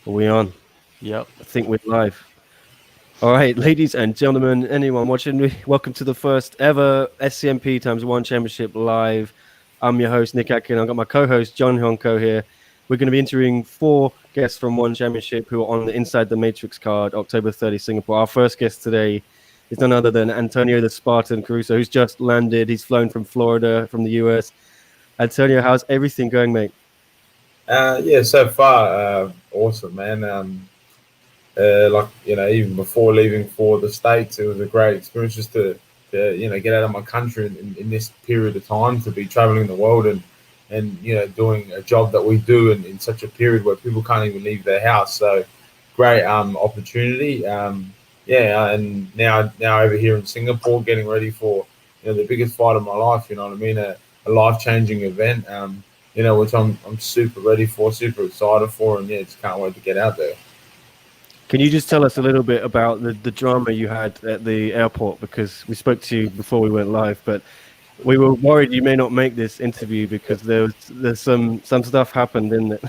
Are we on? Yep. I think we're live. All right, ladies and gentlemen, anyone watching me, welcome to the first ever SCMP times one championship live. I'm your host, Nick Atkin. I've got my co-host, John Honko here. We're going to be interviewing 4 guests from one championship who are on the Inside the Matrix card, October 30, Singapore. Our first guest today is none other than Antonio the Spartan Caruso, who's just landed. He's flown from Florida, from the US. Antonio, how's everything going, mate? Yeah, so far, awesome, man. Even before leaving for the States, it was a great experience just to get out of my country in this period of time, to be traveling the world and doing a job that we do in such a period where people can't even leave their house. So great opportunity. And now over here in Singapore, getting ready for the biggest fight of my life. You know what I mean? A life-changing event. Which I'm super ready for, super excited for, and just can't wait to get out there. Can you just tell us a little bit about the drama you had at the airport? Because we spoke to you before we went live, but we were worried you may not make this interview because there's some stuff happened, didn't it?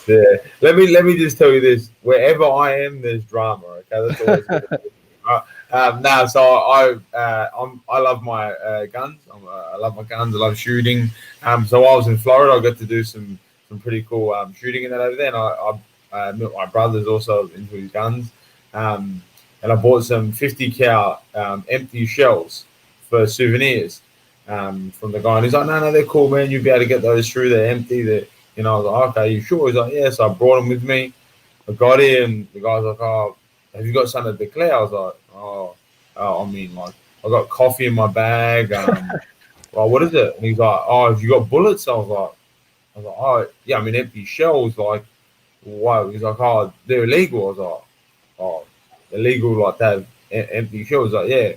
Yeah. Let me just tell you this: wherever I am, there's drama. Okay, that's always good. So I love my guns. I love my guns. I love shooting. So while I was in Florida, I got to do some pretty cool shooting in that over there. And I met my brother's also into his guns. And I bought some 50 cal empty shells for souvenirs from the guy. And he's like, no, they're cool, man. You'll be able to get those through. They're empty. I was like, okay, you sure? He's like, yeah. So I brought them with me. I got here, and the guy's like, oh, have you got something to declare? I was like, I got coffee in my bag. Well, what is it? And he's like, oh, have you got bullets? I was like, oh, yeah, I mean, empty shells. Like, why? He's like, oh, they're illegal. I was like, oh, illegal like that, empty shells? Like, yeah.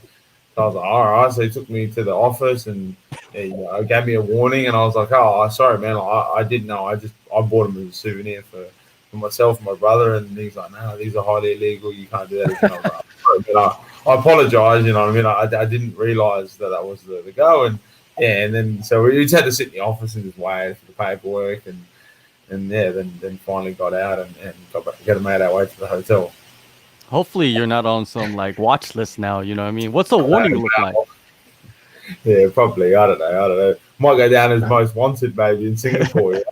So I was like, all right. So he took me to the office and gave me a warning. And I was like, oh, sorry, man. I didn't know. I bought them as a souvenir for myself and my brother. And he's like, no, these are highly illegal. You can't do that. And I was like, sorry, but I apologize. You know what I mean? I didn't realize that was the go. And yeah, and then so we just had to sit in the office and just wait for the paperwork. And then finally got out and made our way to the hotel. Hopefully you're not on some like watch list now. You know what I mean? What's a warning look like? Yeah, probably. I don't know. Might go down as most wanted maybe in Singapore.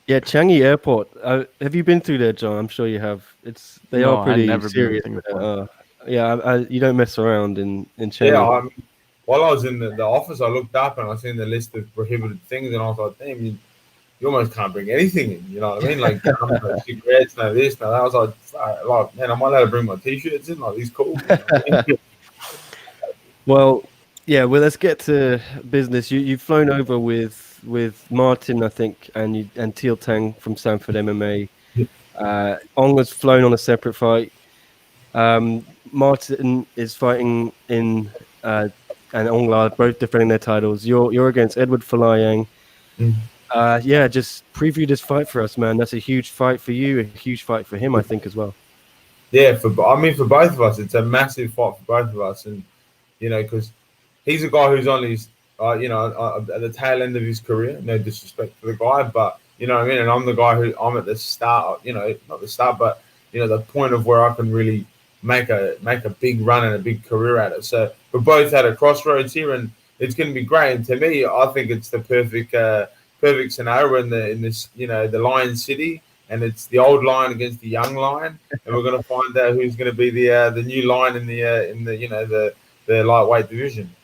Yeah, Changi Airport. Have you been through there, John? I'm sure you have. They are pretty serious. You don't mess around in Changi. Yeah, while I was in the office, I looked up and I seen the list of prohibited things, and I was like, damn, you almost can't bring anything in. You know what I mean? Like cigarettes, no this, no that. I was like, man, am I allowed to bring my t-shirts in? Like these cool. You know what I mean? Well, let's get to business. You've flown over with Martin, I think, and Teal Tang from Sanford MMA. Ong has flown on a separate fight. Martin is fighting in and Ong La, both defending their titles. You're against Edward Falayang. Just preview this fight for us, man. That's a huge fight for you, a huge fight for him, I think, as well. Yeah, for both of us, it's a massive fight for both of us, and because he's a guy who's on his, at the tail end of his career. No disrespect to the guy, but you know what I mean. And I'm the guy who I'm at the start. Not the start, but the point of where I can really make a big run and a big career at it. So we're both at a crossroads here, and it's going to be great. And to me, I think it's the perfect scenario in this the Lion City, and it's the old Lion against the young Lion, and we're going to find out who's going to be the new Lion in the lightweight division.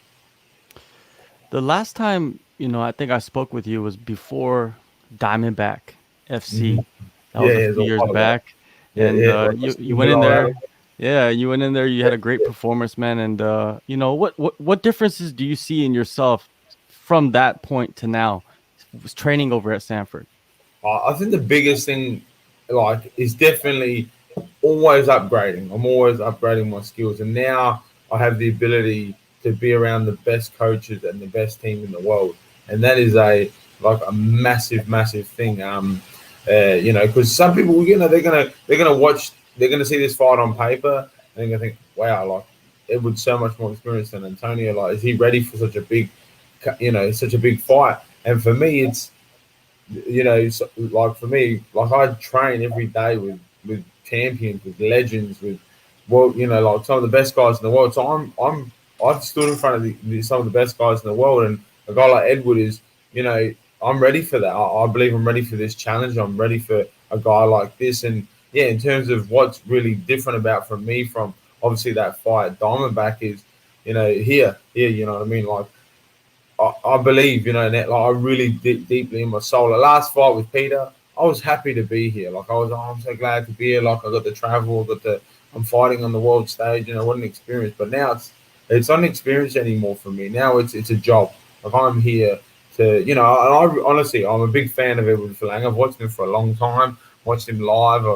The last time I think I spoke with you was before Diamondback FC. That was a few years back, and you went in there. Yeah, you went in there. You had a great performance, man. And what differences do you see in yourself from that point to now? Was training over at Sanford. I think the biggest thing, is definitely always upgrading. I'm always upgrading my skills, and now I have the ability to be around the best coaches and the best team in the world, and that is a massive thing. Because some people, they're gonna see this fight on paper, and they're gonna think, wow, like Edward's so much more experienced than Antonio. Like, is he ready for such a big fight? And for me, like for me, like I train every day with champions, with legends, with like some of the best guys in the world. So I've stood in front of some of the best guys in the world, and a guy like Edward is, I'm ready for that. I believe I'm ready for this challenge. I'm ready for a guy like this, and yeah, in terms of what's really different about from me from obviously that fight at Diamondback is, here, you know what I mean, like. I believe, that like I really deeply in my soul. The last fight with Peter, I was happy to be here. Like I'm so glad to be here. Like I got to travel, I'm fighting on the world stage. What an experience. But now it's not an experience anymore for me. Now it's a job. Like I'm here to, and I honestly, I'm a big fan of Edward Falang. I've watched him for a long time. Watched him live.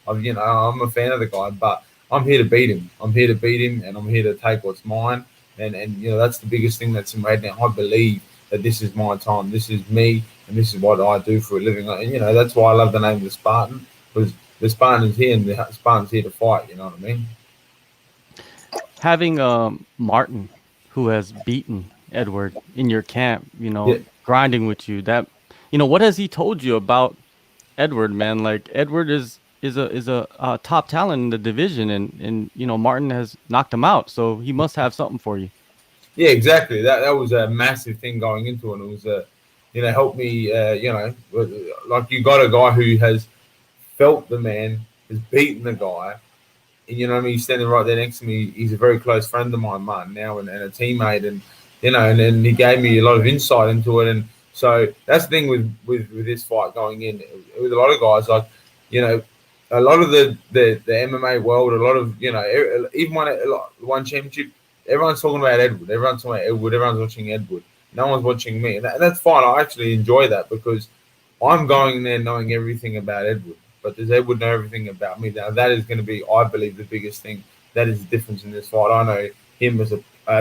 I'm a fan of the guy. But I'm here to beat him. I'm here to beat him, and I'm here to take what's mine. And that's the biggest thing that's in my head now. I believe that this is my time, this is me, and this is what I do for a living. And that's why I love the name of the Spartan, because the Spartan is here, and the Spartan's here to fight. You know what I mean? Having Martin, who has beaten Edward in your camp, Yeah. grinding with you. That, what has he told you about Edward, man? Like Edward is a top talent in the division, and Martin has knocked him out, so he must have something for you. Yeah, exactly. That was a massive thing going into it. It was helped me. Like you got a guy who has felt the man, has beaten the guy, and you know what I mean. He's standing right there next to me. He's a very close friend of mine, Martin, now, and a teammate, and and then he gave me a lot of insight into it. And so that's the thing with this fight going in with a lot of guys, like you know, a lot of the MMA world, a lot of even one championship, everyone's talking about Edward. Everyone's talking about Edward. Everyone's watching Edward. No one's watching me, and that's fine. I actually enjoy that because I'm going there knowing everything about Edward, but does Edward know everything about me? Now that is going to be, I believe, the biggest thing. That is the difference in this fight. I know him as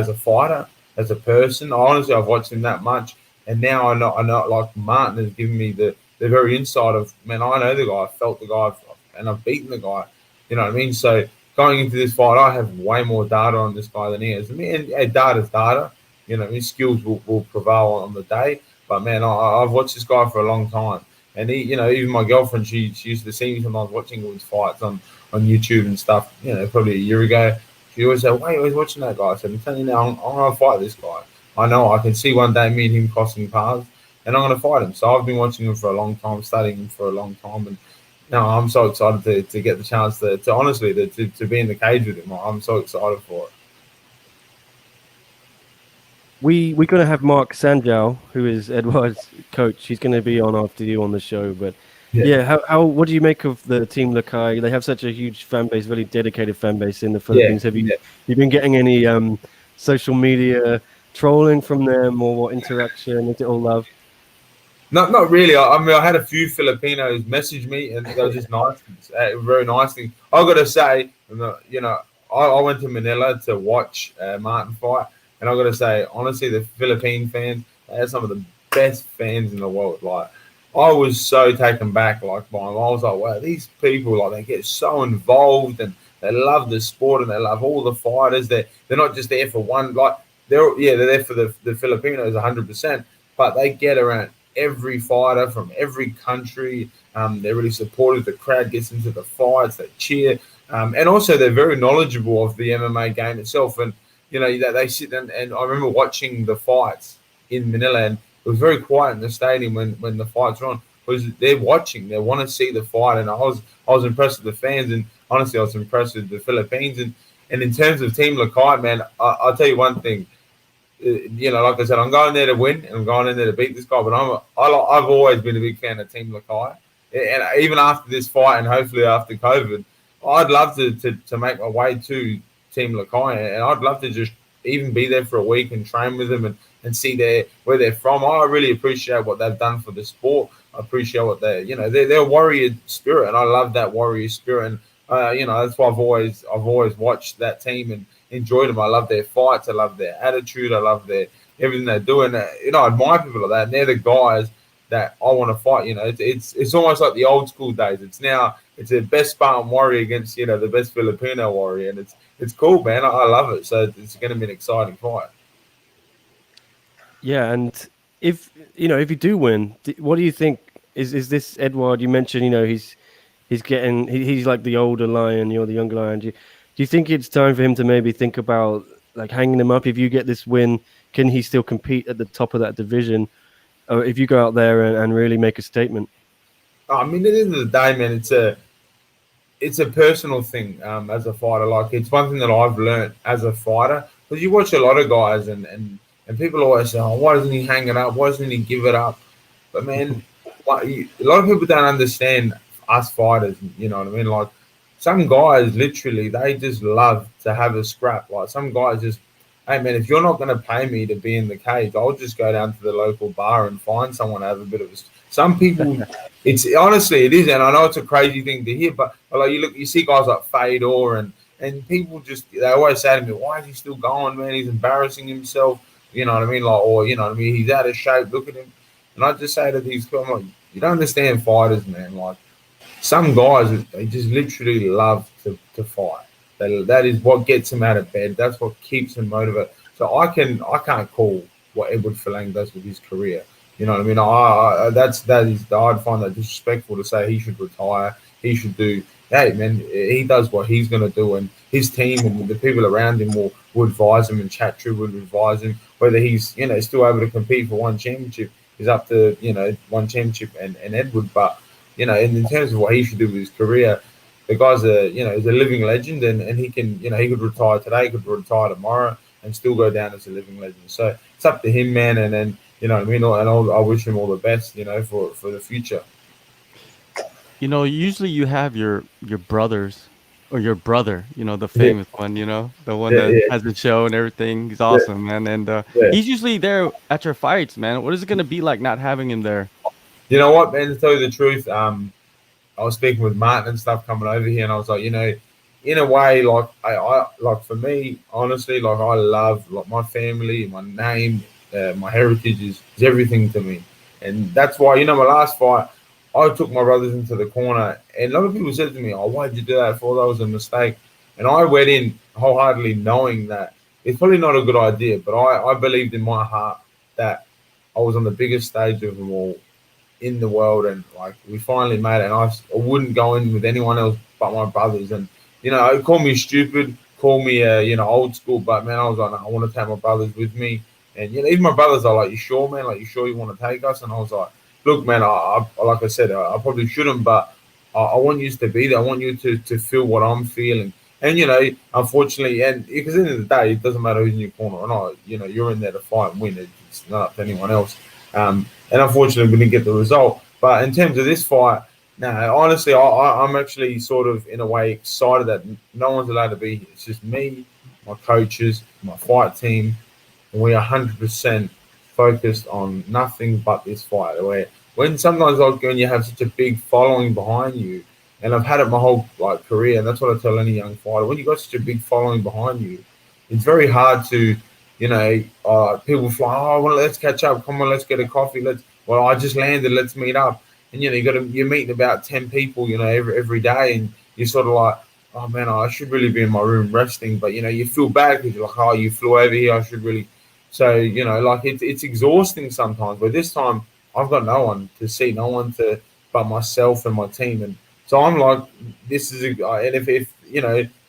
a fighter, as a person. Honestly, I've watched him that much, and now I know like Martin has given me the very insight of, man, I know the guy, I felt the guy, and I've beaten the guy. You know what I mean? So going into this fight, I have way more data on this guy than he has. I mean, and, data's data. His skills will prevail on the day. But man, I've watched this guy for a long time, and he, even my girlfriend, she used to see me sometimes watching all his fights on YouTube and stuff. Probably a year ago, she always said, "Why are you always watching that guy?" I said, "I'm telling you now, I'm going to fight this guy. I know I can see one day me and him crossing paths, and I'm going to fight him." So I've been watching him for a long time, studying him for a long time, and no, I'm so excited to get the chance to honestly to be in the cage with him. I'm so excited for it. We're going to have Mark Sangiao, who is Edward's coach. He's going to be on after you on the show. But yeah, what do you make of the team Lakay? They have such a huge fan base, really dedicated fan base in the Philippines. Have you been getting any social media trolling from them, or what interaction? Is it all love? Not really. I mean, I had a few Filipinos message me, and they were just nice, very nice thing. I got to say, I went to Manila to watch Martin fight, and I got to say, honestly, the Philippine fans, they are some of the best fans in the world. Like, I was so taken back, like by them. I was like, wow, these people, like, they get so involved, and they love the sport, and they love all the fighters. They're not just there for one. Like, they're there for the Filipinos 100%, but they get around every fighter from every country. They're really supportive. The crowd gets into the fights. They cheer. And also they're very knowledgeable of the MMA game itself. And, they sit and I remember watching the fights in Manila, and it was very quiet in the stadium when the fights were on, because they're watching. They want to see the fight. And I was impressed with the fans. And honestly, I was impressed with the Philippines. And in terms of Team Lakay, man, I'll tell you one thing. Like I said, I'm going there to win, and I'm going in there to beat this guy. But I've always been a big fan of Team Lakay, and even after this fight, and hopefully after COVID, I'd love to make my way to Team Lakay, and I'd love to just even be there for a week and train with them and see where they're from. I really appreciate what they've done for the sport. I appreciate what they're warrior spirit, and I love that warrior spirit. And that's why I've always watched that team and enjoyed them. I love their fights. I love their attitude. I love everything they do. And I admire people like that. And they're the guys that I want to fight. It's almost like the old school days. It's the best Spartan warrior against the best Filipino warrior, and it's cool, man. I love it. So it's going to be an exciting fight. Yeah, and if you do win, what do you think Is this Edward? You mentioned, he's getting he's like the older lion, you're the younger lion. Do you think it's time for him to maybe think about like hanging him up? If you get this win, can he still compete at the top of that division? Or if you go out there and really make a statement? I mean, at the end of the day, man, it's a personal thing as a fighter. Like, it's one thing that I've learned as a fighter, because you watch a lot of guys and people always say, oh, why doesn't he hang it up? Why doesn't he give it up? But man, a lot of people don't understand us fighters. You know what I mean? Like, some guys literally, they just love to have a scrap. Like, some guys just, hey man, if you're not going to pay me to be in the cage, I'll just go down to the local bar and find someone to have a bit of a. Some people, it's honestly it is, and I know it's a crazy thing to hear, but like you see guys like Fedor and people just they always say to me, why is he still going, man? He's embarrassing himself. You know what I mean? Like, or you know what I mean? He's out of shape. Look at him. And I just say to these people, I'm like, you don't understand fighters, man. Like, some guys, they just literally love to fight. That is what gets them out of bed. That's what keeps them motivated. So I can't call what Edward Falang does with his career. You know what I mean? I'd find that disrespectful to say he should retire. He should do. Hey man, he does what he's going to do, and his team and the people around him will advise him, and Chatru would advise him whether he's still able to compete for one championship is up to one championship and Edward. But in terms of what he should do with his career, the guy's he's a living legend, and he can he could retire today, he could retire tomorrow, and still go down as a living legend. So it's up to him, man, and then you know what I mean. And I wish him all the best, for the future. Usually you have your brothers or your brother, the famous one, the one that has the show and everything. He's awesome, man. And he's usually there at your fights, man. What is it going to be like not having him there? You know what, man, to tell you the truth, I was speaking with Martin and stuff coming over here, and I was like, in a way, like I like for me, honestly, like I love like my family, my name, my heritage is everything to me. And that's why, my last fight, I took my brothers into the corner, and a lot of people said to me, "Oh, why did you do that for? That was a mistake." And I went in wholeheartedly knowing that it's probably not a good idea, but I believed in my heart that I was on the biggest stage of them all in the world, and like we finally made it. And I wouldn't go in with anyone else but my brothers. And call me stupid, call me old school, but man, I was like, no, I want to take my brothers with me. And even my brothers are like, "You sure, man? Like, you sure you want to take us?" And I was like, "Look, man, I like I said, I probably shouldn't, but I want you to be there. I want you to feel what I'm feeling." And unfortunately, and because at the end of the day, it doesn't matter who's in your corner or not. You're in there to fight and win. It's not up to anyone else. And unfortunately, we didn't get the result. But in terms of this fight, no, honestly, I'm actually sort of in a way excited that no one's allowed to be here. It's just me, my coaches, my fight team, and we are 100% focused on nothing but this fight. When sometimes like when you have such a big following behind you, and I've had it my whole career, and that's what I tell any young fighter. When you got such a big following behind you, it's very hard to, people fly. Oh, well, let's catch up. Come on, let's get a coffee. I just landed. Let's meet up. And you're meeting about 10 people, every day, and you're sort of like, oh man, I should really be in my room resting, but you feel bad because you're like, oh, you flew over here. I should really. So it's exhausting sometimes. But this time, I've got no one to see, no one but myself and my team, and so I'm like, this is and if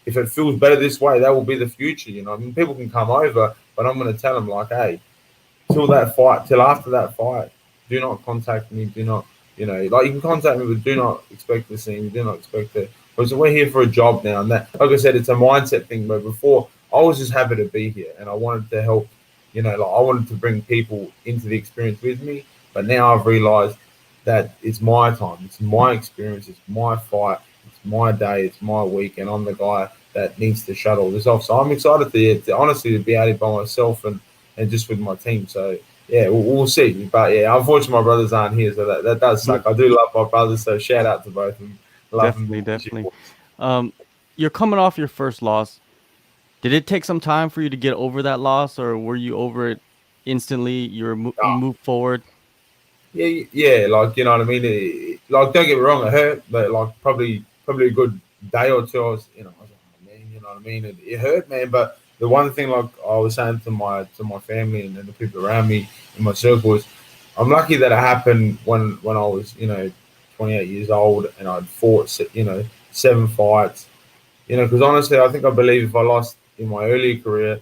if it feels better this way, that will be the future. I mean, people can come over, but I'm going to tell them like, hey, till after that fight, do not contact me. Do not, you can contact me, but do not expect to see me. Do not expect to. Because we're here for a job now, and that, like I said, it's a mindset thing. But before, I was just happy to be here, and I wanted to help. I wanted to bring people into the experience with me. But now I've realized that it's my time, it's my experience, it's my fight, it's my day, it's my week, and I'm the guy that needs to shut all this off. So I'm excited to honestly to be out here by myself and just with my team. So yeah, we'll see. But yeah, unfortunately my brothers aren't here, so that does suck. I do love my brothers, so shout out to both of them. Love definitely. You're coming off your first loss. Did it take some time for you to get over that loss, or were you over it instantly? You moved forward? Yeah, like you know what I mean. Don't get me wrong, it hurt, but like probably a good day or two. I was like, oh, man, you know what I mean. It hurt, man. But the one thing, like I was saying to my family and the people around me in my circle is, I'm lucky that it happened when I was 28 years old and I'd fought 7 fights. Because honestly, I believe if I lost in my earlier career,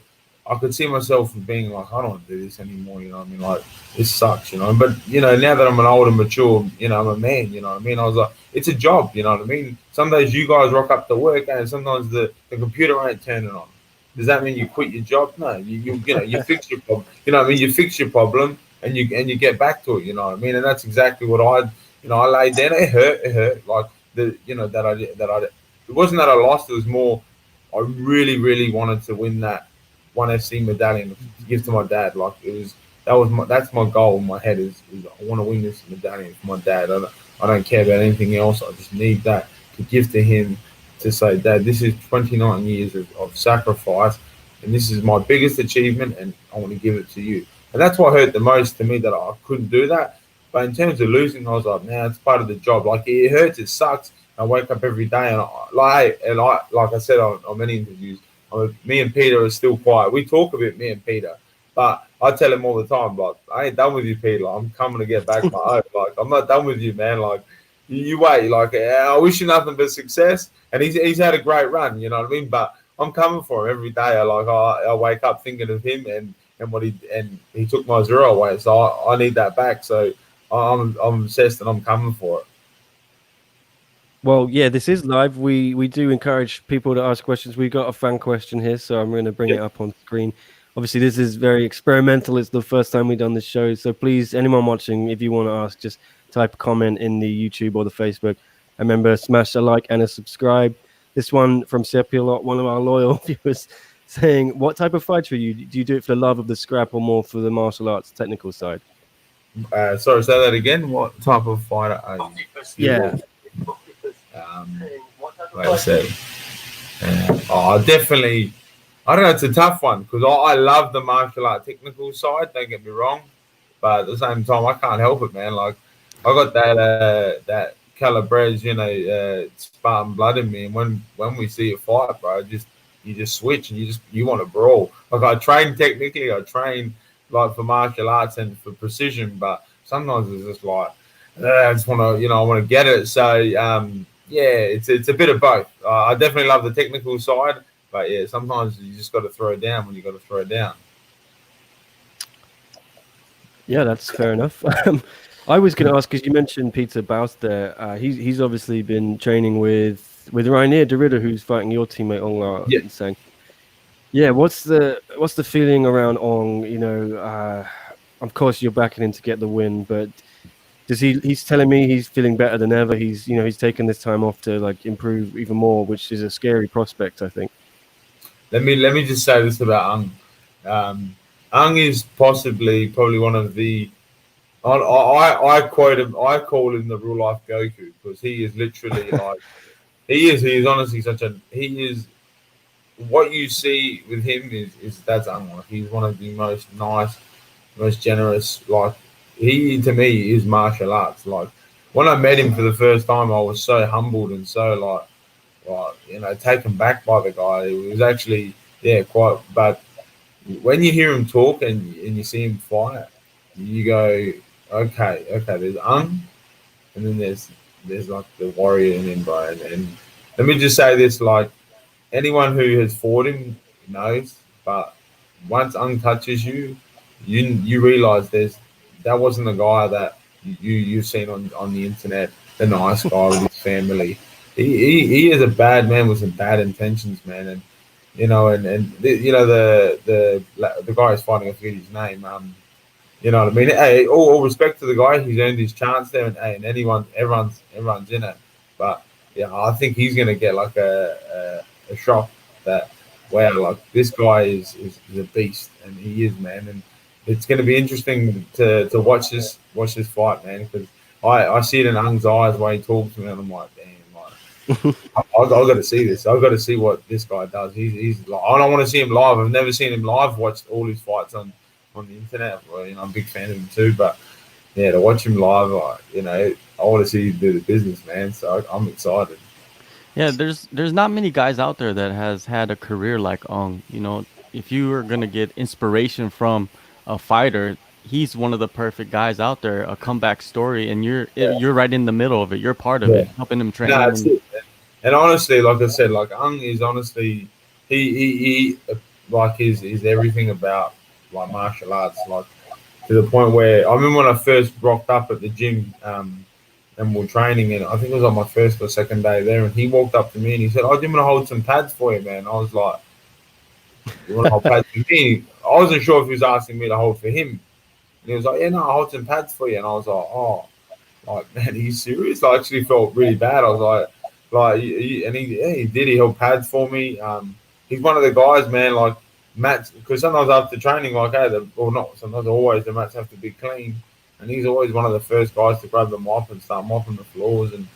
I could see myself as being like, I don't want to do this anymore. You know what I mean? Like, this sucks. But now that I'm an older, mature, I'm a man. You know what I mean? I was like, it's a job. You know what I mean? Some days you guys rock up to work, and sometimes the computer ain't turning on. Does that mean you quit your job? No, you fix your problem. You know what I mean? You fix your problem and you get back to it. You know what I mean? And that's exactly what I laid down. It hurt. Like that I it wasn't that I lost. It was more I really, really wanted to win that one FC medallion to give to my dad. Like that's my goal in my head is I want to win this medallion for my dad. I don't care about anything else. I just need that to give to him to say, Dad, this is 29 years of sacrifice, and this is my biggest achievement, and I want to give it to you. And that's what hurt the most to me that I couldn't do that. But in terms of losing, I was like, man, it's part of the job. Like it hurts, it sucks. I wake up every day and like I said on many interviews, me and Peter are still quiet. We talk a bit, me and Peter, but I tell him all the time, like, I ain't done with you, Peter. Like, I'm coming to get back my own. Like, I'm not done with you, man. Like, you wait. Like, I wish you nothing but success. And he's had a great run, you know what I mean? But I'm coming for him every day. I wake up thinking of him and what he took my zero away. So I need that back. So I'm obsessed and I'm coming for it. Well, yeah, this is live. We do encourage people to ask questions. We got a fan question here, so I'm going to bring it up on screen. Obviously, this is very experimental. It's the first time we've done this show, so please, anyone watching, if you want to ask, just type a comment in the YouTube or the Facebook. And remember, smash a like and a subscribe. This one from Sepulot, one of our loyal viewers, saying, "What type of fights for you? Do you do it for the love of the scrap or more for the martial arts technical side?" Sorry, say that again. What type of fighter are you? Yeah. Like I said, definitely. I don't know. It's a tough one because I love the martial art technical side. Don't get me wrong, but at the same time, I can't help it, man. Like I got that Calabrese, Spartan blood in me, and when we see a fight, bro, you just switch and you want to brawl. Like I train technically, I train like for martial arts and for precision, but sometimes it's just like I just want to, I want to get it. So yeah, it's a bit of both. I definitely love the technical side, but yeah, sometimes you just got to throw it down when you got to throw it down. Yeah, that's fair enough. I was going to ask because you mentioned Peter Baus there. He's obviously been training with Rainier Derrida, who's fighting your teammate Ong. Yeah. Saying, yeah, what's the feeling around Ong? Of course you're backing him to get the win, but he's telling me he's feeling better than ever. He's taken this time off to like improve even more, which is a scary prospect, I think. Let me just say this about Ung. Ung is probably one of the I quote him. I call him the real life Goku because he is literally like he is honestly he is what you see with him is that's Ung. Like, he's one of the most nice, most generous. Like he to me is martial arts. Like when I met him for the first time, I was so humbled and so taken back by the guy. It was actually quite. But when you hear him talk and you see him fight, you go, okay. There's and then there's like the warrior in him, bro. And let me just say this: like anyone who has fought him knows, but once touches you, you realize that wasn't the guy that you've seen on the internet, the nice guy with his family. He is a bad man with some bad intentions, man, and the guy is fighting. I forget his name. You know what I mean? Hey, all respect to the guy. He's earned his chance there, and everyone's in it. But yeah, I think he's gonna get like a shock that wow, like this guy is a beast, and he is, man. And it's gonna be interesting to watch this fight, man, because I see it in Ung's eyes when he talks to me, and I'm like, damn, like I got to see this. I've got to see what this guy does. He's like, I don't want to see him live. I've never seen him live. Watched all his fights on the internet. Well, I'm a big fan of him too. But yeah, to watch him live, I want to see him do the business, man. So I'm excited. Yeah, there's not many guys out there that has had a career like Ong. If you are gonna get inspiration from a fighter, he's one of the perfect guys out there, a comeback story, and you're right in the middle of it. You're part of it, helping him train. No, that's it. And honestly, like I said, like is honestly he like is everything about like martial arts, like to the point where I remember when I first rocked up at the gym, and we are training, and I think it was on my first or second day there, and he walked up to me and he said, "Oh, do you want to hold some pads for you, man?" I was like, "You want to hold pads for me?" I wasn't sure if he was asking me to hold for him. And he was like, "Yeah, no, I'll hold some pads for you." And I was like, "Oh, like, man, are you serious?" I actually felt really bad. I was and he did. He held pads for me. He's one of the guys, man. Like mats, because sometimes after training, like, or not, sometimes always the mats have to be clean, and he's always one of the first guys to grab the mop and start mopping the floors. And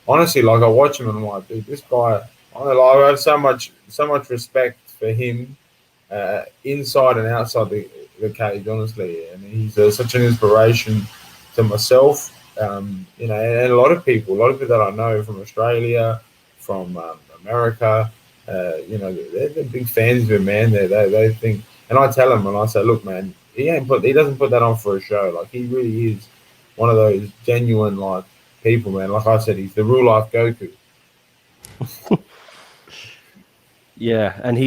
honestly, like I watch him and I'm like, dude, this guy. I have so much respect for him, inside and outside the cage, honestly, and he's such an inspiration to myself. And a lot of people that I know from Australia, from America, they're big fans of him, man. They think, and I tell them, and I say, look, man, he doesn't put that on for a show. Like he really is one of those genuine like people, man. Like I said, he's the real life Goku. Yeah, and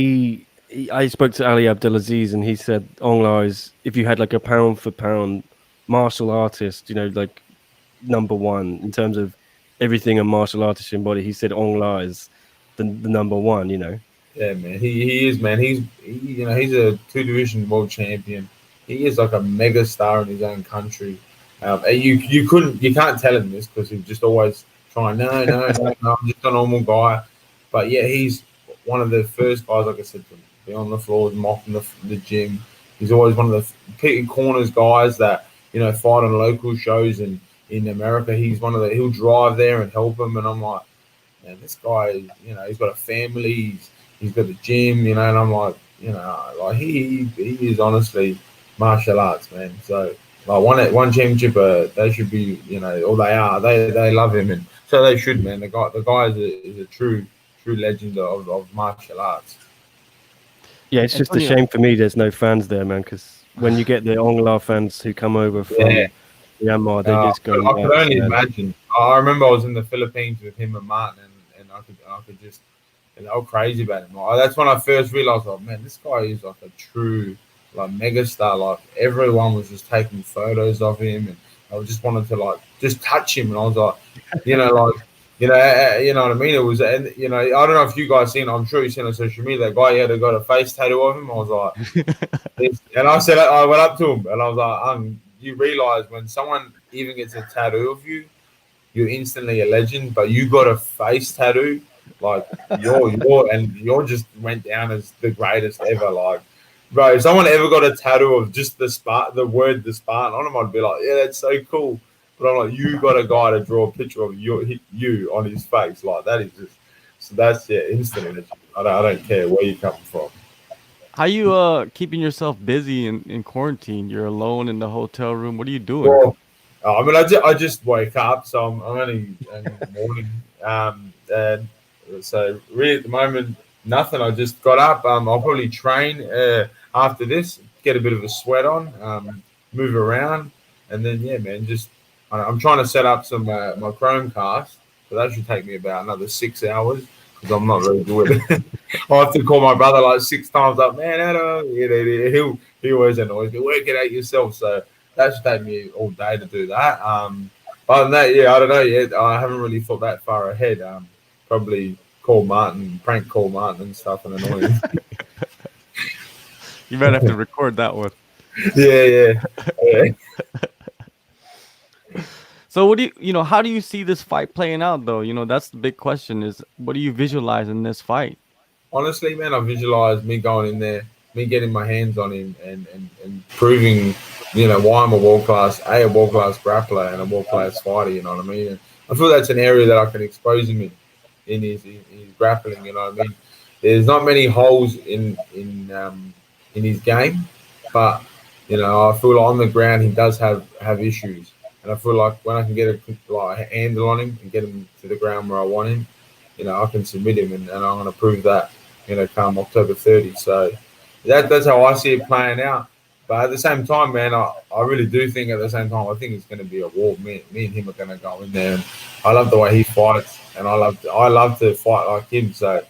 I spoke to Ali Abdelaziz, and he said Ongla is, if you had like a pound for pound martial artist, like number one in terms of everything a martial artist embody. He said Ongla is the number one. Yeah, man, he is, man. He's a 2 division world champion. He is like a mega star in his own country. And you can't tell him this because he's just always trying. No, I'm just a normal guy. But yeah, he's one of the first guys, like I said, to be on the floor, mopping the gym. He's always one of the corners guys that fight on local shows, and in America, he's one of the. He'll drive there and help him, and I'm like, man, this guy, he's got a family. He's got the gym, and I'm like, like he is honestly martial arts, man. So like one championship, they should be, or they are, they love him, and so they should, man. The guy is a true legend of martial arts. Yeah, it's just a shame for me there's no fans there, man, because when you get the Ongla fans who come over from Myanmar, they just go. I could only imagine. I remember I was in the Philippines with him and Martin, and I could just. And they were crazy about him. Like, that's when I first realized, like, man, this guy is like a true, like, megastar. Like, everyone was just taking photos of him, and I just wanted to like just touch him. And I was like, you know what I mean? It was, and I don't know if you guys seen. I'm sure you've seen on social media. That guy had got a face tattoo of him. I was like, and I went up to him, and I was like, you realize when someone even gets a tattoo of you, you're instantly a legend. But you got a face tattoo. Like you're just went down as the greatest ever. Like, bro, if someone ever got a tattoo of just the word the Spartan on him, I'd be like, yeah, that's so cool. But I'm like, you got a guy to draw a picture of you on his face. Like, that is just, so that's instant. I don't care where you come from. How you keeping yourself busy in quarantine? You're alone in the hotel room. What are you doing? Well, I mean, I just wake up, so I'm only in the morning. And so really at the moment, nothing. I just got up. I'll probably train after this, get a bit of a sweat on, move around, and then man, just I'm trying to set up some my Chromecast, so that should take me about another 6 hours because I'm not very good. I have to call my brother like 6 times up, man. He always annoys me. Work it out yourself. So that should take me all day to do that. Other than that, I don't know yet. I haven't really thought that far ahead. Probably prank call Martin and stuff and annoy him. You might have to record that one. Yeah. So what do how do you see this fight playing out though? That's the big question is what do you visualize in this fight? Honestly, man, I visualize me going in there, me getting my hands on him and proving, why I'm a world-class grappler and a world-class fighter, you know what I mean? And I feel that's an area that I can expose him in his grappling, you know what I mean? There's not many holes in his game, but I feel like on the ground he does have issues, and I feel like when I can get a handle on him and get him to the ground where I want him, I can submit him, and I'm going to prove that, come October 30. So that's how I see it playing out. But at the same time, man, I really do think at the same time, I think it's going to be a war. Me and him are going to go in there, and I love the way he fights, and I love to fight like him. So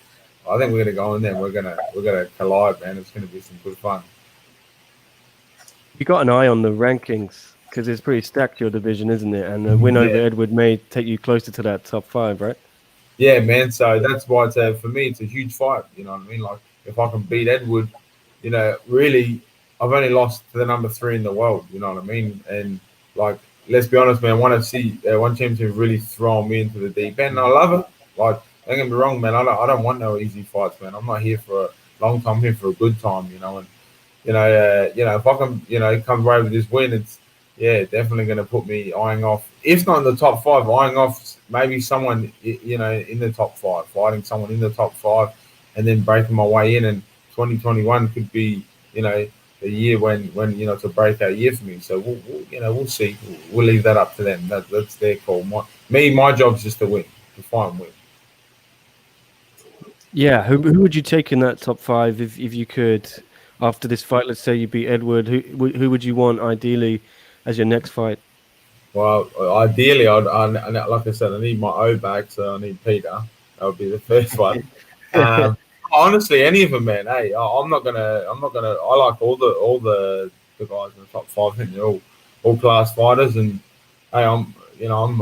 I think we're going to go in there, and we're gonna collide, man. It's going to be some good fun. You got an eye on the rankings because it's pretty stacked, your division, isn't it? And a win over Edward may take you closer to that top 5, right? Yeah, man. So that's why for me, it's a huge fight. You know what I mean? Like if I can beat Edward, really, I've only lost to the number 3 in the world. You know what I mean? And like, let's be honest, man. I want to see one championship really throw me into the deep end. And I love it. Like, don't get me wrong, man. I don't want no easy fights, man. I'm not here for a long time. I'm here for a good time. And if I can, come away with this win, it's definitely going to put me eyeing off, if not in the top 5, eyeing off maybe someone, in the top 5, fighting someone in the top 5, and then breaking my way in. And 2021 could be, the year when it's a breakout year for me. So we'll see. We'll leave that up to them. That's their call. My job's just to win, to fight and win. Yeah, who would you take in that top 5 if you could? After this fight, let's say you beat Edward, who would you want ideally as your next fight? Well, ideally, like I said, I need my O back, so I need Peter. That would be the first one. Honestly, any of them, man. Hey, I'm not gonna. I like all the guys in the top 5. I think they're all class fighters, and hey, I'm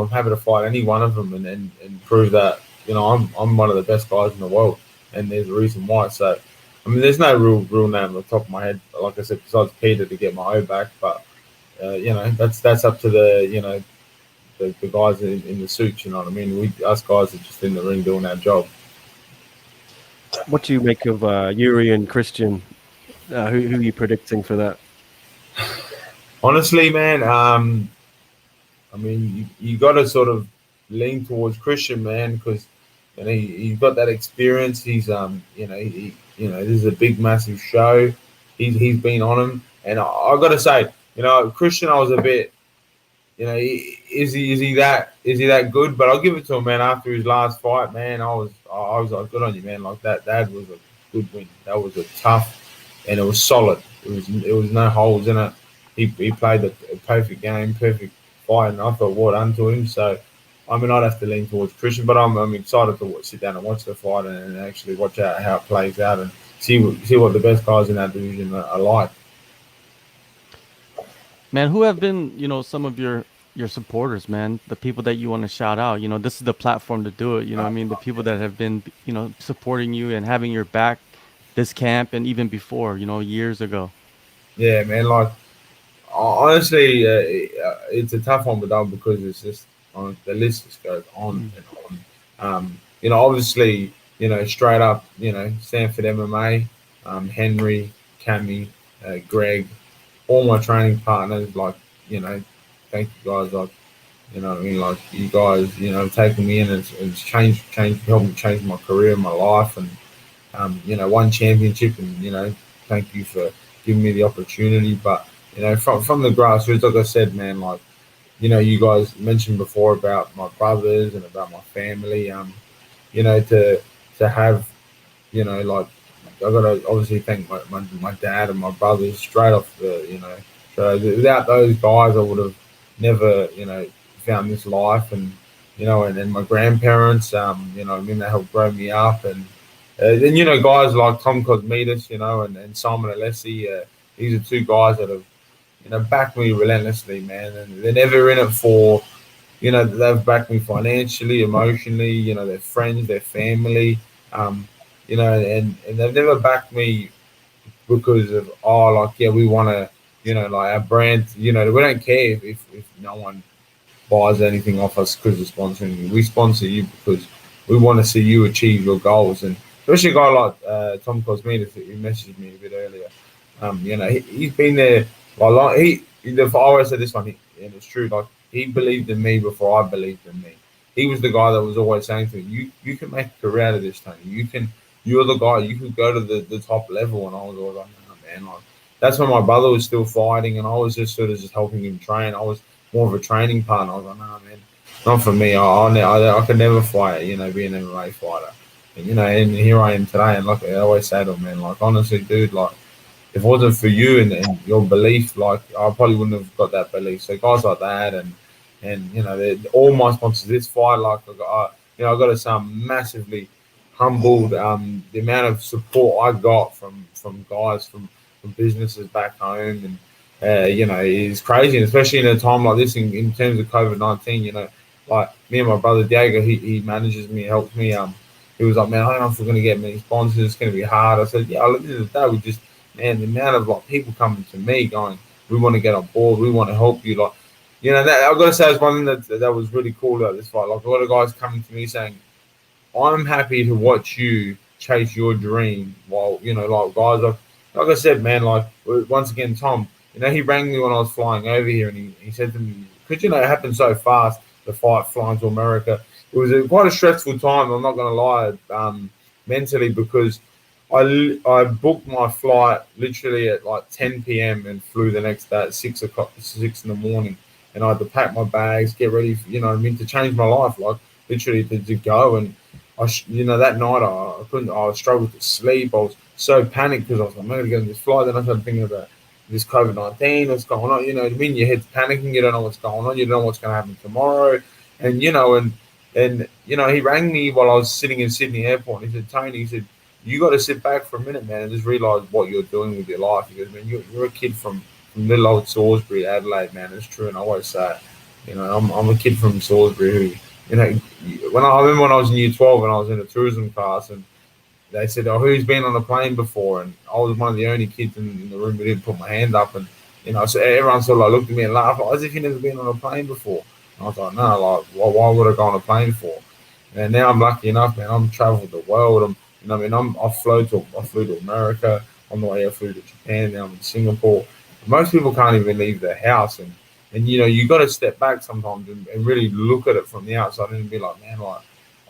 happy to fight any one of them and prove that I'm one of the best guys in the world, and there's a reason why. So, I mean, there's no real name on the top of my head, like I said, besides Peter to get my O back. But that's up to the guys in the suits. You know what I mean? Us guys are just in the ring doing our job. What do you make of Yuri and Christian? Who are you predicting for that? Honestly, man, I mean, you got to sort of lean towards Christian, man, because he's got that experience. He's this is a big, massive show. He's been on him, and I got to say, Christian, I was a bit, is he that good? But I'll give it to him, man. After his last fight, man, I was like, good on you, man. Like that was a good win. That was a tough, and it was solid. It was no holes in it. He played a perfect game, perfect fight, and I thought what unto him. So, I mean, I'd have to lean towards Christian, but I'm excited to sit down and watch the fight and actually watch out how it plays out and see what the best guys in that division are like. Man, who have been, some of your supporters, man, the people that you want to shout out? This is the platform to do it. I mean, the people that have been, supporting you and having your back this camp and even before, years ago. Yeah, man. Like, honestly, it's a tough one with them because it's just the list just goes on and on. Obviously, straight up, Stanford MMA, Henry, Cammy, Greg, all my training partners, like, thank you guys, like, what I mean, like, you guys, taking me in, it's changed, helped me change my career, my life, and, won championship, and, thank you for giving me the opportunity. But, from the grassroots, like I said, man, like, you guys mentioned before about my brothers and about my family, to have, like, I got to obviously thank my dad and my brothers straight off the, so without those guys, I would have never, found this life. And, and my grandparents, they helped grow me up. And then, guys like Tom Cosmides, and Simon Alessi, these are 2 guys that have, backed me relentlessly, man. And they're never in it for, they've backed me financially, emotionally, their friends, their family, and they've never backed me because of, we want to, like our brand, we don't care if no one buys anything off us because of sponsoring you. We sponsor you because we want to see you achieve your goals. And especially a guy like Tom Cosmides, who messaged me a bit earlier, he's been there. Like I always said this one, and it's true. Like, he believed in me before I believed in me. He was the guy that was always saying to me, "You can make a career out of this, Tony. You're the guy. You could go to the top level." And I was always like, "No, man." Like, that's when my brother was still fighting, and I was just sort of just helping him train. I was more of a training partner. I was like, "No, man, not for me. I could never fight. Be an MMA fighter." And, and here I am today. And like I always say to him, man, like, honestly, dude, like, if it wasn't for you and your belief, like I probably wouldn't have got that belief. So guys like that, and you know, all my sponsors this fight, like I got to say, I'm massively humbled. The amount of support I got from guys from businesses back home, and you know, is crazy, and especially in a time like this in terms of COVID-19. You know, like me and my brother Diego, he manages me, helps me. He was like, man, I don't know if we're going to get many sponsors. It's going to be hard. I said, yeah, at the end of the day, we just, man, the amount of like people coming to me going, we want to get on board. We want to help you. Like, you know, that I've got to say, it's one thing that was really cool about this fight. Like a lot of guys coming to me saying, I'm happy to watch you chase your dream while, you know, like guys, like I said, man, like once again, Tom, you know, he rang me when I was flying over here and he said to me, because, you know, it happened so fast, the fight flying to America. It was quite a stressful time, I'm not going to lie, mentally, because I booked my flight literally at like 10 p.m. and flew the next day at 6 o'clock, 6 in the morning. And I had to pack my bags, get ready, you know what I mean, to change my life, like literally to go. And you know, that night I couldn't, I struggled to sleep. I was so panicked because I was like, I'm going to get on this flight. Then I started thinking about this COVID-19, what's going on. You know what I mean? Your head's panicking. You don't know what's going on. You don't know what's going to happen tomorrow. And, you know, and you know, he rang me while I was sitting in Sydney Airport. And he said, Tony, he said, you got to sit back for a minute, man, and just realize what you're doing with your life. He goes, man, you're a kid from little old Salisbury, Adelaide, man. It's true. And I always say it. You know, I'm a kid from Salisbury who, you know, I remember when I was in year 12 and I was in a tourism class, and they said, "Oh, who's been on a plane before?" And I was one of the only kids in the room who didn't put my hand up, and you know, so everyone sort of like looked at me and laughed, like, as if you never been on a plane before. And I was like, "No, like, why would I go on a plane for?" And now I'm lucky enough, man. I'm traveled the world. You know, I mean, I flew to America. On the way, I flew to Japan. Now I'm in Singapore. Most people can't even leave their house, and you know, you got to step back sometimes and really look at it from the outside and be like, man, like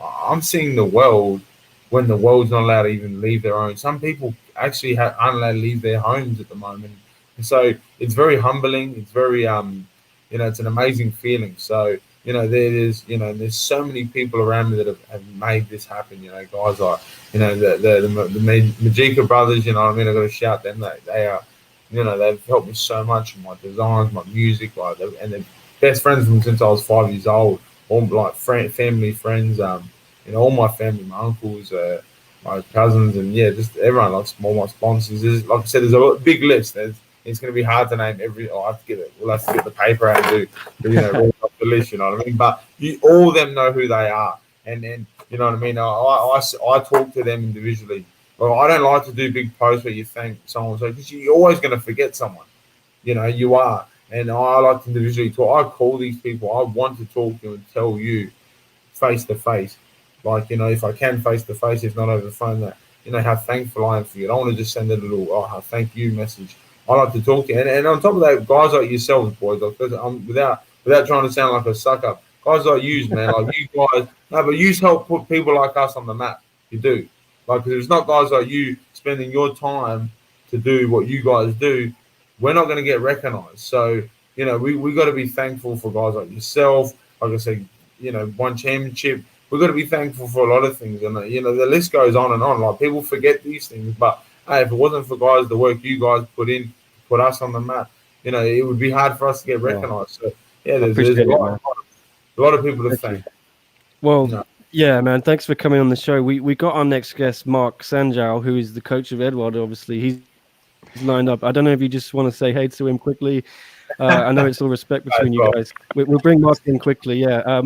I'm seeing the world when the world's not allowed to even leave their own. Some people actually aren't allowed to leave their homes at the moment, and so it's very humbling. It's very you know, it's an amazing feeling. So you know, there's so many people around me that have made this happen. You know, guys like, you know, the Majika brothers. You know what I mean? I got to shout them. They are. You know, they've helped me so much in my designs, my music, like, and they're best friends from since I was 5 years old. All like family, friends, you know, all my family, my uncles, my cousins, and yeah, just everyone, like all my sponsors. Like I said, there's a big list. It's going to be hard to name every. I have to get it. We'll have to get the paper out and do, you know, read off the list. You know what I mean? But all of them know who they are, and you know what I mean. I talk to them individually. Well, I don't like to do big posts where you thank someone, so because you're always going to forget someone. You know, you are. And I like to individually talk. I call these people. I want to talk to you and tell you face to face. Like, you know, if I can face to face, if not over the phone, that, you know, how thankful I am for you. I don't want to just send a little, thank you message. I like to talk to you. And on top of that, guys like yourselves, boys, like, without trying to sound like a sucker, guys like you, man, like you guys, no, but you help put people like us on the map. You do. Like, because it's not guys like you spending your time to do what you guys do, we're not going to get recognized. So, you know, we got to be thankful for guys like yourself. Like I said, you know, one championship. We've got to be thankful for a lot of things. And, you know, the list goes on and on. Like, people forget these things. But, hey, if it wasn't for guys, the work you guys put in, put us on the map, you know, it would be hard for us to get recognized. So, yeah, there's a lot of people to thank. Well, no. Yeah, man, thanks for coming on the show. We got our next guest, Mark Sangiao, who is the coach of Edward, obviously. He's lined up. I don't know if you just want to say hey to him quickly. I know it's all respect between you guys. We'll bring Mark in quickly, yeah.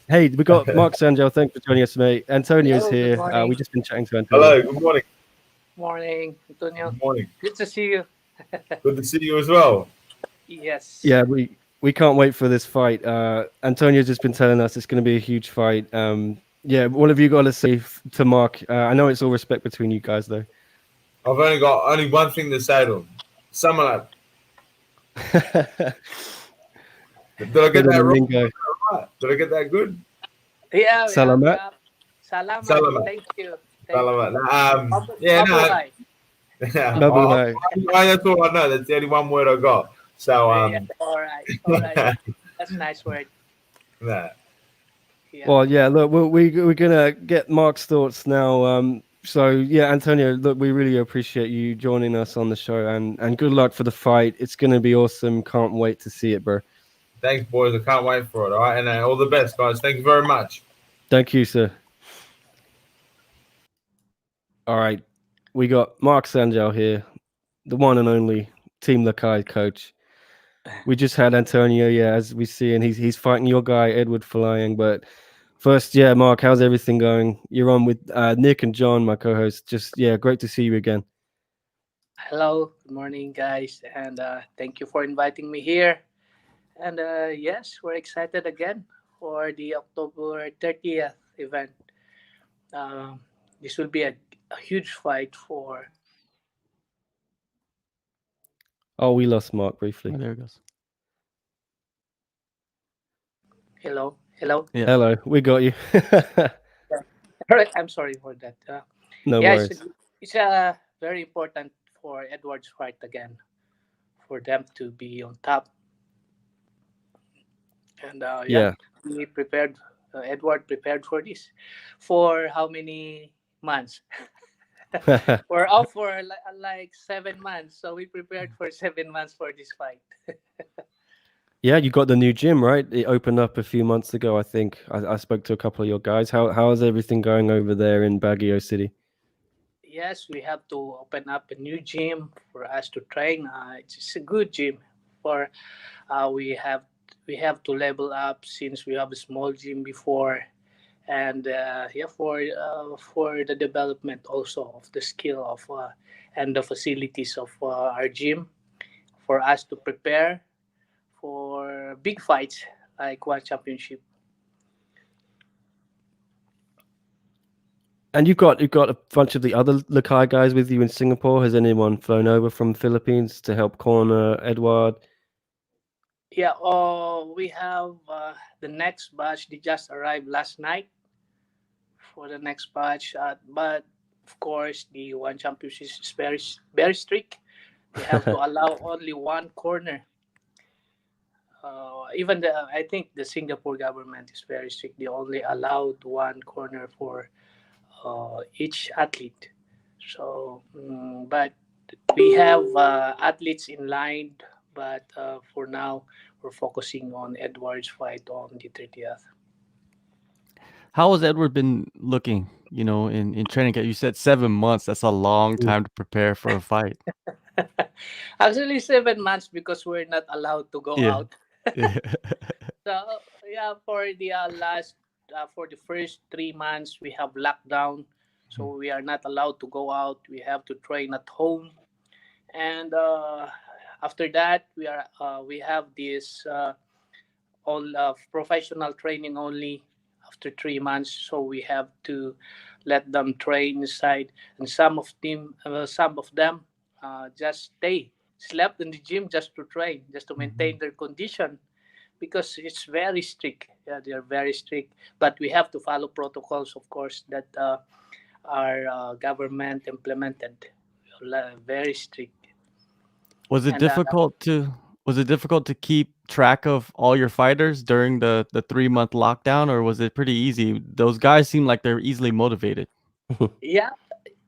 Hey, we got Mark Sangiao. Thanks for joining us, mate. Antonio's here. We've just been chatting to Antonio. Hello, good morning. Morning, Antonio. Good morning. Good to see you. Good to see you as well. Yes. Yeah, we can't wait for this fight. Antonio's just been telling us it's going to be a huge fight. Yeah, what have you got to say to Mark? I know it's all respect between you guys, though. I've only got one thing to say to him. Summer Did I get that wrong? Did I get that good? Yeah. Salamat. Salamat. Thank you. Salamat. Yeah, no. That's all I know. That's the only one word I got. So, yeah, all right. That's a nice word. Yeah. Well, yeah. Look, we're gonna get Mark's thoughts now. So yeah, Antonio, look, we really appreciate you joining us on the show, and good luck for the fight. It's gonna be awesome. Can't wait to see it, bro. Thanks, boys. I can't wait for it. All right, and all the best, guys. Thank you very much. Thank you, sir. All right, we got Mark Sangiao here, the one and only Team Lakay coach. We just had Antonio, yeah, as we see, and he's fighting your guy Edward Flying. But first, yeah, Mark, how's everything going? You're on with Nick and John, my co-host. Just yeah, great to see you again. Hello, good morning, guys, and thank you for inviting me here. And yes, we're excited again for the October 30th event. Um, this will be a huge fight for. Oh, we lost Mark briefly. Oh, there it goes. Hello, hello. Yeah. Hello, we got you. All right, I'm sorry for that. No Yeah, worries. it's very important for Edward's fight again, for them to be on top. And yeah, Yeah. we prepared, Edward prepared for this. For how many months? We're off for like 7 months, so we prepared for 7 months for this fight. Yeah, you got the new gym, right? It opened up a few months ago, I think. I spoke to a couple of your guys. How is everything going over there in Baguio City? Yes, we have to open up a new gym for us to train. It's a good gym for we have to level up since we have a small gym before, and yeah, for the development also of the skill of and the facilities of our gym for us to prepare for big fights like one championship. And you've got a bunch of the other Lakay guys with you in Singapore. Has anyone flown over from Philippines to help corner Edward? Yeah, we have the next batch. They just arrived last night for the next batch, but of course the one championship is very strict. They have to allow only one corner. Even I think the Singapore government is very strict. They only allowed one corner for each athlete. So, but we have athletes in line, but for now we're focusing on Edward's fight on the 30th. How has Edward been looking, in training camp? You said 7 months. That's a long time to prepare for a fight. Actually, 7 months because we're not allowed to go Yeah. out. Yeah. So yeah, for the first 3 months we have lockdown, so we are not allowed to go out. We have to train at home, and after that we have this all professional training only after 3 months. So we have to let them train inside, and some of them just slept in the gym just to train, just to maintain their condition because it's very strict. Yeah, they are very strict, but we have to follow protocols, of course, that our government implemented. Very strict. Was it And difficult to was it difficult to keep track of all your fighters during the 3-month lockdown, or was it pretty easy? Those guys seem like they're easily motivated. yeah,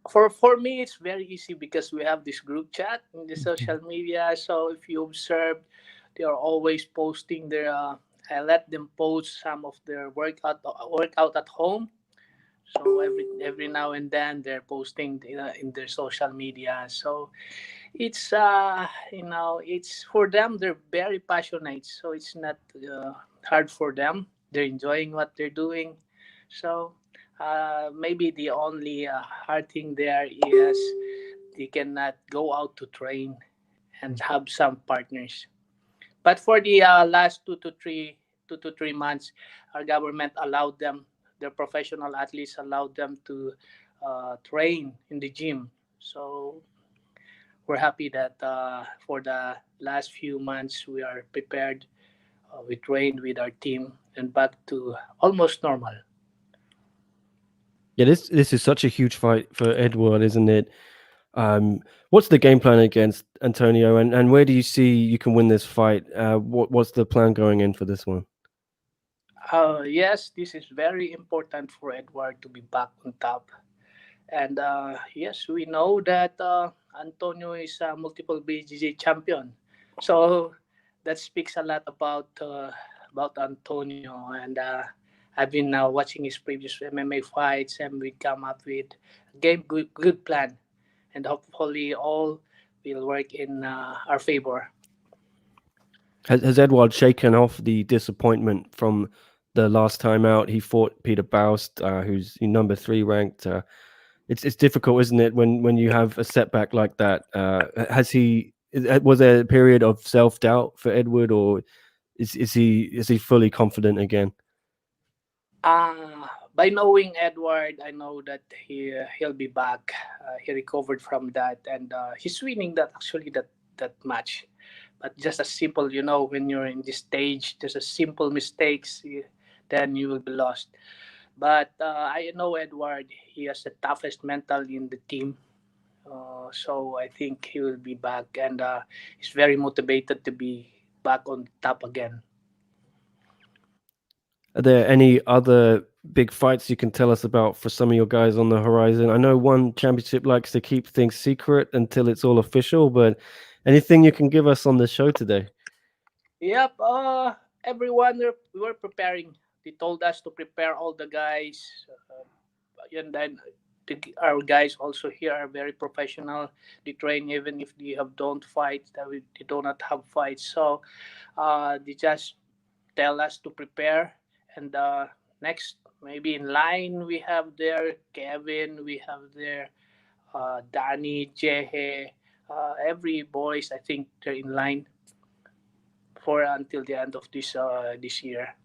for me it's very easy because we have this group chat in the social media. So if you observe, they are always posting their. I let them post some of their workout at home. So every now and then they're posting in their social media. So it's it's for them. They're very passionate. So it's not hard for them. They're enjoying what they're doing. So maybe the only hard thing there is they cannot go out to train and have some partners. But for the last 2 to 3 months, our government allowed them, the professional athletes allowed them to train in the gym. So we're happy that for the last few months we are prepared. We trained with our team and back to almost normal. Yeah, this is such a huge fight for Edward, isn't it? What's the game plan against Antonio, and where do you see you can win this fight? What's the plan going in for this one? Yes, this is very important for Edward to be back on top. And yes, we know that Antonio is a multiple BJJ champion. So that speaks a lot about Antonio. And I've been watching his previous MMA fights, and we come up with a good plan. And hopefully all will work in our favor. Has Edward shaken off the disappointment from the last time out? He fought Peter Baust, who's number 3 ranked. It's difficult, isn't it, when you have a setback like that? Was there a period of self doubt for Edward, or is he fully confident again? By knowing Edward, I know that he'll be back. He recovered from that, and he's winning that match. But just a simple, when you're in this stage, just a simple mistakes, then you will be lost. But I know Edward. He has the toughest mental in the team. So I think he will be back, and he's very motivated to be back on top again. Are there any other big fights you can tell us about for some of your guys on the horizon? I know one championship likes to keep things secret until it's all official, but anything you can give us on the show today? Yep. Everyone, we were preparing. They told us to prepare all the guys, and then our guys also here are very professional. They train even if they don't fight. They do not have fights. So they just tell us to prepare. And next, maybe in line, we have there Kevin, we have there Danny, Jehe, every boys. I think they're in line for until the end of this year.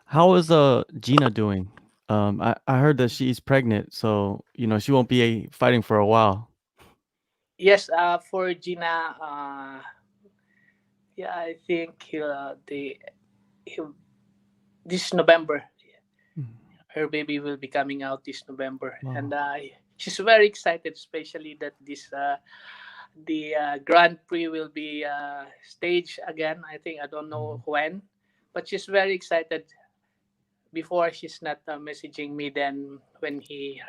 How is Gina doing? I heard that she's pregnant, so she won't be fighting for a while. Yes, for Gina, yeah, I think he'll this November. Her baby will be coming out this November, Wow. and she's very excited, especially that the Grand Prix will be staged again. I think I don't know when, but she's very excited. Before she's not messaging me. Then when she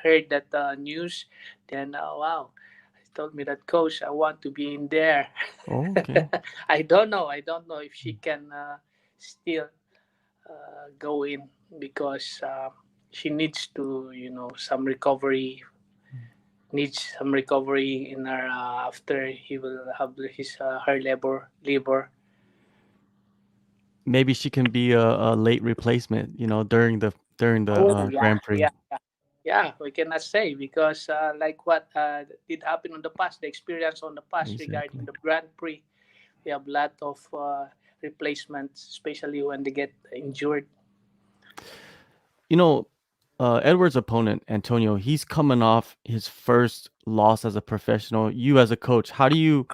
heard that news, then wow, she told me that coach, I want to be in there. Oh, okay. I don't know. I don't know if she can still go in because she needs to, some recovery. Needs some recovery in her after he will have his her labor. Maybe she can be a late replacement, during the Oh yeah, Grand Prix. yeah, yeah. Yeah, we cannot say because like what did happen in the past, the experience on the past Exactly. regarding the Grand Prix, we have a lot of replacements, especially when they get injured. You know, Edward's opponent, Antonio, he's coming off his first loss as a professional. You as a coach, how do you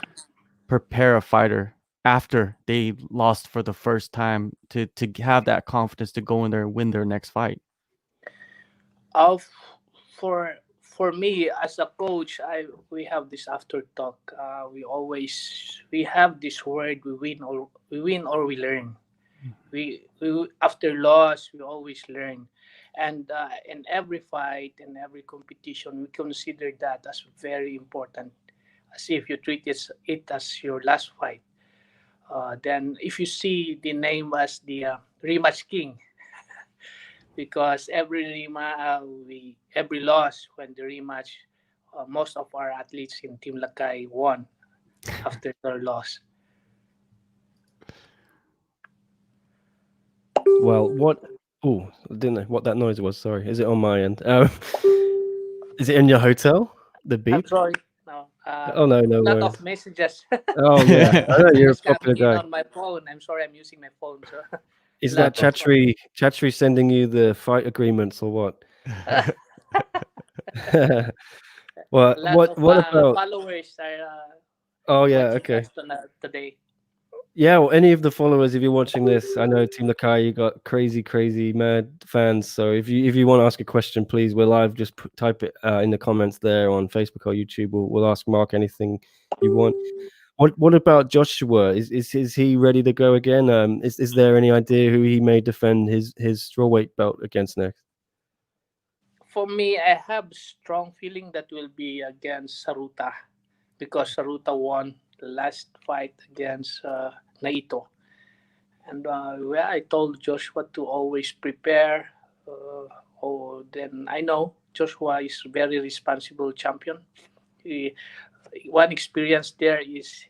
prepare a fighter after they lost for the first time to have that confidence to go in there and win their next fight? Of for me as a coach, I we have this after talk. We have this word: we win or we learn. We after loss we always learn, and in every fight and every competition we consider that as very important, as if you treat it as your last fight. Then if you see the name as the rematch king, because every loss when the rematch, most of our athletes in Team Lakay won after their loss. Well, what? Oh, I didn't know what that noise was. Sorry, is it on my end? Is it in your hotel? The I'm beep? sorry. No, Oh no, no lot worries. of messages. Oh yeah, I know you're a Messages popular coming in guy. on my phone. I'm sorry, I'm using my phone. So Is that lot of Chatri sending you the fight agreements or what? Well, lot of what about? followers are Oh yeah, watching okay. us today. Yeah, well, any of the followers, if you're watching this, I know Team Lakay, you got crazy, crazy mad fans. So if you want to ask a question, please, we're live. Just type it in the comments there on Facebook or YouTube. We'll ask Mark anything you want. What about Joshua? Is he ready to go again? Is there any idea who he may defend his strawweight belt against next? For me, I have strong feeling that will be against Saruta because Saruta won the last fight against Naito. And well, I told Joshua to always prepare. Then I know Joshua is very responsible champion. He, one experience there is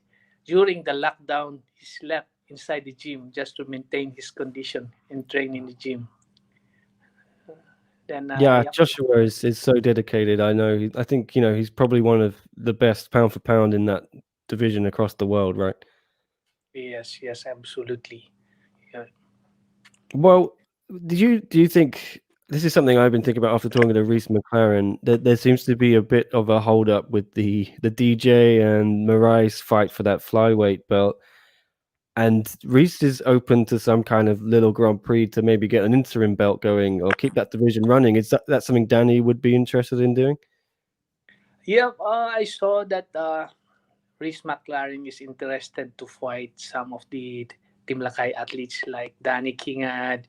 during the lockdown, he slept inside the gym just to maintain his condition and train in the gym. Then, Yeah, yep. Joshua is so dedicated. I know. I think he's probably one of the best pound for pound in that division across the world, right? Yes, yes, absolutely. Yeah. Well, do you think this is something I've been thinking about after talking to Reese McLaren? That there seems to be a bit of a hold up with the DJ and Moraes fight for that flyweight belt, and Reese is open to some kind of little Grand Prix to maybe get an interim belt going or keep that division running. Is that something Danny would be interested in doing? Yep, I saw that Reese McLaren is interested to fight some of the Team Lakay athletes like Danny Kingad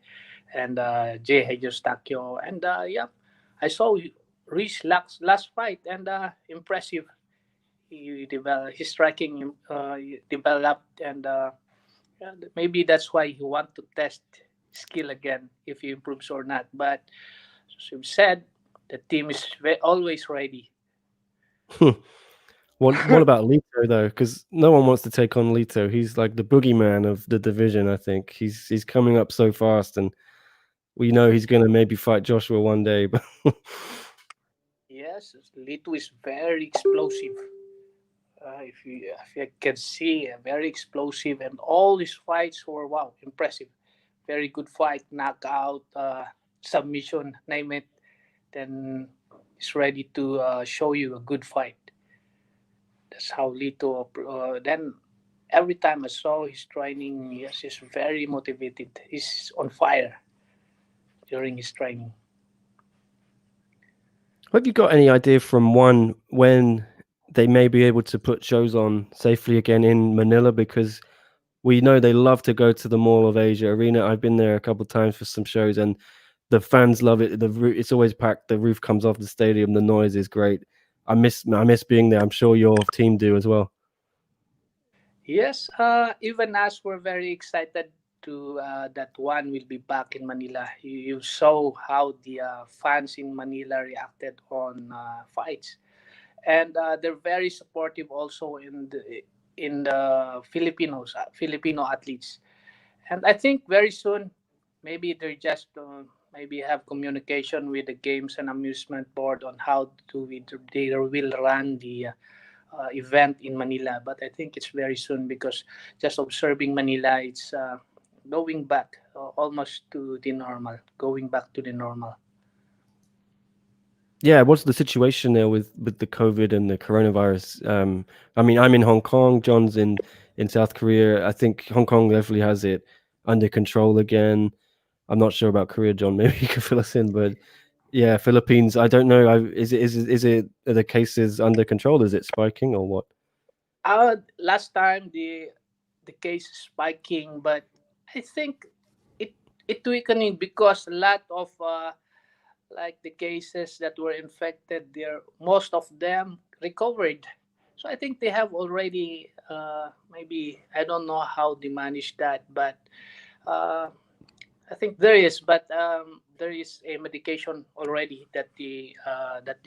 and Jay Takyo. And yeah, I saw Reese last fight and impressive. His striking developed and yeah, maybe that's why he want to test skill again if he improves or not. But as you said, the team is always ready. What about Lito though? Because no one wants to take on Lito. He's like the boogeyman of the division. I think he's coming up so fast, and we know he's going to maybe fight Joshua one day. But Yes, Lito is very explosive. If you can see, very explosive, and all his fights were wow, impressive. Very good fight, knockout, submission, name it. Then he's ready to show you a good fight. That's how Lito. Then every time I saw his training, yes, he's very motivated. He's on fire during his training. have you got any idea from one when they may be able to put shows on safely again in Manila? Because we know they love to go to the Mall of Asia Arena. I've been there a couple of times for some shows, and the fans love it. It's always packed. The roof comes off the stadium. The noise is great. I miss being there. I'm sure your team do as well. Yes, even us were very excited to that one will be back in Manila. You saw how the fans in Manila reacted on fights, and they're very supportive also in the Filipino athletes. And I think very soon, maybe they're just maybe have communication with the games and amusement board on how to they will run the event in Manila. But I think it's very soon because just observing Manila, it's going back almost to the normal, going back to the normal. Yeah, what's the situation there with the COVID and the coronavirus? I mean, I'm in Hong Kong. John's in South Korea. I think Hong Kong definitely has it under control again. I'm not sure about Korea, John. Maybe you could fill us in, but yeah, Philippines. I don't know. Is it are the cases under control? Is it spiking or what? Last time the case is spiking, but I think it weakening because a lot of like the cases that were infected there, most of them recovered. So I think they have already maybe I don't know how they manage that, but uh, I think there is, but there is a medication already that they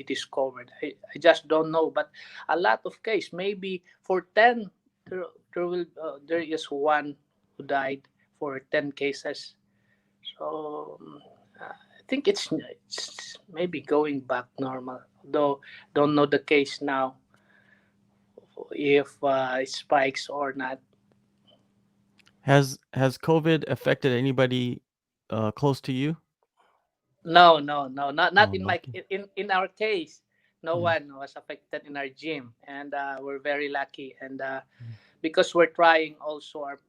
discovered. I just don't know, but a lot of case. Maybe for 10, there is one who died for 10 cases. So I think it's maybe going back normal. Though don't know the case now if it spikes or not. Has COVID affected anybody close to you? No, no, no, not Oh, in no. my in our case. No Yeah. one was affected in our gym, and we're very lucky. And because we're trying also our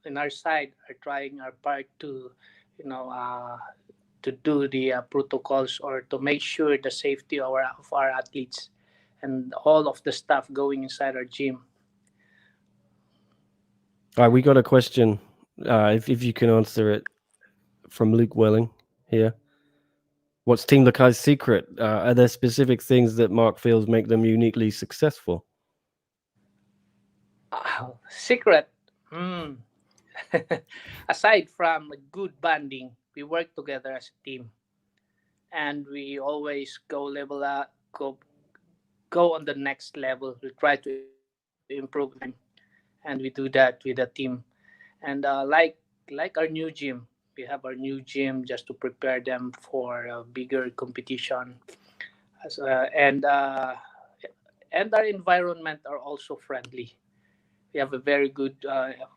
in our side are trying our part to, you know, to do the protocols or to make sure the safety of our athletes and all of the stuff going inside our gym. All right, we got a question. If you can answer it from Luke Welling here. What's Team Lakai's secret? Are there specific things that Mark feels make them uniquely successful? Secret. Hmm. Aside from good bonding, we work together as a team, and we always go on the next level. We try to improve every time, and we do that with the team. And like our new gym, we have our new gym just to prepare them for a bigger competition. As, and our environment are also friendly. We have a very good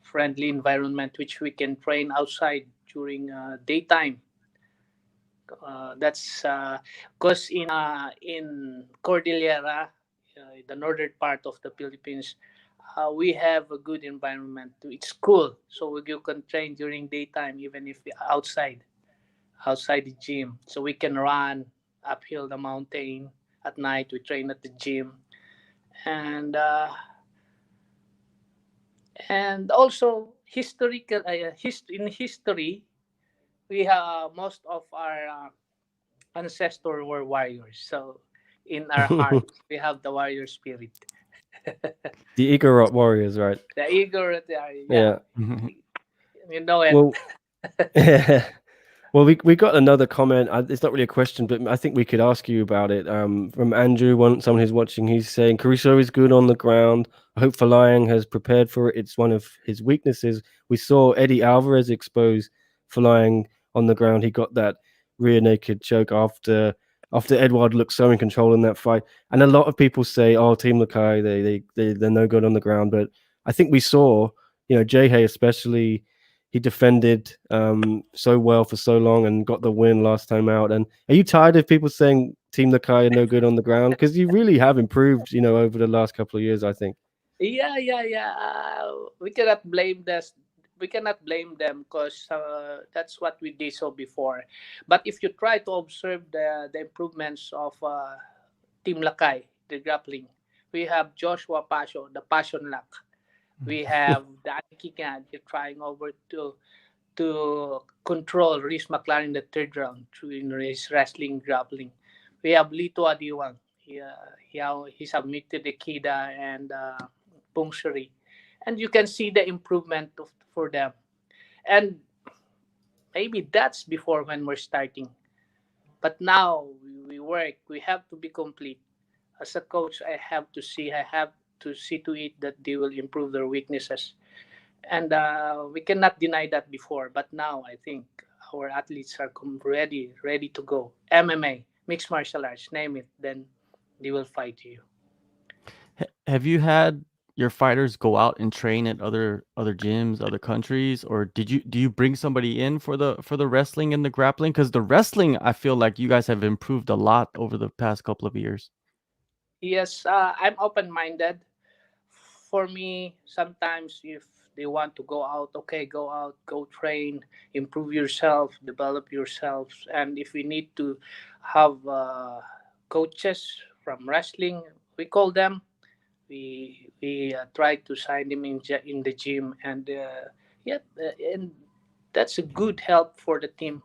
friendly environment which we can train outside during daytime. That's because in Cordillera, the northern part of the Philippines, we have a good environment. It's cool, so you can train during daytime even if we outside the gym. So we can run uphill the mountain at night. We train at the gym, and also in history, we have most of our ancestors were warriors. So in our heart, The we have the warrior spirit. Igorot Warriors, right? The eager, yeah, Yeah. you know it. Well, well, we got another comment. It's not really a question, but I think we could ask you about it. From Andrew, someone who's watching, he's saying Caruso is good on the ground. I hope Flying has prepared for it. It's one of his weaknesses. We saw Eddie Alvarez expose Flying on the ground. He got that rear naked choke after Edward looked so in control in that fight. And a lot of people say, "Oh, Team Lakay, they're no good on the ground." But I think we saw, Jay Hay especially, he defended so well for so long and got the win last time out. And are you tired of people saying Team Lakay are no good on the ground? Because you really have improved, over the last couple of years, I think. Yeah. We cannot blame this. We cannot blame them because that's what we did so before. But if you try to observe the improvements of Team Lakay, the grappling, we have Joshua Passion, the Passion Lock. We have Danny Kikan, they're trying over to control Reese McLaren in the third round through in his wrestling grappling. We have Lito Adiwang. He submitted Ikeda and Pung Shuri. And you can see the improvement for them. And maybe that's before when we're starting. But now we work, we have to be complete. As a coach, I have to see to it that they will improve their weaknesses. And we cannot deny that before. But now I think our athletes are ready to go. MMA, mixed martial arts, name it, then they will fight you. Have you had your fighters go out and train at other gyms, other countries, or do you bring somebody in for the wrestling and the grappling? Because the wrestling, I feel like you guys have improved a lot over the past couple of years. Yes, I'm open minded. For me, sometimes if they want to go out, okay, go out, go train, improve yourself, develop yourselves. And if we need to have coaches from wrestling, we call them. We try to sign them in the gym, and and that's a good help for the team.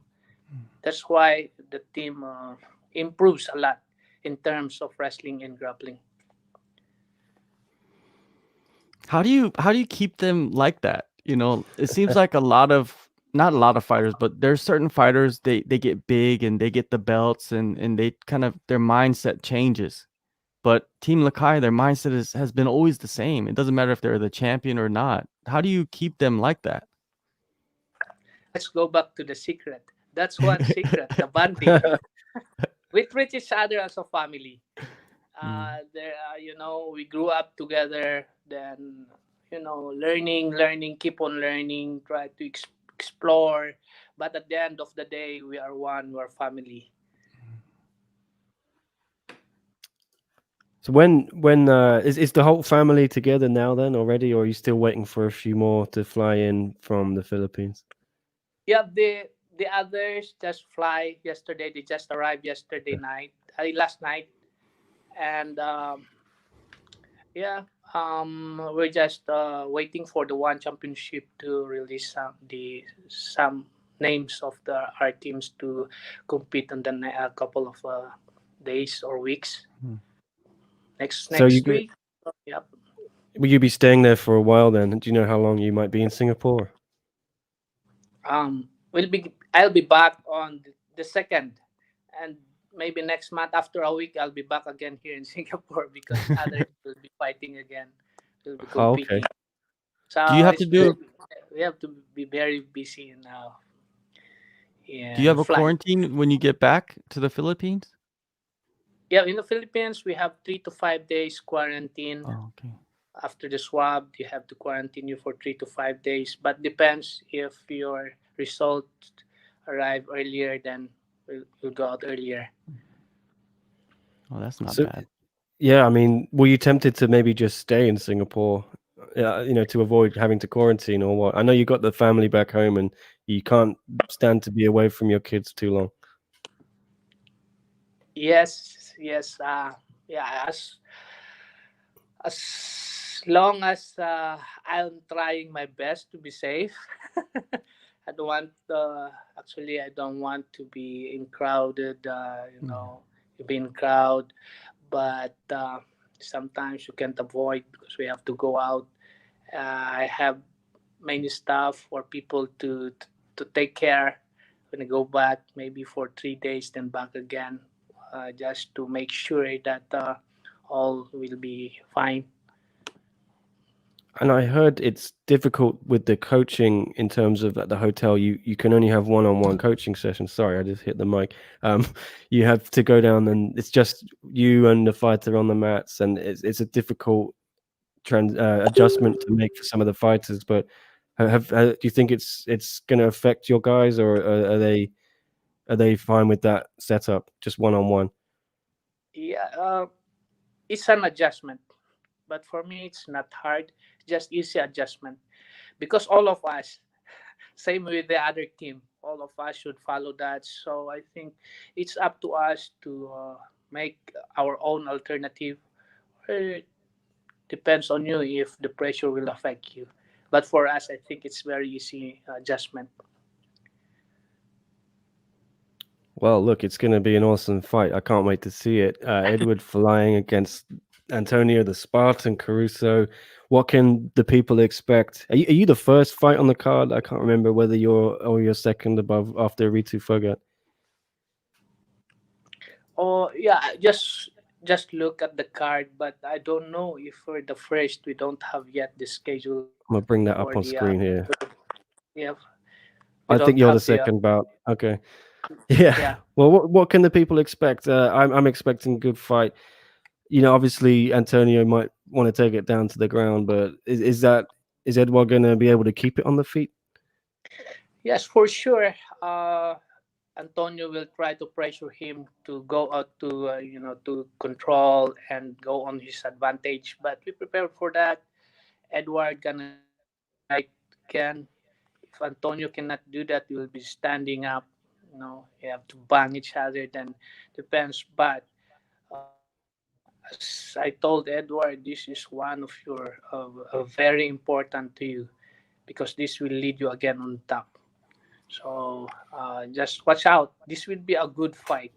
That's why the team improves a lot in terms of wrestling and grappling. How do you keep them like that? It seems like a lot of not a lot of fighters, but there's certain fighters they get big and they get the belts and they kind of their mindset changes. But Team Lakay, their mindset has been always the same. It doesn't matter if they're the champion or not. How do you keep them like that? Let's go back to the secret. That's one secret, the bonding. We treat each other as a family. Mm. We grew up together. Then, learning, keep on learning, try to explore. But at the end of the day, we are one. We're family. So when is the whole family together now then already, or are you still waiting for a few more to fly in from the Philippines? Yeah, the others just fly yesterday. They just arrived yesterday night, last night, and yeah, we're just waiting for the one championship to release some names of our teams to compete on the couple of days or weeks. So Next week. Yep. will you be staying there for a while then? Do you know how long you might be in Singapore? I'll be back on the second, and maybe next month after a week I'll be back again here in Singapore because others will be fighting again, will be Oh, okay. competing. Do you So have to do? we have to be very busy now Do you in have a flight. quarantine when you get back to the Philippines? Yeah, in the Philippines we have 3 to 5 days quarantine. Oh, okay. After the swab, you have to quarantine you for 3 to 5 days. But depends if your results arrive earlier, then we'll go out earlier. Oh, that's not So bad. yeah, I mean, were you tempted to maybe just stay in Singapore, to avoid having to quarantine or what? I know you got the family back home and you can't stand to be away from your kids too long. Yes, yes. Yeah, as long as I'm trying my best to be safe. I don't want actually I don't want to be in crowded Yeah. being crowd, but sometimes you can't avoid because we have to go out. I have many staff for people to take care when I go back, maybe for 3 days, then back again, just to make sure that all will be fine. And I heard it's difficult with the coaching in terms of at the hotel. You can only have one-on-one coaching sessions. Sorry, I just hit the mic. Um, you have to go down and it's just you and the fighter on the mats, and it's a difficult adjustment to make for some of the fighters. But do you think it's going to affect your guys, or are they fine with that setup, just one-on-one? Yeah, it's an adjustment, but for me, it's not hard. Just easy adjustment because all of us, same with the other team, all of us should follow that. So I think it's up to us to make our own alternative. It depends on you if the pressure will affect you. But for us, I think it's very easy adjustment. Well, look, it's going to be an awesome fight. I can't wait to see it. Edward flying against Antonio the Spartan Caruso. What can the people expect? Are you the first fight on the card? I can't remember whether you're second above after Ritu Fogat. Oh yeah, just look at the card, but I don't know if for the first we don't have yet the schedule I'm gonna for bring the that up on screen here. yeah, we I don't think you're have the the second bout. Okay. yeah. Yeah. Well, what can the people expect? I'm expecting a good fight. Obviously Antonio might want to take it down to the ground, but is Edward going to be able to keep it on the feet? Yes, for sure. Antonio will try to pressure him to go out to to control and go on his advantage. But we prepare for that. Edward gonna do the right can. If Antonio cannot do that, we will be standing up. You have to bang each other. Then depends. But as I told Edward, this is one of your very important to you because this will lead you again on top. So just watch out. This will be a good fight.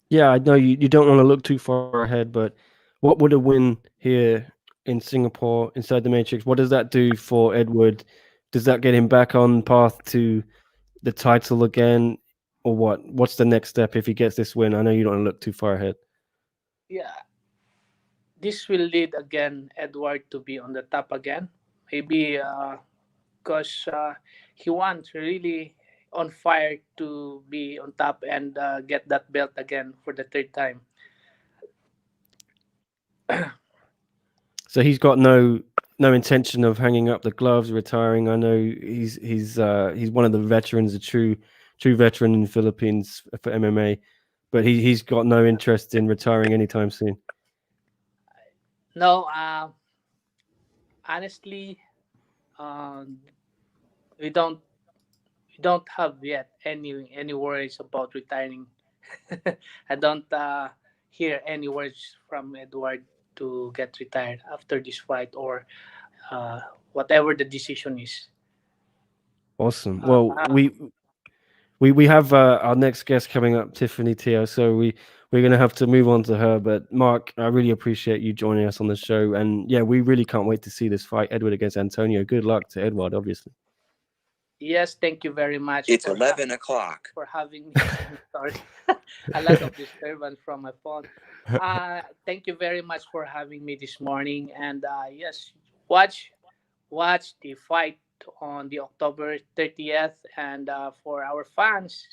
Yeah, I know you don't want to look too far ahead, but what would a win here in Singapore inside the Matrix, what does that do for Edward? Does that get him back on path to the title again, or what? What's the next step if he gets this win? I know you don't want to look too far ahead. Yeah, this will lead again Edward to be on the top again. Maybe because he wants really on fire to be on top and get that belt again for the third time. So he's got no intention of hanging up the gloves, retiring. I know he's one of the veterans, a true veteran in the Philippines for MMA, but he's got no interest in retiring anytime soon. No, honestly, um, we don't have yet any worries about retiring. I don't hear any words from Edward to get retired after this fight or uh, whatever the decision is. Awesome. Uh, Well, we have our next guest coming up, Tiffany Teo. So we're gonna have to move on to her. But Mark, I really appreciate you joining us on the show, and yeah, we really can't wait to see this fight, Edward against Antonio. Good luck to Edward, obviously. yes, thank you very much It's for 11 o'clock. for having me. Sorry, a lot of disturbance from my phone. Thank you very much for having me this morning. And yes, watch watch the fight on the October 30th. And for our fans,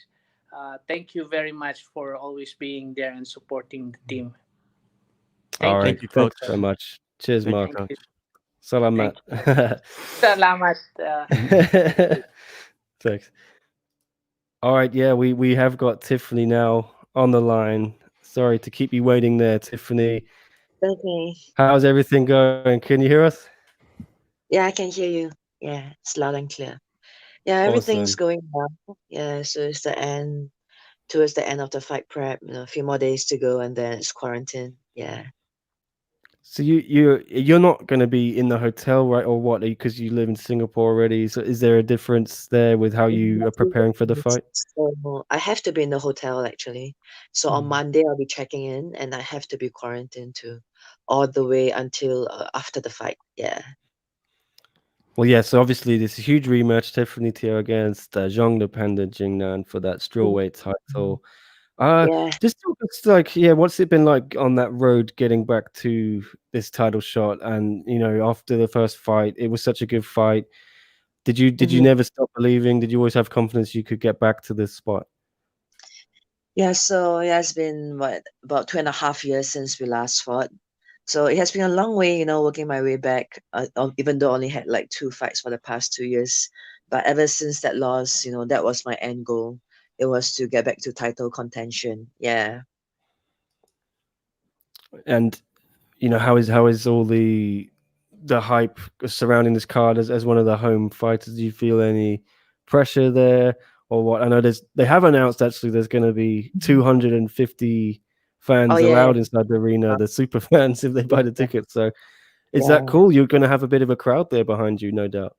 thank you very much for always being there and supporting the team. All Thank you. right, Thank you, thanks Coach. so much. Cheers, Thank you, Mark. Thank you. Coach. Salamat. Thank you. Salamat. Thanks. All right, yeah, we have got Tiffany now on the line. Sorry to keep you waiting there, Tiffany. Okay. How's everything going? Can you hear us? Yeah, I can hear you. Yeah, it's loud and clear. Yeah, everything's Awesome. going well. Yeah, so it's towards the end of the fight prep, a few more days to go and then it's quarantine. Yeah. So you're not going to be in the hotel, right, or what? Because you live in Singapore already. So is there a difference there with how Mhm. you are preparing for the fight? So I have to be in the hotel actually. So on Monday I'll be checking in and I have to be quarantined too, all the way until after the fight. Yeah. Well, yeah. So obviously, this huge rematch, Tiffany Teo against Zhang Dependent Jingnan for that strawweight Mhm. title. Uh, Yeah. just talk us like, yeah, what's it been like on that road getting back to this title shot? And after the first fight, it was such a good fight. Did you Mhm. never stop believing? Did you always have confidence you could get back to this spot? Yeah, so yeah, it's been what about 2.5 years since we last fought. So it has been a long way, working my way back, even though I only had like two fights for the past 2 years. But ever since that loss, that was my end goal. It was to get back to title contention. Yeah. And how is all the hype surrounding this card as one of the home fighters? Do you feel any pressure there or what? I know they have announced actually there's going to be Mhm. 250 Oh fans yeah. allowed inside the arena, the super fans if they buy the Yeah. tickets. So is that Yeah. cool? You're going to have a bit of a crowd there behind you, no doubt.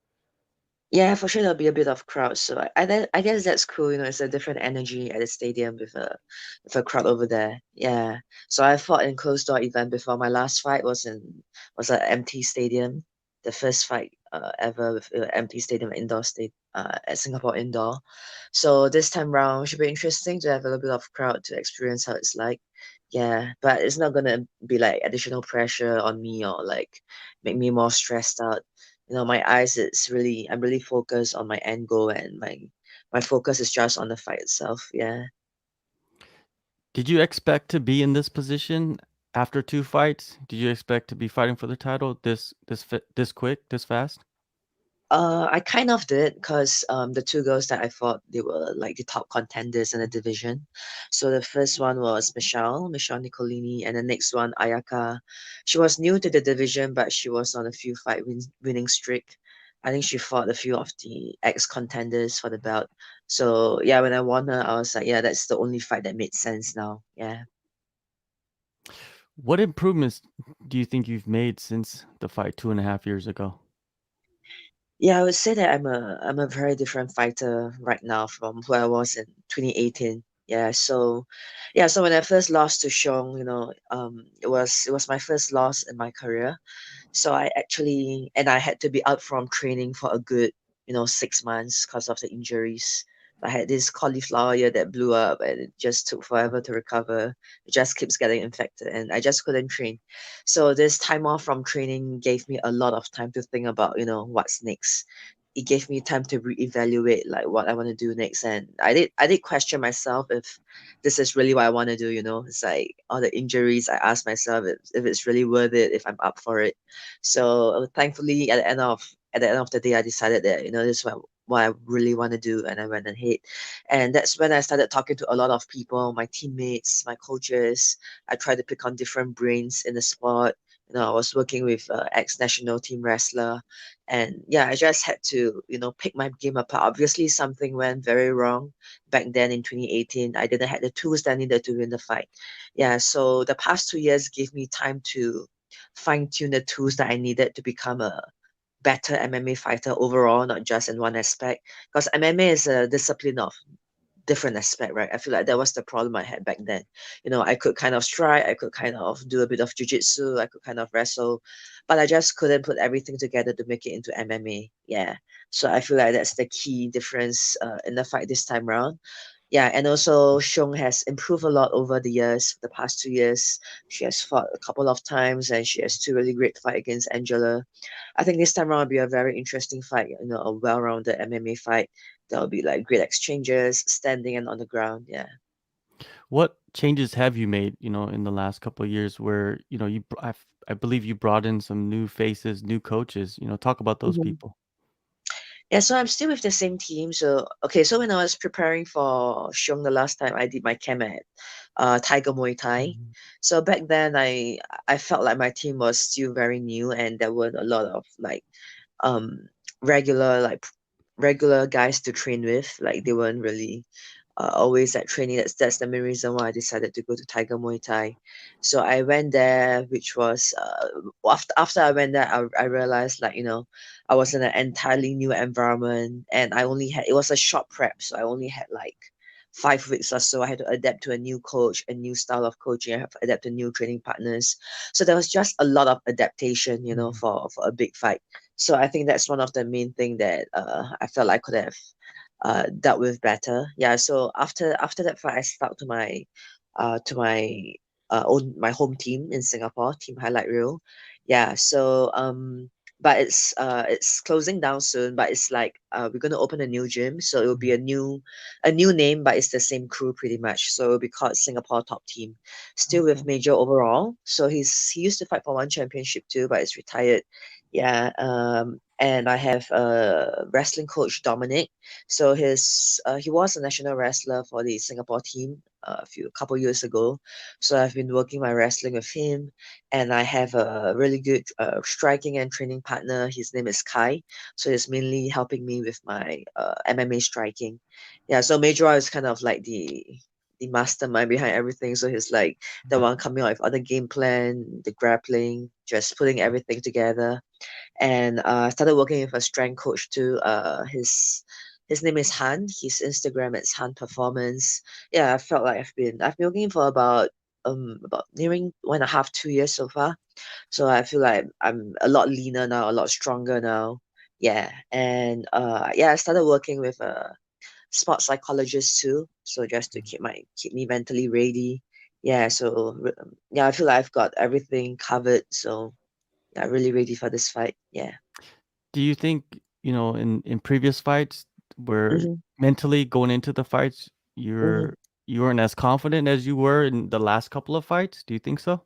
Yeah, for sure there'll be a bit of crowd. So I guess that's cool. It's a different energy at the stadium with a crowd over there. Yeah. So I fought in closed door event before. My last fight was an empty stadium. The first fight ever with empty stadium indoor state at Singapore indoor. So this time round should be interesting to have a little bit of crowd to experience how it's like. Yeah, but it's not gonna be like additional pressure on me or like make me more stressed out. My eyes I'm really focused on my end goal and my focus is just on the fight itself. Yeah. Did you expect to be in this position after two fights? Did you expect to be fighting for the title this quick, this fast? I kind of did because the two girls that I fought, they were like the top contenders in the division. So the first one was Michelle Nicolini, and the next one, Ayaka. She was new to the division, but she was on a few winning streak. I think she fought a few of the ex-contenders for the belt. So yeah, when I won her, I was like, yeah, that's the only fight that made sense now. Yeah. What improvements do you think you've made since the fight 2.5 years ago? Yeah, I would say that I'm a very different fighter right now from who I was in 2018. So when I first lost to Xiong, it was my first loss in my career. So I had to be out from training for a good, 6 months because of the injuries. I had this cauliflower ear that blew up and it just took forever to recover. It just keeps getting infected and I just couldn't train. So this time off from training gave me a lot of time to think about, what's next. It gave me time to reevaluate like what I want to do next. And I did question myself if this is really what I want to do, It's like all the injuries, I asked myself if it's really worth it, if I'm up for it. So thankfully, at the end of the day, I decided that this is what I really want to do, and I went ahead. And that's when I started talking to a lot of people, my teammates, my coaches. I tried to pick on different brains in the sport. I was working with ex-national team wrestler, and yeah, I just had to pick my game apart. Obviously, something went very wrong back then in 2018. I didn't have the tools that I needed to win the fight. Yeah, so the past 2 years gave me time to fine tune the tools that I needed to become better MMA fighter overall, not just in one aspect. Because MMA is a discipline of different aspect, right? I feel like that was the problem I had back then. I could kind of strike, I could kind of do a bit of jujitsu, I could kind of wrestle, but I just couldn't put everything together to make it into MMA. Yeah. So I feel like that's the key difference in the fight this time round. Yeah, and also Xiong has improved a lot over the years, the past 2 years. She has fought a couple of times and she has two really great fight against Angela. I think this time around will be a very interesting fight, a well-rounded MMA fight. There'll be like great exchanges, standing and on the ground. Yeah. What changes have you made, in the last couple of years where, I believe you brought in some new faces, new coaches, talk about those Mhm. people. Yeah, so I'm still with the same team. So okay, so when I was preparing for Xiong the last time, I did my camp at Tiger Muay Thai. Mhm. So back then, I felt like my team was still very new, and there weren't a lot of like um regular like regular guys to train with. Like they weren't really always at training. That's the main reason why I decided to go to Tiger Muay Thai. So I went there, which was after I went there, I realized like I was in an entirely new environment, and it was a short prep, so I only had like 5 weeks or so. I had to adapt to a new coach, a new style of coaching. I have to adapt to new training partners. So there was just a lot of adaptation, Mhm. for a big fight. So I think that's one of the main thing that I felt I could have dealt with better. Yeah. So after that fight, I stuck to my home team in Singapore, Team Highlight Reel. Yeah. So but it's closing down soon. But it's like we're gonna open a new gym, so it will be a new name, but it's the same crew pretty much. So it'll be called Singapore Top Team, still with Okay. Major overall. So he used to fight for one championship too, but it's retired. Yeah. And I have a wrestling coach, Dominic. So he was a national wrestler for the Singapore team a couple years ago. So I've been working my wrestling with him, and I have a really good striking and training partner. His name is Kai. So he's mainly helping me with my MMA striking. Yeah. So Major is kind of like the mastermind behind everything. So he's like the one coming up with other game plan, the grappling, just putting everything together. And I started working with a strength coach too. His name is Han. His Instagram is Han Performance. Yeah, I felt like I've been working for about nearing 1.5 2 years so far. So I feel like I'm a lot leaner now, a lot stronger now. Yeah, and yeah, I started working with a sports psychologist too. So just to keep me mentally ready. Yeah, so yeah, I feel like I've got everything covered. So yeah, really ready for this fight. Yeah. Do you think, in previous fights where Mm-hmm. mentally going into the fights, Mm-hmm. you weren't as confident as you were in the last couple of fights? Do you think so?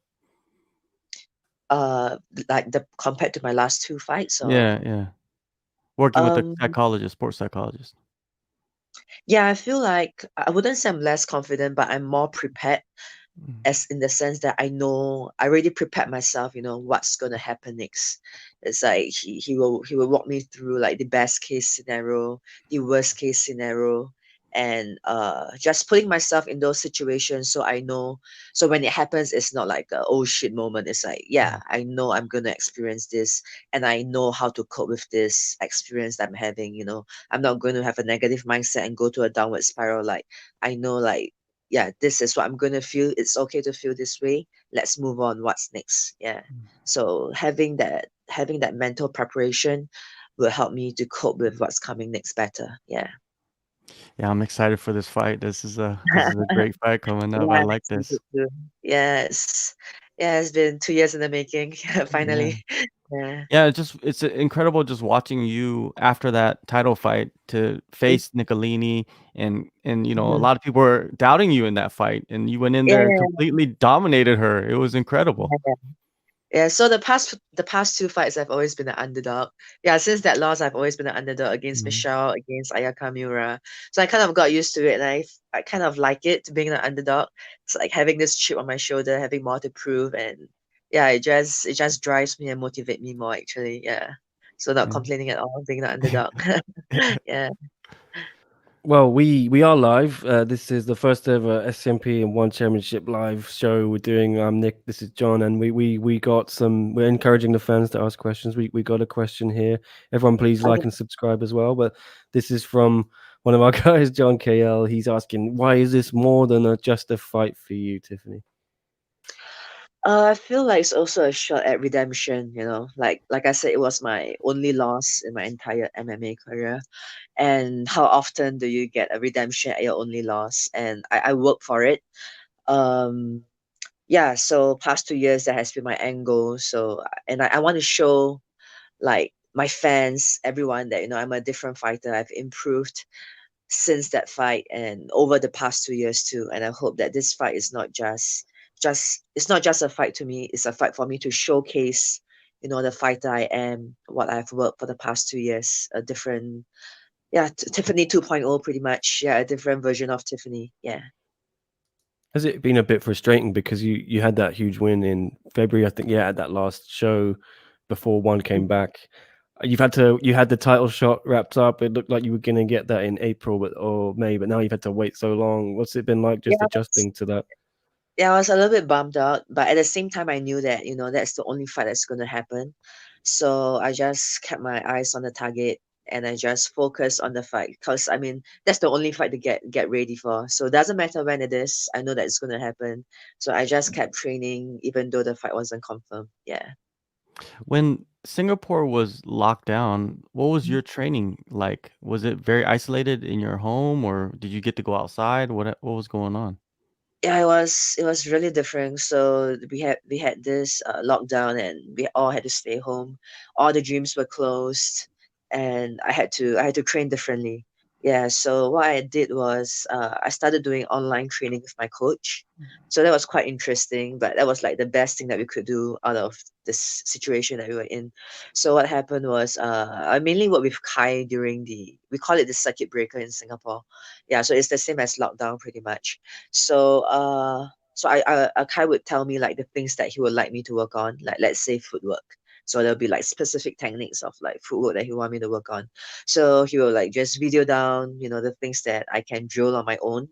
Uh, like the compared to my last two fights, or Yeah, yeah. Working with a um, psychologist, sports psychologist. yeah, I feel like I wouldn't say I'm less confident, but I'm more prepared, Mhm. as in the sense that I already prepared myself, what's gonna happen next. It's like he will walk me through like the best case scenario, the worst case scenario, and just putting myself in those situations so I know, so when it happens it's not like a oh shit moment. It's like, yeah, I know I'm gonna experience this, and I know how to cope with this experience that I'm having. I'm not going to have a negative mindset and go to a downward spiral. Like I know, like, yeah, this is what I'm going to feel. It's okay to feel this way. Let's move on. What's next? Yeah. So having that mental preparation will help me to cope with what's coming next better. Yeah. Yeah, I'm excited for this fight. This is a great fight coming up. I Yeah, like me this. too. Yes. Yeah, it's been 2 years in the making. Yeah. Finally. Yeah. Yeah, it's incredible just watching you after that title fight to face Nicolini and a Mhm. lot of people were doubting you in that fight and you went in there and Yeah. completely dominated her. It was incredible. Yeah, so the past two fights I've always been an underdog. Yeah, since that loss I've always been an underdog against Mhm. Michelle, against Ayaka Miura. So I kind of got used to it, and I kind of like it to being an underdog. It's like having this chip on my shoulder, having more to prove, and yeah, it just drives me and motivate me more actually. Yeah. So not Yeah. complaining at all, being the underdog. Yeah. Well, we are live. This is the first ever SCMP and One Championship live show we're doing. I'm Nick. This is John, and we got some. We're encouraging the fans to ask questions. We got a question here. Everyone, please like and subscribe as well. But this is from one of our guys, John KL. He's asking, why is this more than just a fight for you, Tiffany? I feel like it's also a shot at redemption, you know. Like I said, it was my only loss in my entire MMA career. And how often do you get a redemption at your only loss? And I work for it. Um yeah, so past 2 years that has been my end goal. So and I want to show like my fans, everyone that I'm a different fighter. I've improved since that fight and over the past 2 years too. And I hope that this fight is not just it's not just a fight to me, it's a fight for me to showcase, the fighter I am, what I've worked for the past 2 years, a different Tiffany 2.0 pretty much. Yeah, a different version of Tiffany. Yeah. Has it been a bit frustrating because you had that huge win in February? I think at that last show before one came back. You had the title shot wrapped up. It looked like you were going to get that in April or May, but now you've had to wait so long. What's it been like just Yeah, adjusting to that? yeah, I was a little bit bummed out, but at the same time, I knew that, that's the only fight that's going to happen. So I just kept my eyes on the target and I just focused on the fight because, I mean, that's the only fight to get ready for. So it doesn't matter when it is. I know that it's going to happen. So I just kept training even though the fight wasn't confirmed. Yeah. When Singapore was locked down, what was your training like? Was it very isolated in your home, or did you get to go outside? What was going on? Yeah, it was really different. So we had this lockdown and we all had to stay home. All the gyms were closed, and I had to train differently. Yeah, so what I did was I started doing online training with my coach. So that was quite interesting, but that was like the best thing that we could do out of this situation that we were in. So what happened was I mainly worked with Kai during we call it the circuit breaker in Singapore. Yeah, so it's the same as lockdown pretty much. So Kai would tell me like the things that he would like me to work on, like let's say footwork. So there'll be like specific techniques of like footwork that he want me to work on. So he will like just video down, the things that I can drill on my own.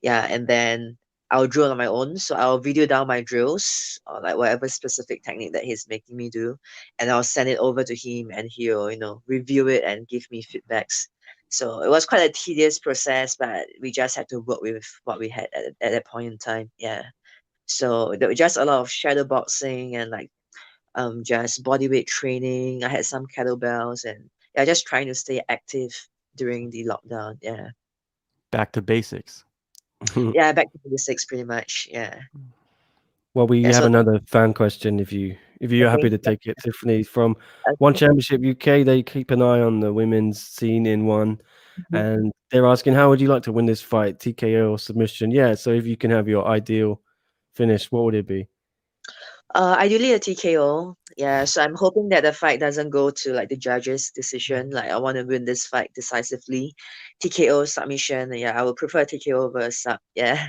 Yeah, and then I'll drill on my own. So I'll video down my drills or like whatever specific technique that he's making me do, and I'll send it over to him, and he'll review it and give me feedbacks. So it was quite a tedious process, but we just had to work with what we had at that point in time. Yeah. So there was just a lot of shadow boxing and like just body weight training. I had some kettlebells and yeah, just trying to stay active during the lockdown. Yeah. Back to basics. Yeah, back to basics pretty much. Yeah. Well, we Yeah. have So another fan question if you're happy to take it, Tiffany, from One Championship UK. They keep an eye on the women's scene in one, and they're asking, how would you like to win this fight, TKO or submission? Yeah, so if you can have your ideal finish, what would it be? Ideally a TKO. Yeah, so I'm hoping that the fight doesn't go to like the judges' decision. Like I want to win this fight decisively. TKO submission. Yeah, I would prefer TKO over a sub. Yeah.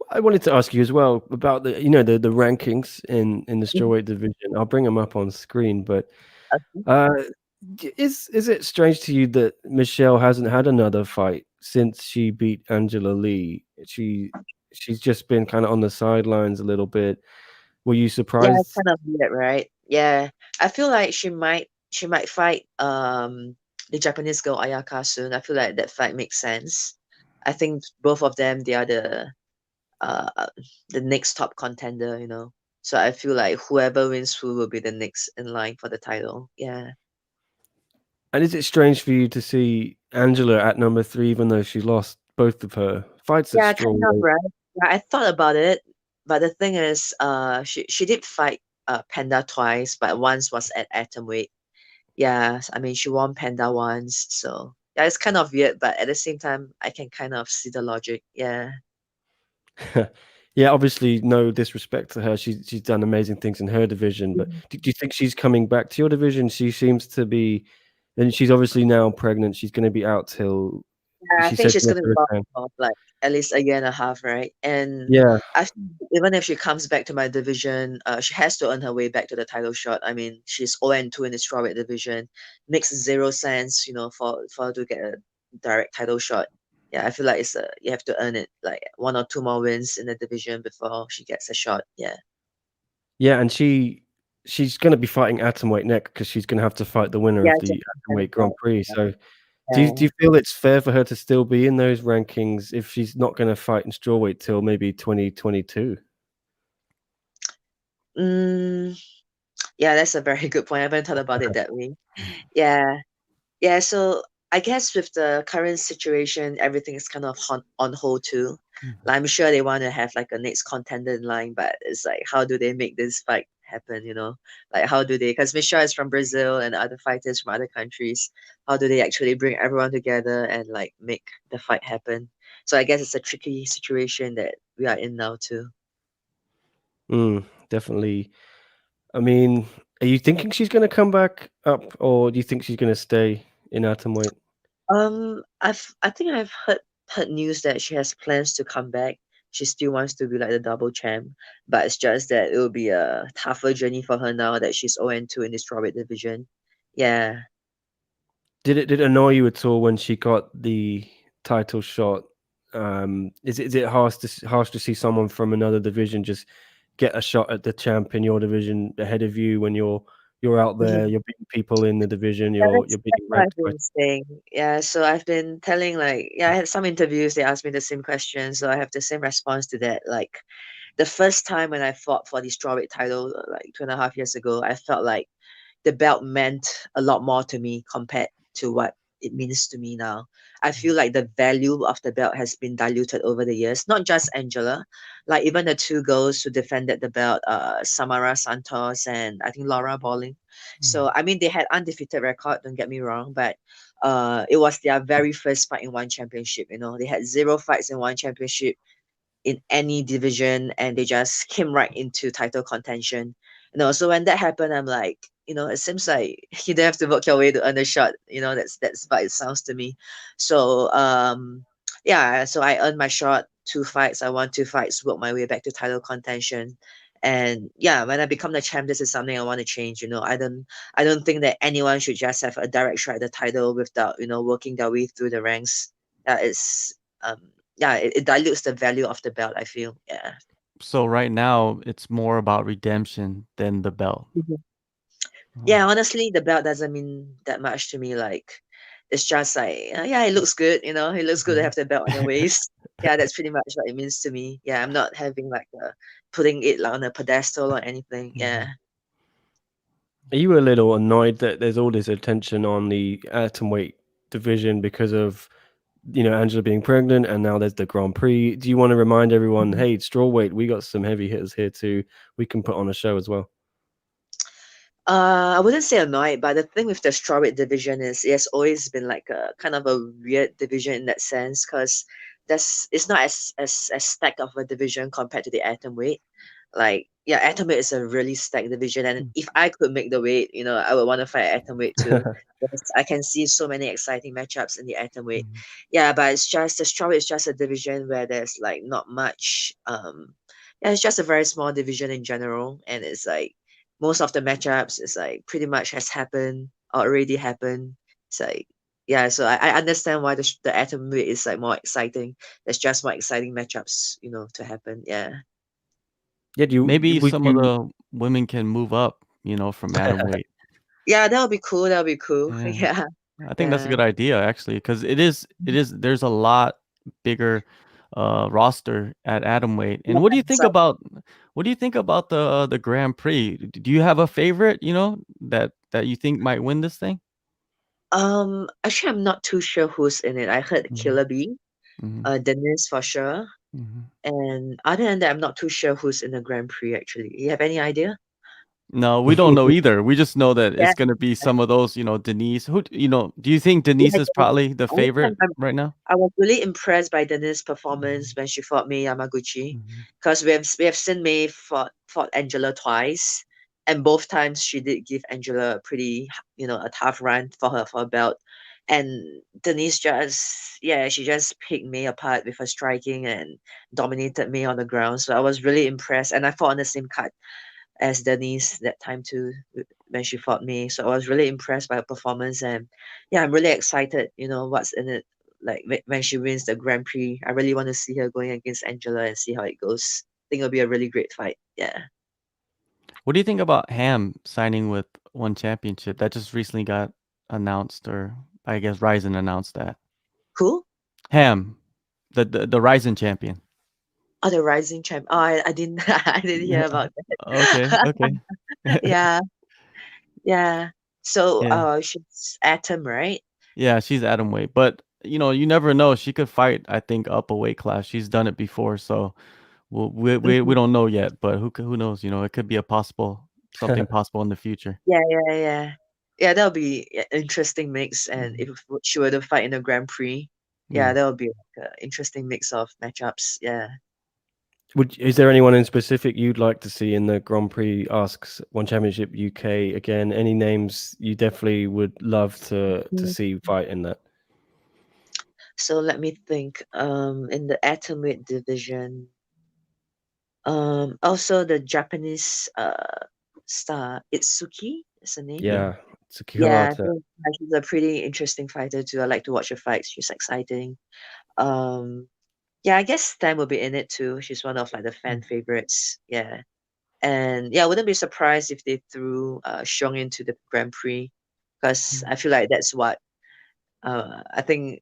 I wanted to ask you as well about the the rankings in the strawweight division. I'll bring them up on screen, but uh, is it strange to you that Michelle hasn't had another fight since she beat Angela Lee? She's just been kind of on the sidelines a little bit. Were you Yeah, it's surprised? kind of weird, right? Yeah. I feel like she might fight the Japanese girl Ayaka soon. I feel like that fight makes sense. I think both of them they are uh the next top contender. So I feel like whoever wins who will be the next in line for the title. Yeah. And is it strange for you to see Angela at number 3, even though she lost both of her fights at Yeah, kind of, strawweight? right? Yeah, I thought about it, but the thing is, she did fight Panda twice, but once was at atomweight. Yeah, I mean she won Panda once, so yeah, it's kind of weird, but at the same time, I can kind of see the logic. Yeah. Yeah, obviously, no disrespect to her. She's done amazing things in her division, but Mhm. do you think she's coming back to your division? She seems to be, and she's obviously now pregnant. She's going to be out till Yeah, I She think said she's she has gonna to be off return. for like at least a year and a half, right? And Yeah, I think even if she comes back to my division, she has to earn her way back to the title shot. I mean, she's 0-2 in the strawweight division. Makes zero sense, for her to get a direct title shot. Yeah, I feel like you have to earn it like one or two more wins in the division before she gets a shot. Yeah. yeah, and she's going to be fighting atomweight next because she's going to have to fight the winner Yeah, of just the atomweight Grand Prix. So, do yeah. you feel it's fair for her to still be in those rankings if she's not going to fight in strawweight till maybe 2022? Mm, yeah, that's a very good point. I haven't thought about it that way. Yeah. Yeah, so I guess with the current situation, everything is kind of on hold too. Mhm. Like, I'm sure they want to have like a next contender in line, but it's like, how do they make this fight happen? Like, how do they? Because Michelle is from Brazil and other fighters from other countries. How do they actually bring everyone together and like make the fight happen? So I guess it's a tricky situation that we are in now too. Definitely. I mean, are you thinking she's going to come back up, or do you think she's going to stay in atomweight? I think I've heard news that she has plans to come back. She still wants to be like the double champ, but it's just that it will be a tougher journey for her now that she's 0-2 in the strawweight division. Yeah. Did it annoy you at all when she got the title shot? Is it harsh to see someone from another division just get a shot at the champ in your division ahead of you when you're out there, Mhm. you're beating people in the division, Yeah, you're that's beating what ranked I've been saying. Yeah, so I've been telling like, yeah, I had some interviews, they asked me the same question, so I have the same response to that. Like the first time when I fought for the strawweight title, like 2.5 years ago, I felt like the belt meant a lot more to me compared to what it means to me now. I feel like the value of the belt has been diluted over the years. Not just Angela, like even the two girls who defended the belt, Samara Santos and I think Laura Bolling. Mhm. So I mean, they had undefeated record. Don't get me wrong, but it was their very first fight in one championship. They had zero fights in one championship in any division and they just came right into title contention. So when that happened, I'm like, it seems like you don't have to work your way to earn a shot. That's what it sounds to me. So yeah, so I earned my shot, two fights. I won two fights, worked my way back to title contention. And yeah, when I become the champ, this is something I want to change. I don't think that anyone should just have a direct shot at the title without, working their way through the ranks. That is yeah, it dilutes the value of the belt, I feel. Yeah. So right now, it's more about redemption than the belt. Mhm. Oh. Yeah, honestly, the belt doesn't mean that much to me. Like, it's just like, yeah, it looks good, it looks good to Mhm. have the belt on your waist. Yeah, that's pretty much what it means to me. Yeah, I'm not having like putting it like on a pedestal or anything. Yeah. Mhm. Are you a little annoyed that there's all this attention on the atomweight division because of Angela being pregnant, and now there's the Grand Prix? Do you want to remind everyone, Mhm. hey, strawweight, we got some heavy hitters here too. We can put on a show as well. I wouldn't say annoyed, but the thing with the strawweight division is it has always been like a kind of a weird division in that sense, because it's not as stacked of a division compared to the atomweight. Like, yeah, atomweight is a really stacked division, and Mm. if I could make the weight, I would want to fight atomweight too. Because I can see so many exciting matchups in the atomweight. Mhm. Yeah, but it's just the strawweight is just a division where there's like not much. Yeah, it's just a very small division in general, and it's like most of the matchups is like pretty much has happened or already happened. It's like, yeah, so I understand why the atomweight is like more exciting. There's just more exciting matchups, to happen. Yeah. Yeah, do you Maybe would some of you the women can move up, from atom weight. Yeah, that would be cool. That would be cool. Yeah. Yeah. I think that's a Yeah. good idea actually, because it is there's a lot bigger roster at atom weight. Yeah. And So, what do you think about the Grand Prix? Do you have a favorite, that you think might win this thing? actually, I'm not too sure who's in it. I heard Mhm. Killer Bee, Mhm. Dennis for sure. Mhm. And other than that, I'm not too sure who's in the Grand Prix actually. You have any idea? No, we don't know either. We just know that Yeah. it's gonna be some of those, Denise. Do you think Denise Yeah, is probably the Dennis. favorite right now? I was really impressed by Dennis' performance Mhm. when she fought Mei Yamaguchi, Mhm. because we have seen Mei fought Angela twice, and both times she did give Angela a pretty, a tough run for her belt. and Denise just, yeah, she just picked me apart with her striking and dominated me on the ground. So I was really impressed, and I fought on the same card as Denise that time too when she fought me. So I was really impressed by her performance, and yeah, I'm really excited. What's in it. Like when she wins the Grand Prix, I really want to see her going against Angela and see how it goes. I think it'll be a really great fight. Yeah. What do you think about Ham signing with One Championship? That just recently got announced, or I guess Ryzen announced that. Who? Ham, the Ryzen champion. Oh, the Rising Champ. Oh, I didn't I didn't hear about Okay, that. okay. Yeah, yeah. So Yeah. she's Atom, right? Yeah, she's atom weight, but you never know. She could fight, I think, up a weight class. She's done it before, so we Mhm. don't know yet, but who knows? It could be a possible something possible in the future. Yeah, yeah, yeah. Yeah, that'll be an interesting mix. And if she were to fight in a Grand Prix, yeah, Yeah. that'll be like an interesting mix of matchups. Yeah. Is there anyone in specific you'd like to see in the Grand Prix Asks One Championship UK again? Any names you definitely would love to Mhm. see fight in that? So let me think. In the atomweight division, also the Japanese star Itsuki is her name. Yeah. Yeah, Yeah, Tsukihata. she's a pretty interesting fighter too. I like to watch her fights. She's exciting. Um, yeah, I guess Stan will be in it too. She's one of like the fan favorites. Yeah. And yeah, I wouldn't be surprised if they threw Xiong into the Grand Prix, because I feel like that's what I think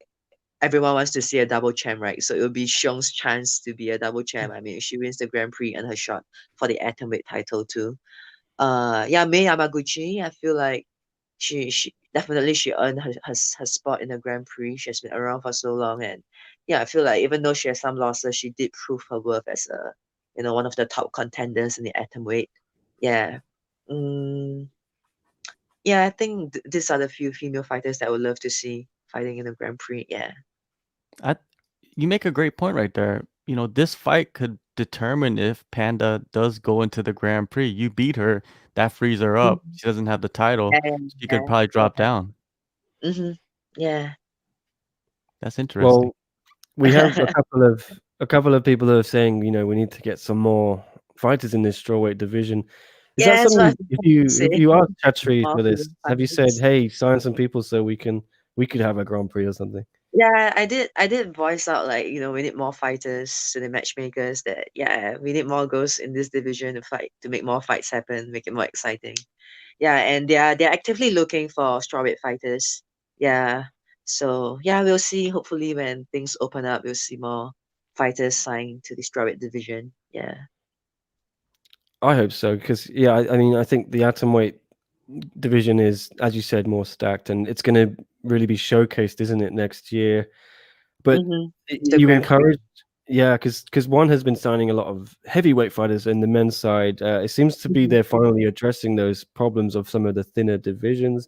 everyone wants to see, a double champ, right? So it will be Xiong's chance to be a double champ. I mean, if she wins the Grand Prix and her shot for the atomweight title too. Yeah, Mei Yamaguchi, I feel like she definitely she earned her spot in the Grand Prix. She has been around for so long, and yeah, I feel like even though she has some losses, she did prove her worth as a one of the top contenders in the atomweight. Yeah. Mm, yeah, I think these are the few female fighters that I would love to see fighting in the Grand Prix. Yeah. I You make a great point right there. This fight could determine if Panda does go into the Grand Prix. You beat her, that frees her up. Mhm. She doesn't have the title. Yeah, yeah, She could yeah, probably drop yeah. down. Mm-hmm. Yeah. That's interesting. Well, we have a couple of people who are saying, we need to get some more fighters in this strawweight division. Is that Yeah, that's what something? I've been If trying to you say. if you asked Chatri More for this, female have you said, fighters. "Hey, sign some people so we could have a Grand Prix or something"? Yeah, I did voice out, like, we need more fighters to the matchmakers, that yeah, we need more girls in this division to fight, to make more fights happen, make it more exciting. Yeah, and they're actively looking for strawweight fighters. Yeah. So yeah, we'll see. Hopefully when things open up, we'll see more fighters signed to the strawweight division. Yeah. I hope so because I mean I think the atomweight division is, as you said, more stacked, and it's going to really be showcased, isn't it, next year? But Mm-hmm. The you Grand Prix. encouraged, yeah, because one has been signing a lot of heavyweight fighters in the men's side. It seems to be Mm-hmm. they're finally addressing those problems of some of the thinner divisions.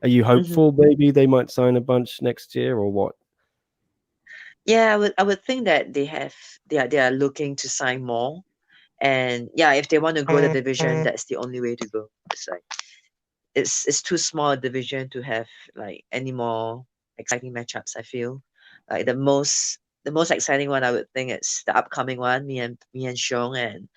Are you Mm-hmm. hopeful maybe they might sign a bunch next year or what? Yeah, I would think that they are looking to sign more. And yeah, if they want to grow the division, that's the only way to go. It's like it's too small a division to have like any more exciting matchups. I feel like the most exciting one, I would think, is the upcoming one, me and Xiong, and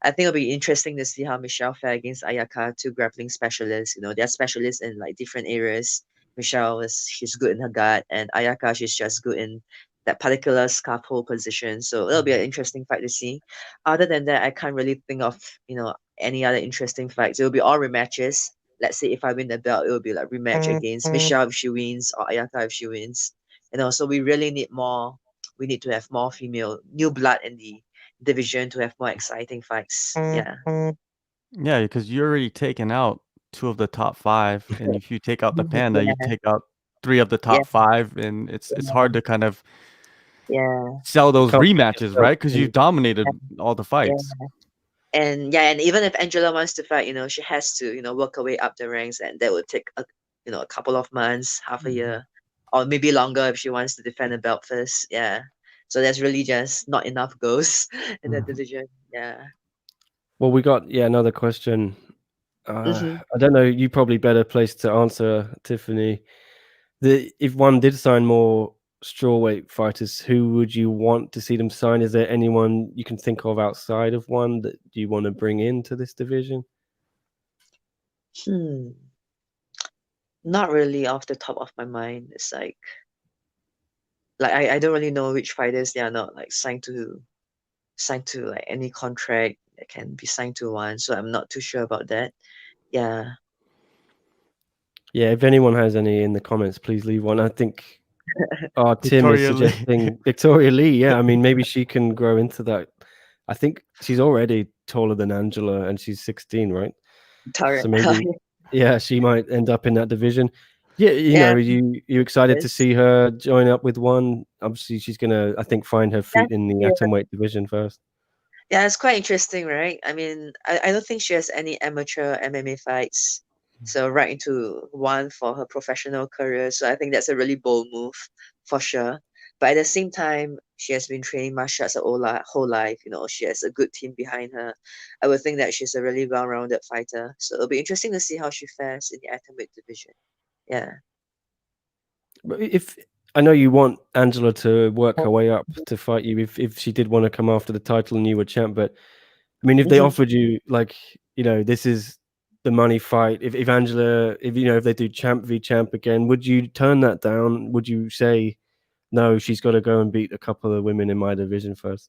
I think it'll be interesting to see how Michelle fare against Ayaka, two grappling specialists. They're specialists in like different areas. She's good in her gut, and Ayaka, she's just good in that particular scarf hold position. So it'll be an interesting fight to see. Other than that, I can't really think of any other interesting fights. It'll be all rematches. Let's say if I win the belt, it will be like rematch against Michelle if she wins, or Ayaka if she wins. So we really need more. We need to have more female new blood in the division to have more exciting fights. Yeah. Yeah, because you're already taken out two of the top five, and if you take out the Panda, you Yeah. take out three of the Yeah. top five, and it's hard to kind of Yeah. sell You those can't put rematches, yourself right? Because in. you've dominated all the Yeah. fights. And even if Angela wants to fight, she has to, work her way up the ranks, and that would take a couple of months, half a year, or maybe longer if she wants to defend the belt first. Yeah. So there's really just not enough goals in that division. Yeah. Well, we got another question. Mm-hmm. I don't know. You probably better placed to answer, Tiffany. if one did sign more strawweight fighters, who would you want to see them sign? Is there anyone you can think of outside of one that you want to bring into this division? Not really off the top of my mind. It's like I don't really know which fighters they are not like signed to like any contract that can be signed to one. So I'm not too sure about that. Yeah. Yeah, if anyone has any in the comments, please leave one. I think Tim is Victoria Lee. suggesting Victoria Lee. Yeah, I mean, maybe she can grow into that. I think she's already taller than Angela, and she's 16, right? So maybe, yeah, she might end up in that division. Yeah, you know, you excited to see her join up with one? Obviously, she's gonna, I think, find her feet in the atomweight division first. Yeah, it's quite interesting, right? I mean, I don't think she has any amateur MMA fights. So right into one for her professional career. So I think that's a really bold move for sure. But at the same time, she has been training martial arts her whole life. You know, she has a good team behind her. I would think that she's a really well-rounded fighter. So it'll be interesting to see how she fares in the atomweight division. Yeah. But if I know you want Angela to work her way up to fight you, if she did want to come after the title and you were champ, but I mean, if they offered you, like, you know, this is the money fight. If Angela, if you know, if they do champ v champ again, would you turn that down? Would you say no? She's got to go and beat a couple of women in my division first.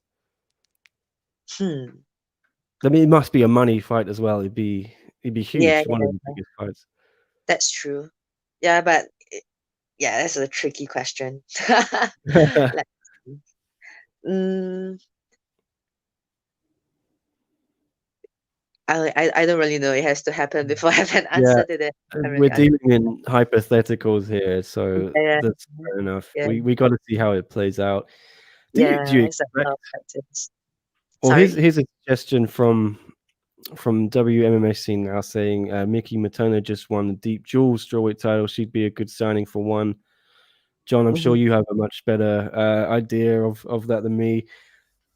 I mean, it must be a money fight as well. It'd be huge. Yeah, One of the biggest fights. That's true. Yeah, but yeah, that's a tricky question. Let's see. I don't really know. It has to happen before I have an answer to that. We're dealing in hypotheticals here, so that's fair enough. Yeah. We got to see how it plays out. Do you expect? Well, here's a suggestion from WMMA scene now saying Miki Matona just won the Deep Jewel strawweight title. She'd be a good signing for one. John, I'm sure you have a much better idea of that than me.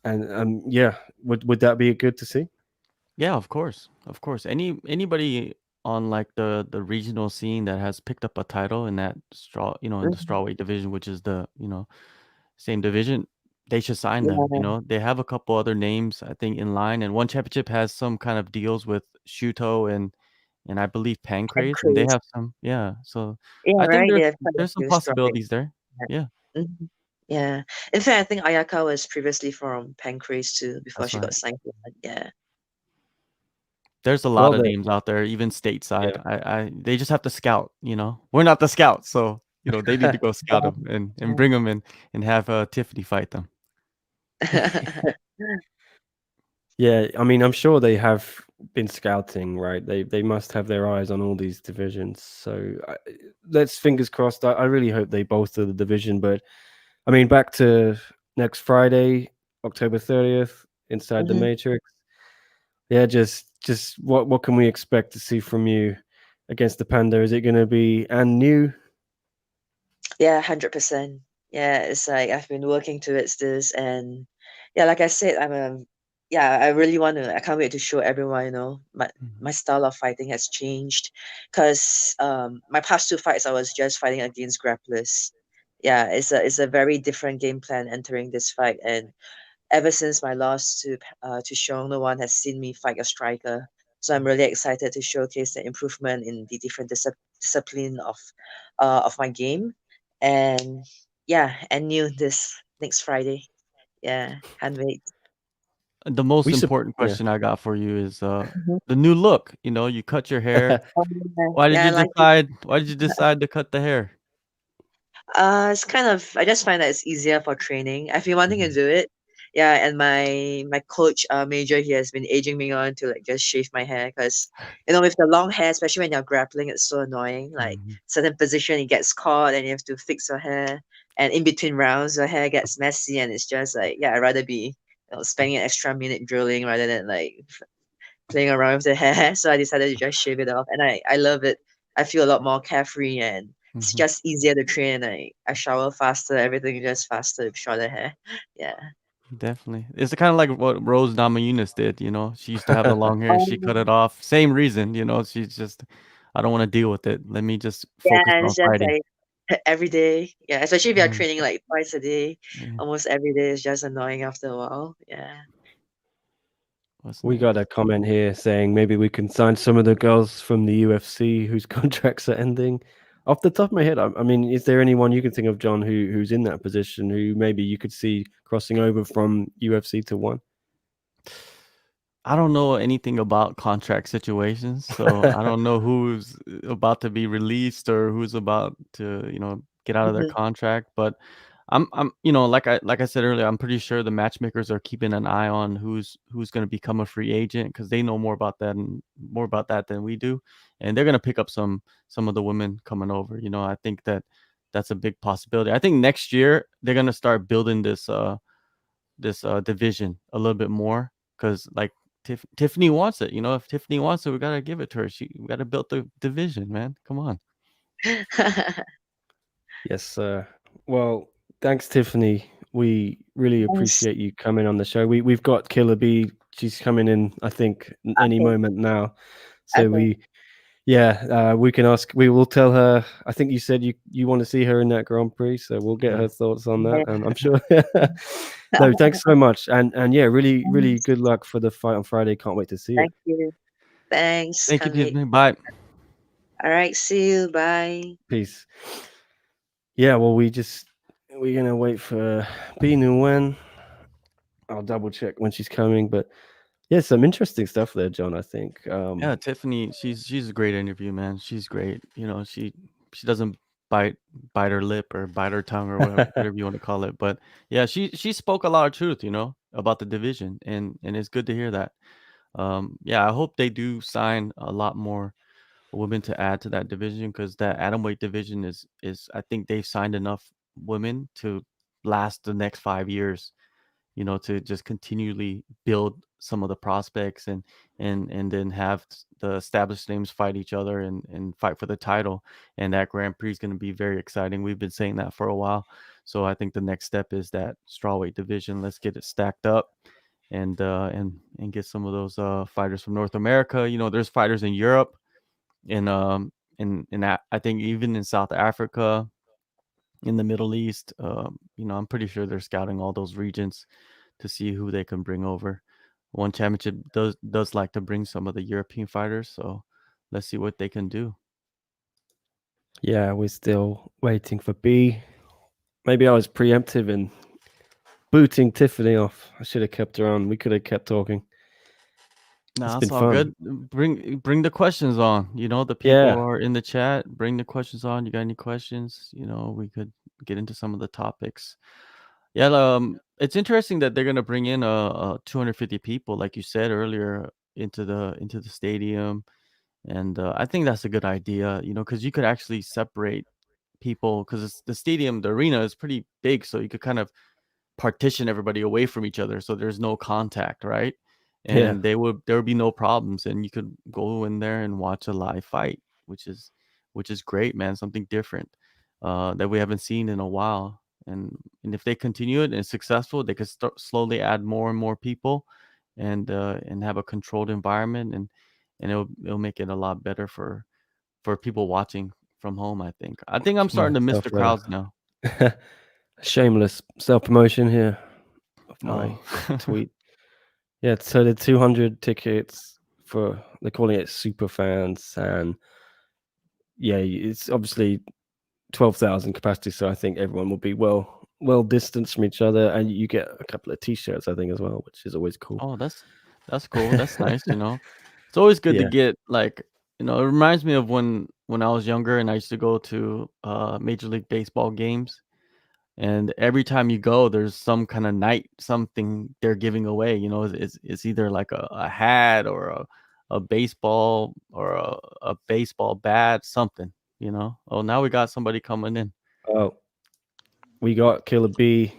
And yeah, would that be good to see? Yeah, of course, of course. Anybody on like the regional scene that has picked up a title in that in the strawweight division, which is the same division, they should sign them. You know, they have a couple other names I think in line, and One Championship has some kind of deals with Shuto and I believe Pancrase, and they have some. Yeah, so I think there's some possibilities there. Yeah. Yeah. In fact, I think Ayaka was previously from Pancrase too before she got signed. Yeah. There's a lot of names out there, even stateside. Yeah. They just have to scout. You know, we're not the scouts, so you know they need to go scout them and bring them in and have Tiffany fight them. Yeah, I mean, I'm sure they have been scouting, right? They must have their eyes on all these divisions. So let's fingers crossed. I really hope they bolster the division. But I mean, back to next Friday, October 30th, inside the Matrix. Yeah, just what can we expect to see from you against the Panda? Is it going to be new? Yeah, 100%. Yeah, it's like I've been working towards this, and yeah, like I said, I really want to. I can't wait to show everyone. You know, my style of fighting has changed, because my past two fights I was just fighting against grapplers. Yeah, it's a very different game plan entering this fight, and ever since my loss to Xiong, no one has seen me fight a striker. So I'm really excited to showcase the improvement in the different discipline of my game, and yeah, and new this next Friday. Yeah, can't wait. The most important question I got for you is the new look. You know, you cut your hair. Why did you decide to cut the hair? It's kind of, I just find that it's easier for training. I've been wanting to do it. Yeah, and my coach Major, he has been egging me on to like just shave my hair, because you know, with the long hair, especially when you're grappling, it's so annoying. Like certain position it gets caught and you have to fix your hair, and in between rounds your hair gets messy, and it's just like, yeah, I'd rather be, you know, spending an extra minute drilling rather than like playing around with the hair. So I decided to just shave it off, and I love it. I feel a lot more carefree, and it's just easier to train. I shower faster, everything is just faster with shorter hair. Yeah. Definitely. It's kind of like what Rose Namajunas did, you know. She used to have the long hair, she cut it off. Same reason, you know. She's just, I don't want to deal with it. Let me just focus on fighting. every day. Yeah, especially if you're Mm, training like twice a day, yeah, almost every day is just annoying after a while. Yeah. that's We nice. got a comment here saying maybe we can sign some of the girls from the UFC whose contracts are ending. Off the top of my head, I mean, is there anyone you can think of, John, who's in that position, who maybe you could see crossing over from UFC to one? I don't know anything about contract situations, so I don't know who's about to be released or who's about to, get out of their Mhm. contract. But I'm, like I said earlier, I'm pretty sure the matchmakers are keeping an eye on who's going to become a free agent because they know more about that than we do, and they're going to pick up some of the women coming over. I think that's a big possibility. I think next year they're going to start building this division a little bit more because like Tiffany wants it. If Tiffany wants it, we gotta give it to her. We gotta build the division, man. Come on. Yes, sir. Well, thanks, Tiffany. We really Yes. appreciate you coming on the show. We've got Killer B. She's coming in, I think, any Okay. moment now. So Okay. we can ask. We will tell her. I think you said you want to see her in that Grand Prix, so we'll get Yeah. her thoughts on that, Yeah. and I'm sure. No, thanks so much, and yeah, really good luck for the fight on Friday. Can't wait to see it. Thank you. Thanks. Thank you, Can't wait. Tiffany. Bye. All right. See you. Bye. Peace. Yeah, well, we're gonna wait for B Nguyen. I'll double check when she's coming, but yeah, some interesting stuff there, John. I think. Yeah, Tiffany, she's a great interview, man. She's great. She doesn't bite bite her lip or bite her tongue or whatever you want to call it. But yeah, she spoke a lot of truth, about the division, and it's good to hear that. Yeah, I hope they do sign a lot more women to add to that division because that atomweight division is I think they've signed enough women to last the next 5 years, to just continually build some of the prospects and then have the established names fight each other and fight for the title. And that Grand Prix is going to be very exciting. We've been saying that for a while. So I think the next step is that strawweight division. Let's get it stacked up and get some of those fighters from North America. There's fighters in Europe and I think even in South Africa, in the Middle East. I'm pretty sure they're scouting all those regions to see who they can bring over. One championship does like to bring some of the European fighters, so let's see what they can do. Yeah, we're still waiting for B. Maybe I was preemptive in booting Tiffany off. I should have kept her on. We could have kept talking. It's Nah, been it's all fun. good. Bring the questions on. The people Yeah. are in the chat. Bring the questions on. You got any questions? We could get into some of the topics. Yeah, it's interesting that they're gonna bring in 250 people, like you said earlier, into the stadium, and I think that's a good idea. Because you could actually separate people because the stadium, the arena is pretty big, so you could kind of partition everybody away from each other so there's no contact, right? Yeah. And there would be no problems, and you could go in there and watch a live fight, which is great, man. Something different that we haven't seen in a while. And if they continue it and it's successful, they could start slowly add more and more people and have a controlled environment, and it'll make it a lot better for people watching from home. I think I'm starting to miss Myself, the crowds now. shameless self promotion here of my Oh. tweet. Yeah, so the 200 tickets for they're calling it super fans, and yeah, it's obviously 12,000 capacity, so I think everyone will be well distanced from each other, and you get a couple of t-shirts, I think, as well, which is always cool. Oh, that's cool. That's nice. It's always good to Yeah. get like, it reminds me of when I was younger and I used to go to Major League Baseball games. And every time you go, there's some kind of night, something they're giving away. It's either like a hat or a baseball or a baseball bat, something. Oh, now we got somebody coming in. Oh, we got Killer B.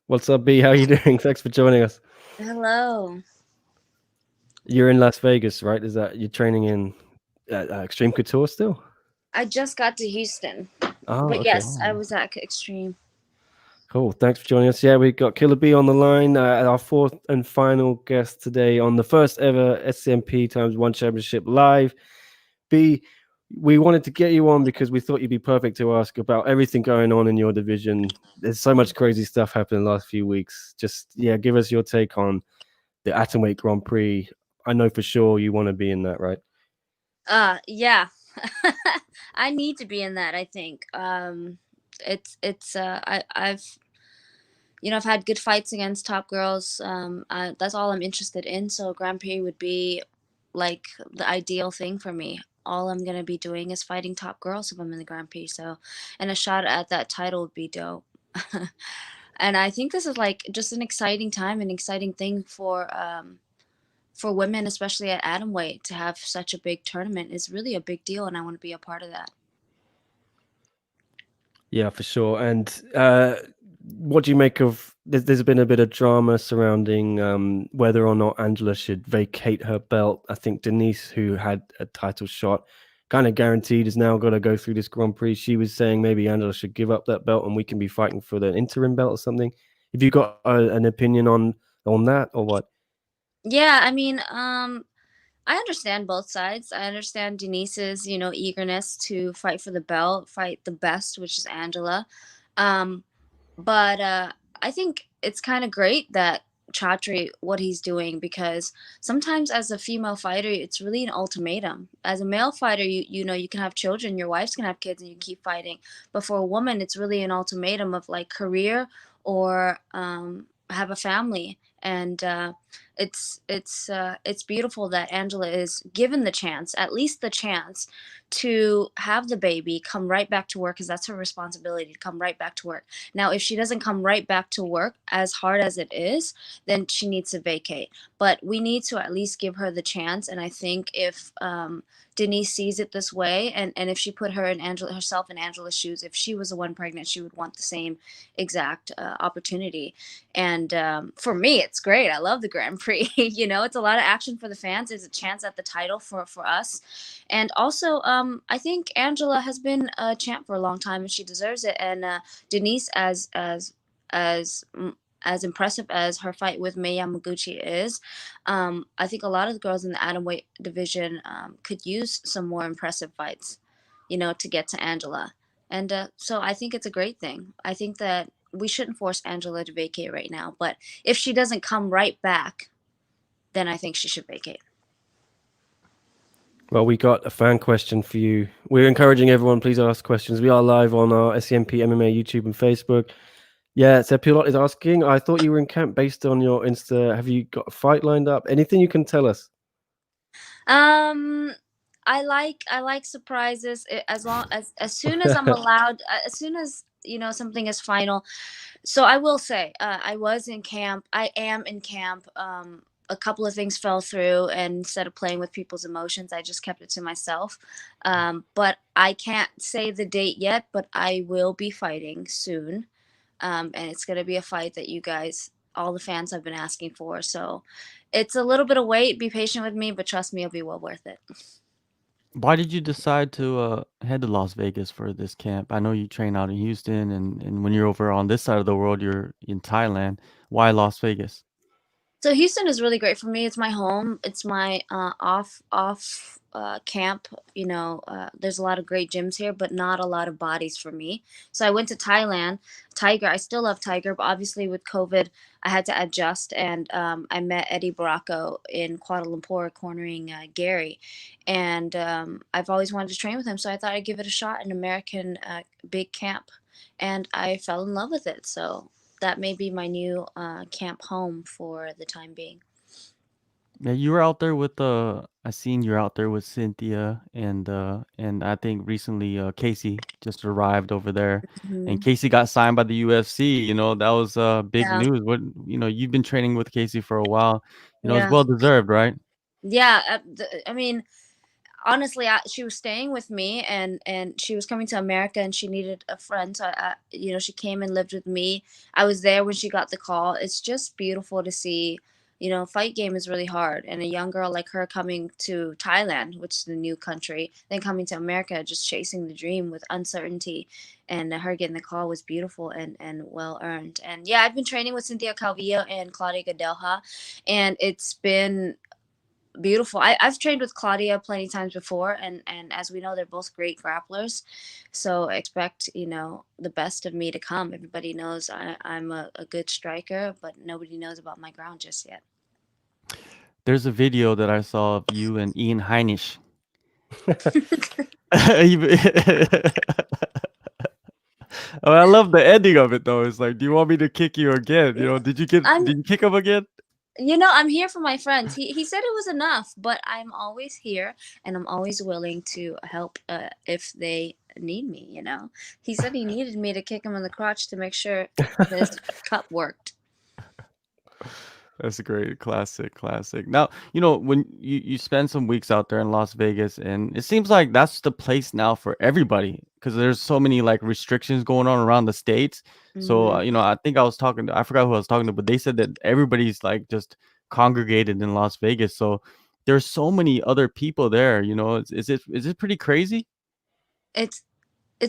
What's up, B? How you doing? Thanks for joining us. Hello. You're in Las Vegas, right? Is that you're training in Extreme Couture still? I just got to Houston. Oh, But okay. yes, I was at Extreme. Cool. Thanks for joining us. Yeah, we got Killer B on the line, our fourth and final guest today on the first ever SCMP times one championship live. B, we wanted to get you on because we thought you'd be perfect to ask about everything going on in your division. There's so much crazy stuff happened in the last few weeks. Just give us your take on the Atomweight Grand Prix. I know for sure you want to be in that, right? Yeah. I need to be in that, I think. I've had good fights against top girls. That's all I'm interested in. So Grand Prix would be like the ideal thing for me. All I'm gonna be doing is fighting top girls if I'm in the Grand Prix. So, and a shot at that title would be dope. And I think this is like just an exciting time, an exciting thing for women, especially at atomweight, to have such a big tournament is really a big deal, and I want to be a part of that. Yeah, for sure. And what do you make of? There's been a bit of drama surrounding whether or not Angela should vacate her belt. I think Denise, who had a title shot, kind of guaranteed, is now got to go through this Grand Prix. She was saying maybe Angela should give up that belt and we can be fighting for the interim belt or something. Have you got an opinion on that or what? Yeah, I mean, I understand both sides. I understand Denise's, eagerness to fight for the belt, fight the best, which is Angela. But I think it's kind of great that Chatri, what he's doing, because sometimes as a female fighter, it's really an ultimatum. As a male fighter, you can have children, your wives can have kids, and you can keep fighting. But for a woman, it's really an ultimatum of like career or have a family. And it's beautiful that Angela is given the chance, at least the chance, to have the baby, come right back to work, because that's her responsibility, to come right back to work. Now, if she doesn't come right back to work, as hard as it is, then she needs to vacate. But we need to at least give her the chance. And I think if Denise sees it this way, and if she put herself in Angela's shoes, if she was the one pregnant, she would want the same exact opportunity. And for me, it's great. I love the Grand Prix. It's a lot of action for the fans. It's a chance at the title for us. And also, I think Angela has been a champ for a long time, and she deserves it. And Denise, as as impressive as her fight with Mei Yamaguchi is, I think a lot of the girls in the atomweight division could use some more impressive fights, to get to Angela. And so I think it's a great thing. I think that we shouldn't force Angela to vacate right now. But if she doesn't come right back, then I think she should vacate. Well, we got a fan question for you. We're encouraging everyone, please ask questions. We are live on our SCMP MMA YouTube and Facebook. Yeah, so Pilot is asking, I thought you were in camp based on your Insta. Have you got a fight lined up? Anything you can tell us? I like surprises. As soon as I'm allowed, as soon as something is final. So I will say, I was in camp. I am in camp. A couple of things fell through, and instead of playing with people's emotions, I just kept it to myself. But I can't say the date yet, but I will be fighting soon. And it's going to be a fight that you guys, all the fans, have been asking for. So it's a little bit of wait. Be patient with me, but trust me, it'll be well worth it. Why did you decide to head to Las Vegas for this camp? I know you train out in Houston, and when you're over on this side of the world, you're in Thailand. Why Las Vegas? So Houston is really great for me. It's my home. It's my off camp. There's a lot of great gyms here, but not a lot of bodies for me. So I went to Thailand. Tiger. I still love Tiger, but obviously with COVID, I had to adjust. And I met Eddie Baracco in Kuala Lumpur, cornering Gary. And I've always wanted to train with him, so I thought I'd give it a shot. An American big camp, and I fell in love with it. So that may be my new camp home for the time being. Yeah, you were out there with I seen you're out there with Cynthia and I think recently Casey just arrived over there, and Mm-hmm. Casey got signed by the UFC. That was big Yeah, news. What you've been training with Casey for a while. It's yeah, well deserved, right? yeah. I mean, honestly, she was staying with me, and she was coming to America, and she needed a friend. So she came and lived with me. I was there when she got the call. It's just beautiful to see. Fight game is really hard, and a young girl like her coming to Thailand, which is the new country, then coming to America, just chasing the dream with uncertainty, and her getting the call was beautiful and well earned. And yeah, I've been training with Cynthia Calvillo and Claudia Gadelha, and it's been beautiful. I've trained with Claudia plenty times before, and as we know, they're both great grapplers. So expect, the best of me to come. Everybody knows I'm a good striker, but nobody knows about my ground just yet. There's a video that I saw of you and Ian Heinisch. Oh, I love the ending of it though. It's like, do you want me to kick you again? Did you kick him again? I'm here for my friends. He said it was enough, but I'm always here and I'm always willing to help if they need me. He said he needed me to kick him in the crotch to make sure his cup worked. That's a great classic. Now, when you spend some weeks out there in Las Vegas, and it seems like that's the place now for everybody because there's so many like restrictions going on around the states. So, I think I forgot who I was talking to, but they said that everybody's like just congregated in Las Vegas. So there's so many other people there, is it pretty crazy? It's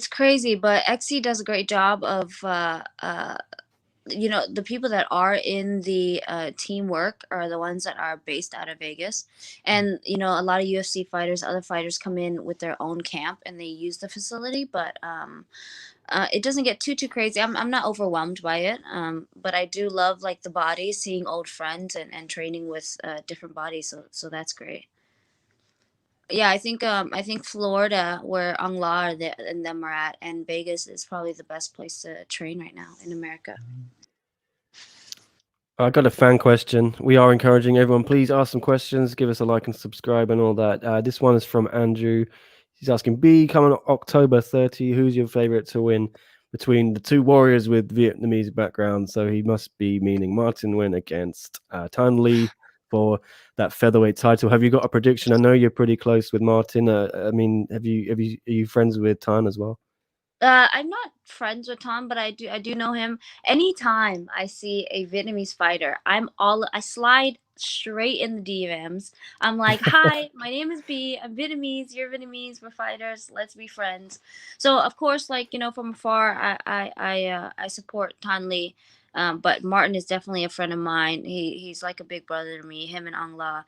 crazy, but XC does a great job of the people that are in the teamwork are the ones that are based out of Vegas. And, a lot of UFC fighters, other fighters come in with their own camp and they use the facility, but it doesn't get too crazy. I'm not overwhelmed by it. But I do love like the bodies, seeing old friends and training with different bodies. So that's great. Yeah, I think Florida, where Ang La and them are at, and Vegas is probably the best place to train right now in America. I got a fan question. We are encouraging everyone, please ask some questions, give us a like and subscribe and all that. This one is from Andrew. He's asking, B, coming October 30, who's your favorite to win between the two warriors with Vietnamese background? So he must be meaning Martin Nguyen against Tan Le for that featherweight title. Have you got a prediction? I know you're pretty close with Martin. I mean, are you friends with Tan as well? I'm not friends with Tom, but I do know him. Anytime I see a Vietnamese fighter, I slide straight in the DMs. I'm like, hi, my name is B. I'm Vietnamese. You're Vietnamese. We're fighters. Let's be friends. So of course, like from afar, I support Tan Le. But Martin is definitely a friend of mine. He's like a big brother to me. Him and Ang La.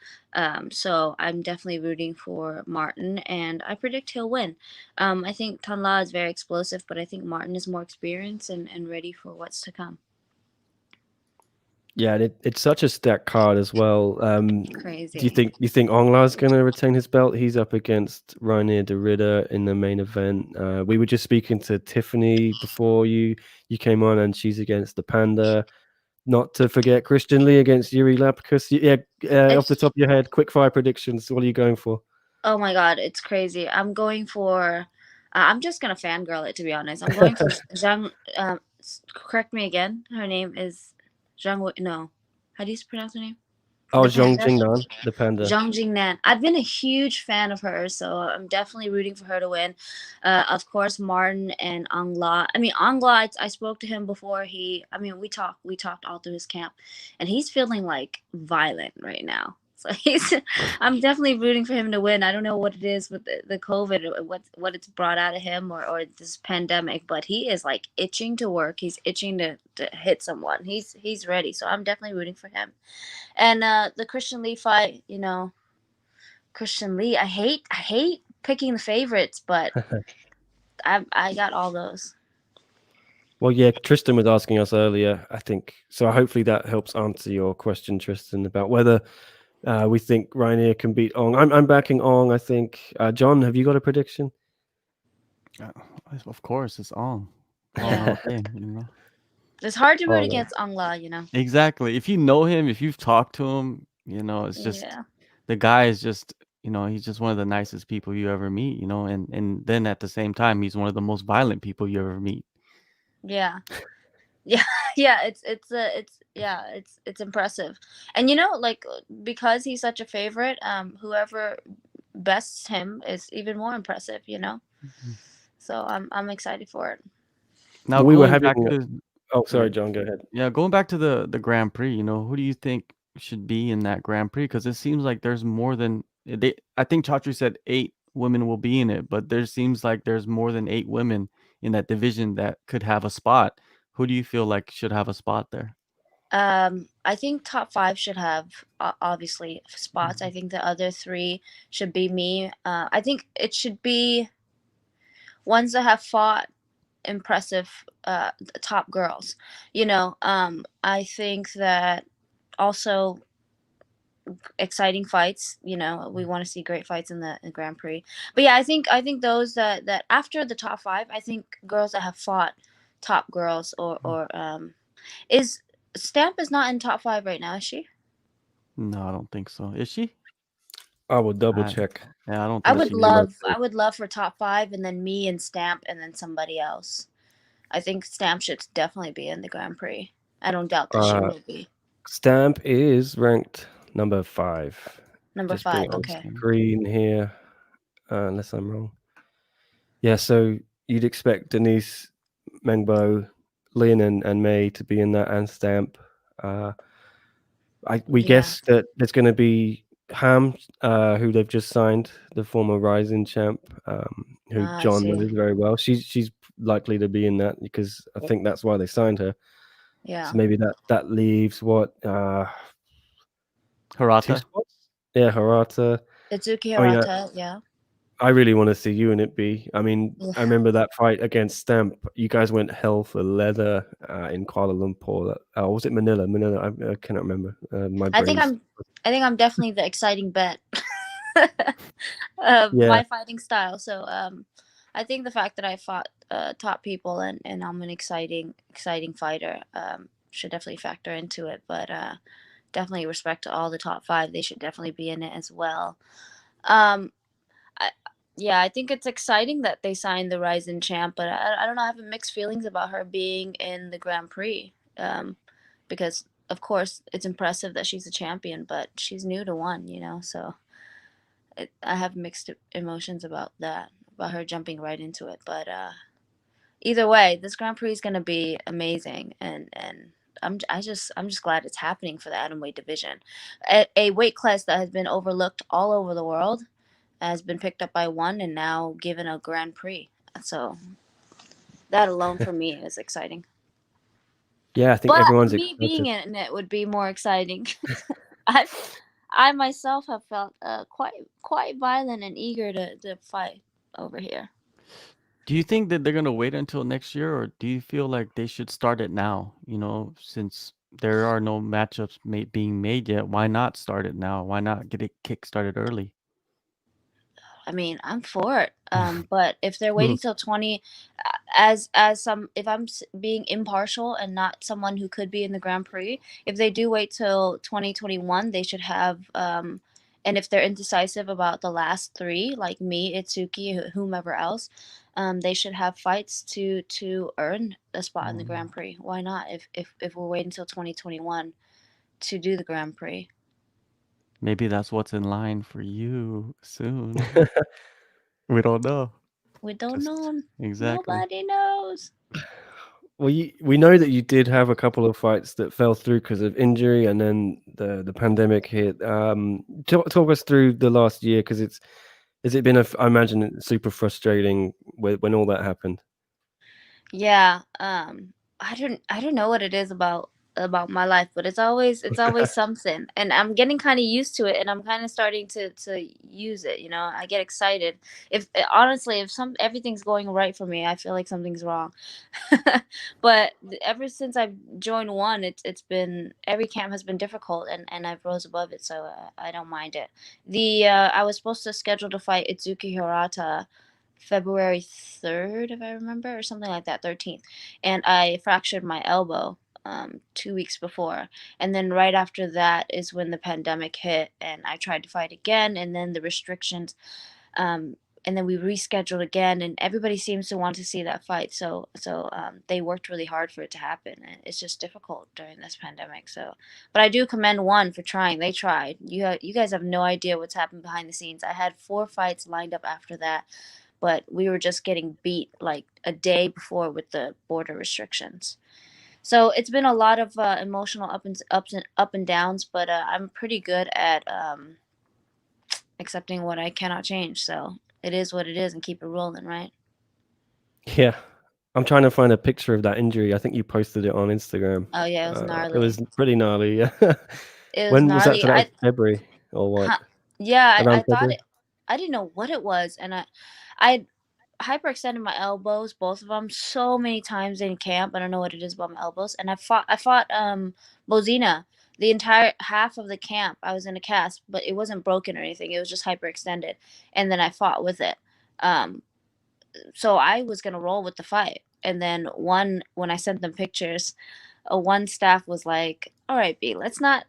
So I'm definitely rooting for Martin, and I predict he'll win. I think Tan La is very explosive, but I think Martin is more experienced and ready for what's to come. Yeah, and it's such a stacked card as well. Crazy. Do you think Ong La's going to retain his belt? He's up against Rainier de Ridder in the main event. We were just speaking to Tiffany before you came on, and she's against the Panda. Not to forget Christian Lee against Yuri Lapkus. Yeah, off the top of your head, quick fire predictions. What are you going for? Oh my God, it's crazy. I'm going for. I'm just gonna fangirl it, to be honest. I'm going for Zhang. Correct me again. Her name is Zhang. No, how do you pronounce her name? Oh, Zhang Jingnan, the Panda. Zhang Jingnan. I've been a huge fan of hers, so I'm definitely rooting for her to win. Of course, Martin and Ang La. I mean, Ang La, I spoke to him before. We talked all through his camp, and he's feeling like violent right now. So I'm definitely rooting for him to win. I don't know what it is with the COVID, or what it's brought out of him, or this pandemic, but he is like itching to work. He's itching to hit someone. He's ready. So I'm definitely rooting for him. And the Christian Lee fight, Christian Lee, I hate picking the favorites, but I got all those. Well, yeah, Tristan was asking us earlier, I think. So hopefully that helps answer your question, Tristan, about whether we think Rainier can beat Ong. I'm backing Ong, I think. John, have you got a prediction? Of course, it's Ong. All day, It's hard to root against Ang La, Exactly. If you know him, if you've talked to him, it's just the guy is just, he's just one of the nicest people you ever meet, and then at the same time, he's one of the most violent people you ever meet. Yeah. Yeah, it's impressive. And like, because he's such a favorite, whoever bests him is even more impressive, Mm-hmm. So I'm excited for it. Now we were having Oh, sorry, John, go ahead. Yeah, going back to the Grand Prix, who do you think should be in that Grand Prix? Because it seems like there's more than I think Chatri said 8 women will be in it, but there seems like there's more than 8 women in that division that could have a spot. Who do you feel like should have a spot there? I think top 5 should have obviously spots. I think the other 3 should be me. I think it should be ones that have fought impressive top girls. I think that also exciting fights. We want to see great fights in the Grand Prix. But yeah, I think those that after the top 5, I think girls that have fought top girls or is Stamp is not in top 5 right now, is she? No, I don't think so. Is she? I will double I, check. yeah, I don't I think would she is. love for top 5 and then me and Stamp and then somebody else. I think Stamp should definitely be in the Grand Prix. I don't doubt that she will be. Stamp is ranked number 5. Number Just bring 5, it on okay. screen here, unless I'm wrong. Yeah, so you'd expect Denise, Mengbo, Lin, and May to be in that, and Stamp. We Yeah. guess that there's going to be Ham, who they've just signed, the former Rising champ, who I John see. knows very well. She's likely to be in that because I think that's why they signed her. Yeah. So maybe that leaves what 2 Hirata. spots? Yeah, Hirata. Itsuki I mean, Hirata, yeah. I really want to see you in it, B. I mean, Yeah. I remember that fight against Stamp. You guys went hell for leather in Kuala Lumpur. Was it Manila? Manila. I cannot remember. My I think brain's. I'm definitely the exciting bet. Yeah. My fighting style. So I think the fact that I fought top people and I'm an exciting fighter should definitely factor into it. But definitely respect to all the top 5. They should definitely be in it as well. I think it's exciting that they signed the Ryzen champ, but I don't know. I have mixed feelings about her being in the Grand Prix because of course it's impressive that she's a champion, but she's new to one, so I have mixed emotions about that, about her jumping right into it. But either way, this Grand Prix is going to be amazing, and I'm just glad it's happening for the atomweight division, a weight class that has been overlooked all over the world, has been picked up by one and now given a Grand Prix. So that alone for me is exciting. Yeah, I think But everyone's me being excited. in it would be more exciting. I myself have felt quite violent and eager to fight over here. Do you think that they're gonna wait until next year, or do you feel like they should start it now? Since there are no matchups being made yet, why not start it now? Why not get it kick started early? I mean, I'm for it. But if they're waiting till 20, as some, if I'm being impartial and not someone who could be in the Grand Prix, if they do wait till 2021, they should have. And if they're indecisive about the last 3, like me, Itsuki, whomever else, they should have fights to earn a spot in the Grand Prix. Why not? If we're waiting until 2021 to do the Grand Prix. Maybe that's what's in line for you soon. We don't know. We don't Just know. Exactly. Nobody knows. Well, we know that you did have a couple of fights that fell through because of injury, and then the pandemic hit. Talk us through the last year, because has it been I imagine it's super frustrating when all that happened. Yeah, I don't know what it is about my life, but it's always something, and I'm getting kind of used to it, and I'm kind of starting to use it. I get excited. If honestly, if everything's going right for me, I feel like something's wrong. But ever since I've joined one, it's been, every camp has been difficult, and I've rose above it, so I don't mind it. I was supposed to schedule to fight Itsuki Hirata February 3rd, if I remember, or something like that, 13th. And I fractured my elbow 2 weeks before. And then right after that is when the pandemic hit, and I tried to fight again, and then the restrictions. And then we rescheduled again, and everybody seems to want to see that fight. So they worked really hard for it to happen. And it's just difficult during this pandemic. So, but I do commend one for trying. They tried. You guys have no idea what's happened behind the scenes. I had 4 fights lined up after that, but we were just getting beat like a day before with the border restrictions. So it's been a lot of emotional up and downs, but I'm pretty good at accepting what I cannot change. So it is what it is, and keep it rolling, right? Yeah, I'm trying to find a picture of that injury. I think you posted it on Instagram. Oh yeah, it was It gnarly. was pretty gnarly. Yeah. It was When was that? gnarly. So that was February or what? Yeah, I Around thought February? it. I didn't know what it was, and I hyperextended my elbows, both of them, so many times in camp. I don't know what it is about my elbows, and I fought Bozina the entire half of the camp. I was in a cast, but it wasn't broken or anything. It was just hyperextended, and then I fought with it. Um, so I was gonna roll with the fight, and then when I sent them pictures, one staff was like, "All right, B, let's not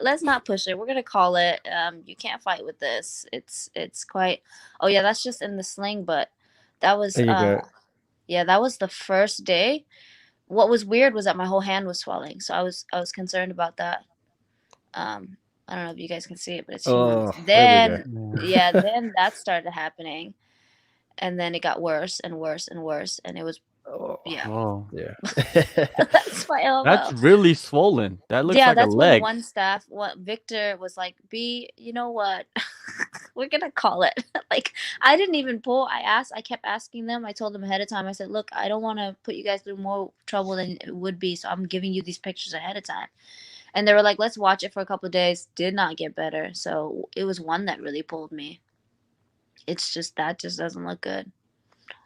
let's not push it. We're gonna call it. You can't fight with this. It's quite. Oh yeah, that's just in the sling, but that was There you go. yeah, that was the first day. What was weird was that my whole hand was swelling, so I was concerned about that. I don't know if you guys can see it, but it's humongous. Oh, there we go. Then yeah, then that started happening, and then it got worse and worse and worse, and it was Oh, yeah. Oh, yeah. That's my elbow. that's really swollen. That looks Yeah, like a that's when leg. one staff, what Victor was like, B, you know what? We're gonna call it. Like, I didn't even pull. I kept asking them. I told them ahead of time. I said, look, I don't want to put you guys through more trouble than it would be, so I'm giving you these pictures ahead of time. And they were like, let's watch it for a couple of days. Did not get better. So it was one that really pulled me. It's just that just doesn't look good.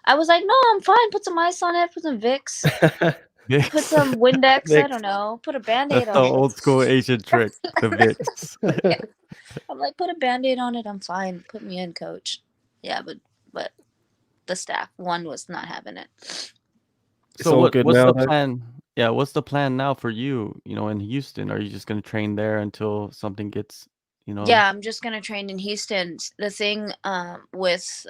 I was like, no, I'm fine. Put some ice on it. Put some Vicks. Put some Windex. I Vicks. don't know. Put a Band-Aid That's the on it. old school Asian trick, the Vicks. I'm like, put a Band-Aid on it. I'm fine. Put me in, coach. Yeah, but the staff, one was not having it. It's So all good what's now, the though? plan? Yeah, what's the plan now for you, in Houston? Are you just gonna train there until something gets, Yeah, I'm just gonna train in Houston. The thing with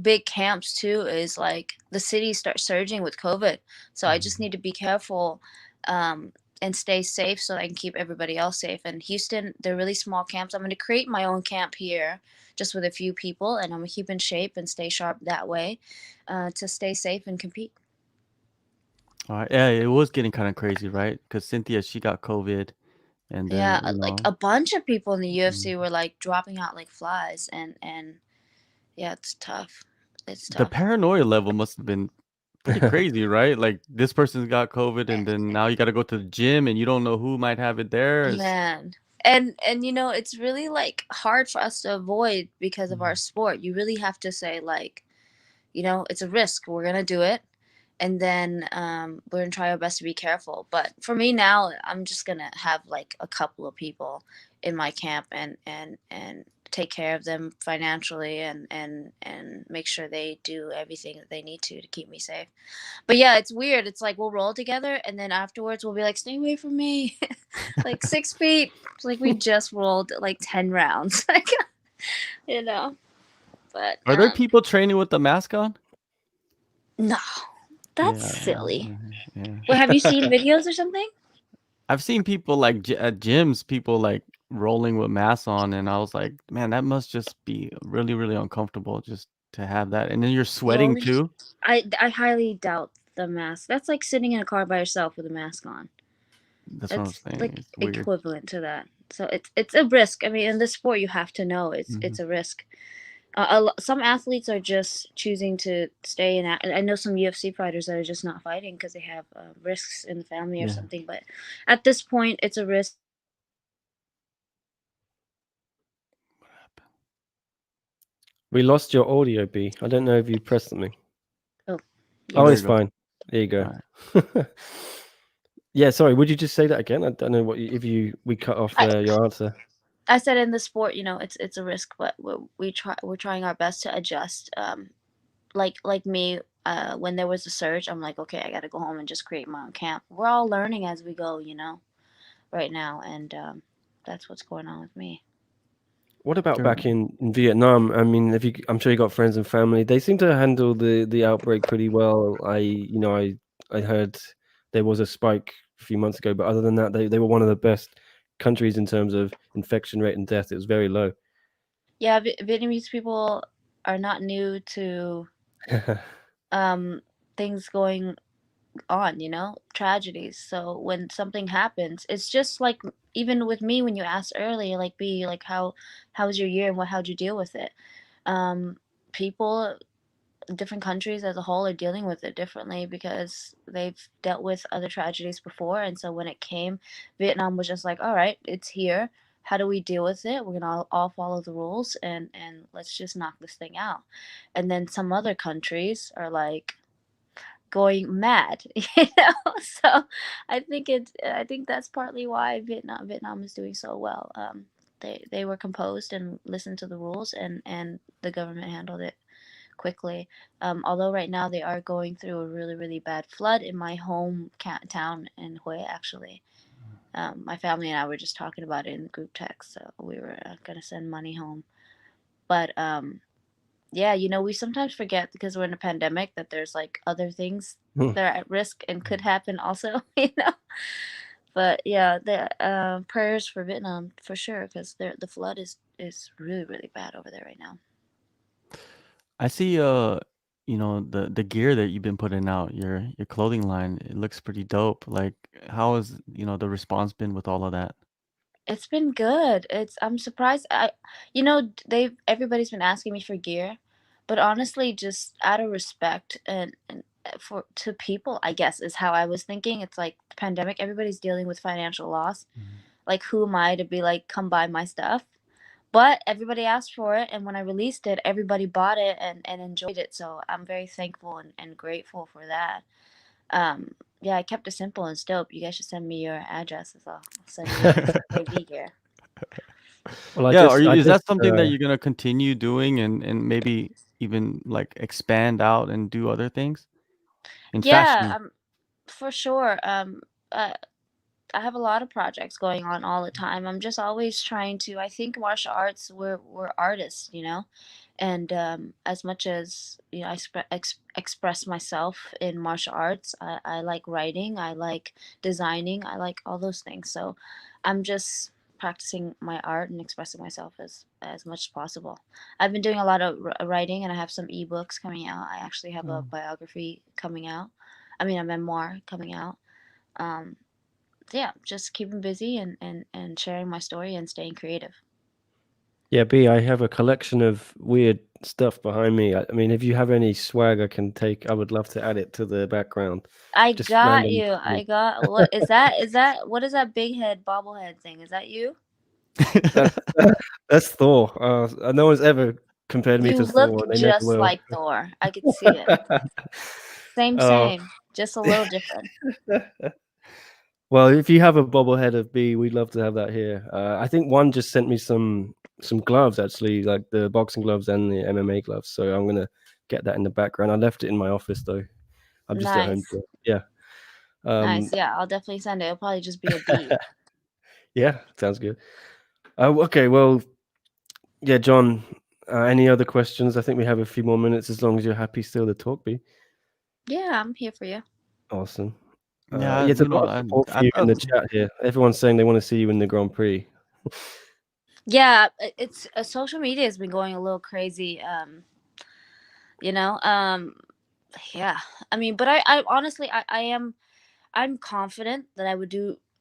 big camps too is like the cities start surging with COVID. So I just need to be careful and stay safe so I can keep everybody else safe. And Houston, they're really small camps. I'm going to create my own camp here just with a few people, and I'm going to keep in shape and stay sharp that way to stay safe and compete. Yeah, it was getting kind of crazy, right? Because Cynthia, she got COVID, and then Yeah, like a bunch of people in the UFC were like dropping out like flies, and yeah, it's tough. It's the tough. paranoia level must have been pretty crazy, right? Like this person's got COVID, and then now you got to go to the gym, and you don't know who might have it there. Man. And it's really like hard for us to avoid because of our sport. You really have to say like, it's a risk. We're gonna do it, and then we're gonna try our best to be careful. But for me now, I'm just gonna have like a couple of people in my camp and take care of them financially and make sure they do everything that they need to keep me safe. But yeah, it's weird. It's like we'll roll together, and then afterwards we'll be like, "Stay away from me," like 6 feet. It's like we just rolled like 10 rounds, like you know. But Are there people training with the mask on? no, that's Yeah, silly. yeah. Well, have you seen videos or something? I've seen people like at gyms, people like rolling with masks on, and I was like, man, that must just be really, really uncomfortable just to have that. And then you're sweating Well, too. I highly doubt the mask. That's like sitting in a car by yourself with a mask on. That's what I'm It's saying. like It's weird. equivalent to that. So it's a risk. I mean, in this sport, you have to know it's a risk. Some athletes are just choosing to stay in. I know some UFC fighters that are just not fighting because they have risks in the family or Yeah. something. But at this point, it's a risk. What happened? We lost your audio, B. I don't know if you pressed something. Oh, Oh, There it's you go. fine. There you go. All Yeah, sorry. Would you just say that again? I don't know we cut off your answer. I said in the sport, it's a risk, but we're trying our best to adjust. Like me, when there was a surge, I'm like, okay, I got to go home and just create my own camp. We're all learning as we go, right now, and that's what's going on with me. What about Sure. back in Vietnam? I mean, I'm sure you got friends and family. They seem to handle the outbreak pretty well. I heard there was a spike a few months ago, but other than that, they were one of the best countries in terms of infection rate and death. It was very low. Yeah, Vietnamese people are not new to things going on, tragedies. So when something happens, it's just like even with me when you asked earlier, like B, like how was your year and how'd you deal with it? People different countries as a whole are dealing with it differently because they've dealt with other tragedies before. And so when it came, Vietnam was just like, all right, it's here. How do we deal with it? We're gonna all follow the rules and let's just knock this thing out. And then some other countries are like going mad, you know. So I think that's partly why Vietnam is doing so well. They were composed and listened to the rules, and the government handled it quickly. Although right now they are going through a really, really bad flood in my home town in Hue, actually. My family and I were just talking about it in the group text, so we were gonna send money home. But yeah, you know, we sometimes forget because we're in a pandemic that there's like other things that are at risk and could happen also, you know. But yeah, the prayers for Vietnam for sure because the flood is really, really bad over there right now. I see you know, the gear that you've been putting out, your clothing line, it looks pretty dope. Like how has, you know, the response been with all of that? It's been good. I'm surprised. You know, everybody's been asking me for gear, but honestly, just out of respect and for to people, I guess is how I was thinking. It's like the pandemic. Everybody's dealing with financial loss. Like, who am I to be like, come buy my stuff? But everybody asked for it, and when I released it, everybody bought it and enjoyed it. So I'm very thankful and grateful for that. Yeah, I kept it simple and dope. You guys should send me your addresses. I'll send you guys AV gear. Well, Yeah, I is that just something that you're gonna continue doing and maybe even like expand out and do other things in Yeah, fashion? for sure. Uh, I have a lot of projects going on all the time. I'm just always trying to. I think martial arts, we're artists, you know, and as much as you know, I express myself in martial arts. I like writing. I like designing. I like all those things. So, I'm just practicing my art and expressing myself as much as possible. I've been doing a lot of writing, and I have some ebooks coming out. I actually have a biography coming out. I mean, a memoir coming out. Um, yeah, just keeping busy and sharing my story and staying creative. Yeah, B, I have a collection of weird stuff behind me. I mean, if you have any swag I can take, I would love to add it to the background. I Just got random. you. I got what is that? Is that what is that big head bobblehead thing? Is that you? That's that's Thor. No one's ever compared me You to look Thor, and they never just will. like Thor. I could see it. Same, Oh, same. Just a little different. well, if you have a bobblehead of B, we'd love to have that here. I think one just sent me some gloves actually, like the boxing gloves and the MMA gloves. So I'm gonna get that in the background. I left it in my office though. I'm just at home. Nice. Yeah. Nice. Yeah, I'll definitely send it. It'll probably just be a beat. Yeah, sounds good. Okay, well, yeah, John. Any other questions? I think we have a few more minutes as long as you're happy still to talk, B. Yeah, I'm here for you. Awesome. Yeah, Yeah, there's a you know, lot of support for you in the chat here. Everyone's saying they want to see you in the Grand Prix. Yeah, it's social media has been going a little crazy. You know, yeah. I mean, but I honestly, I'm confident that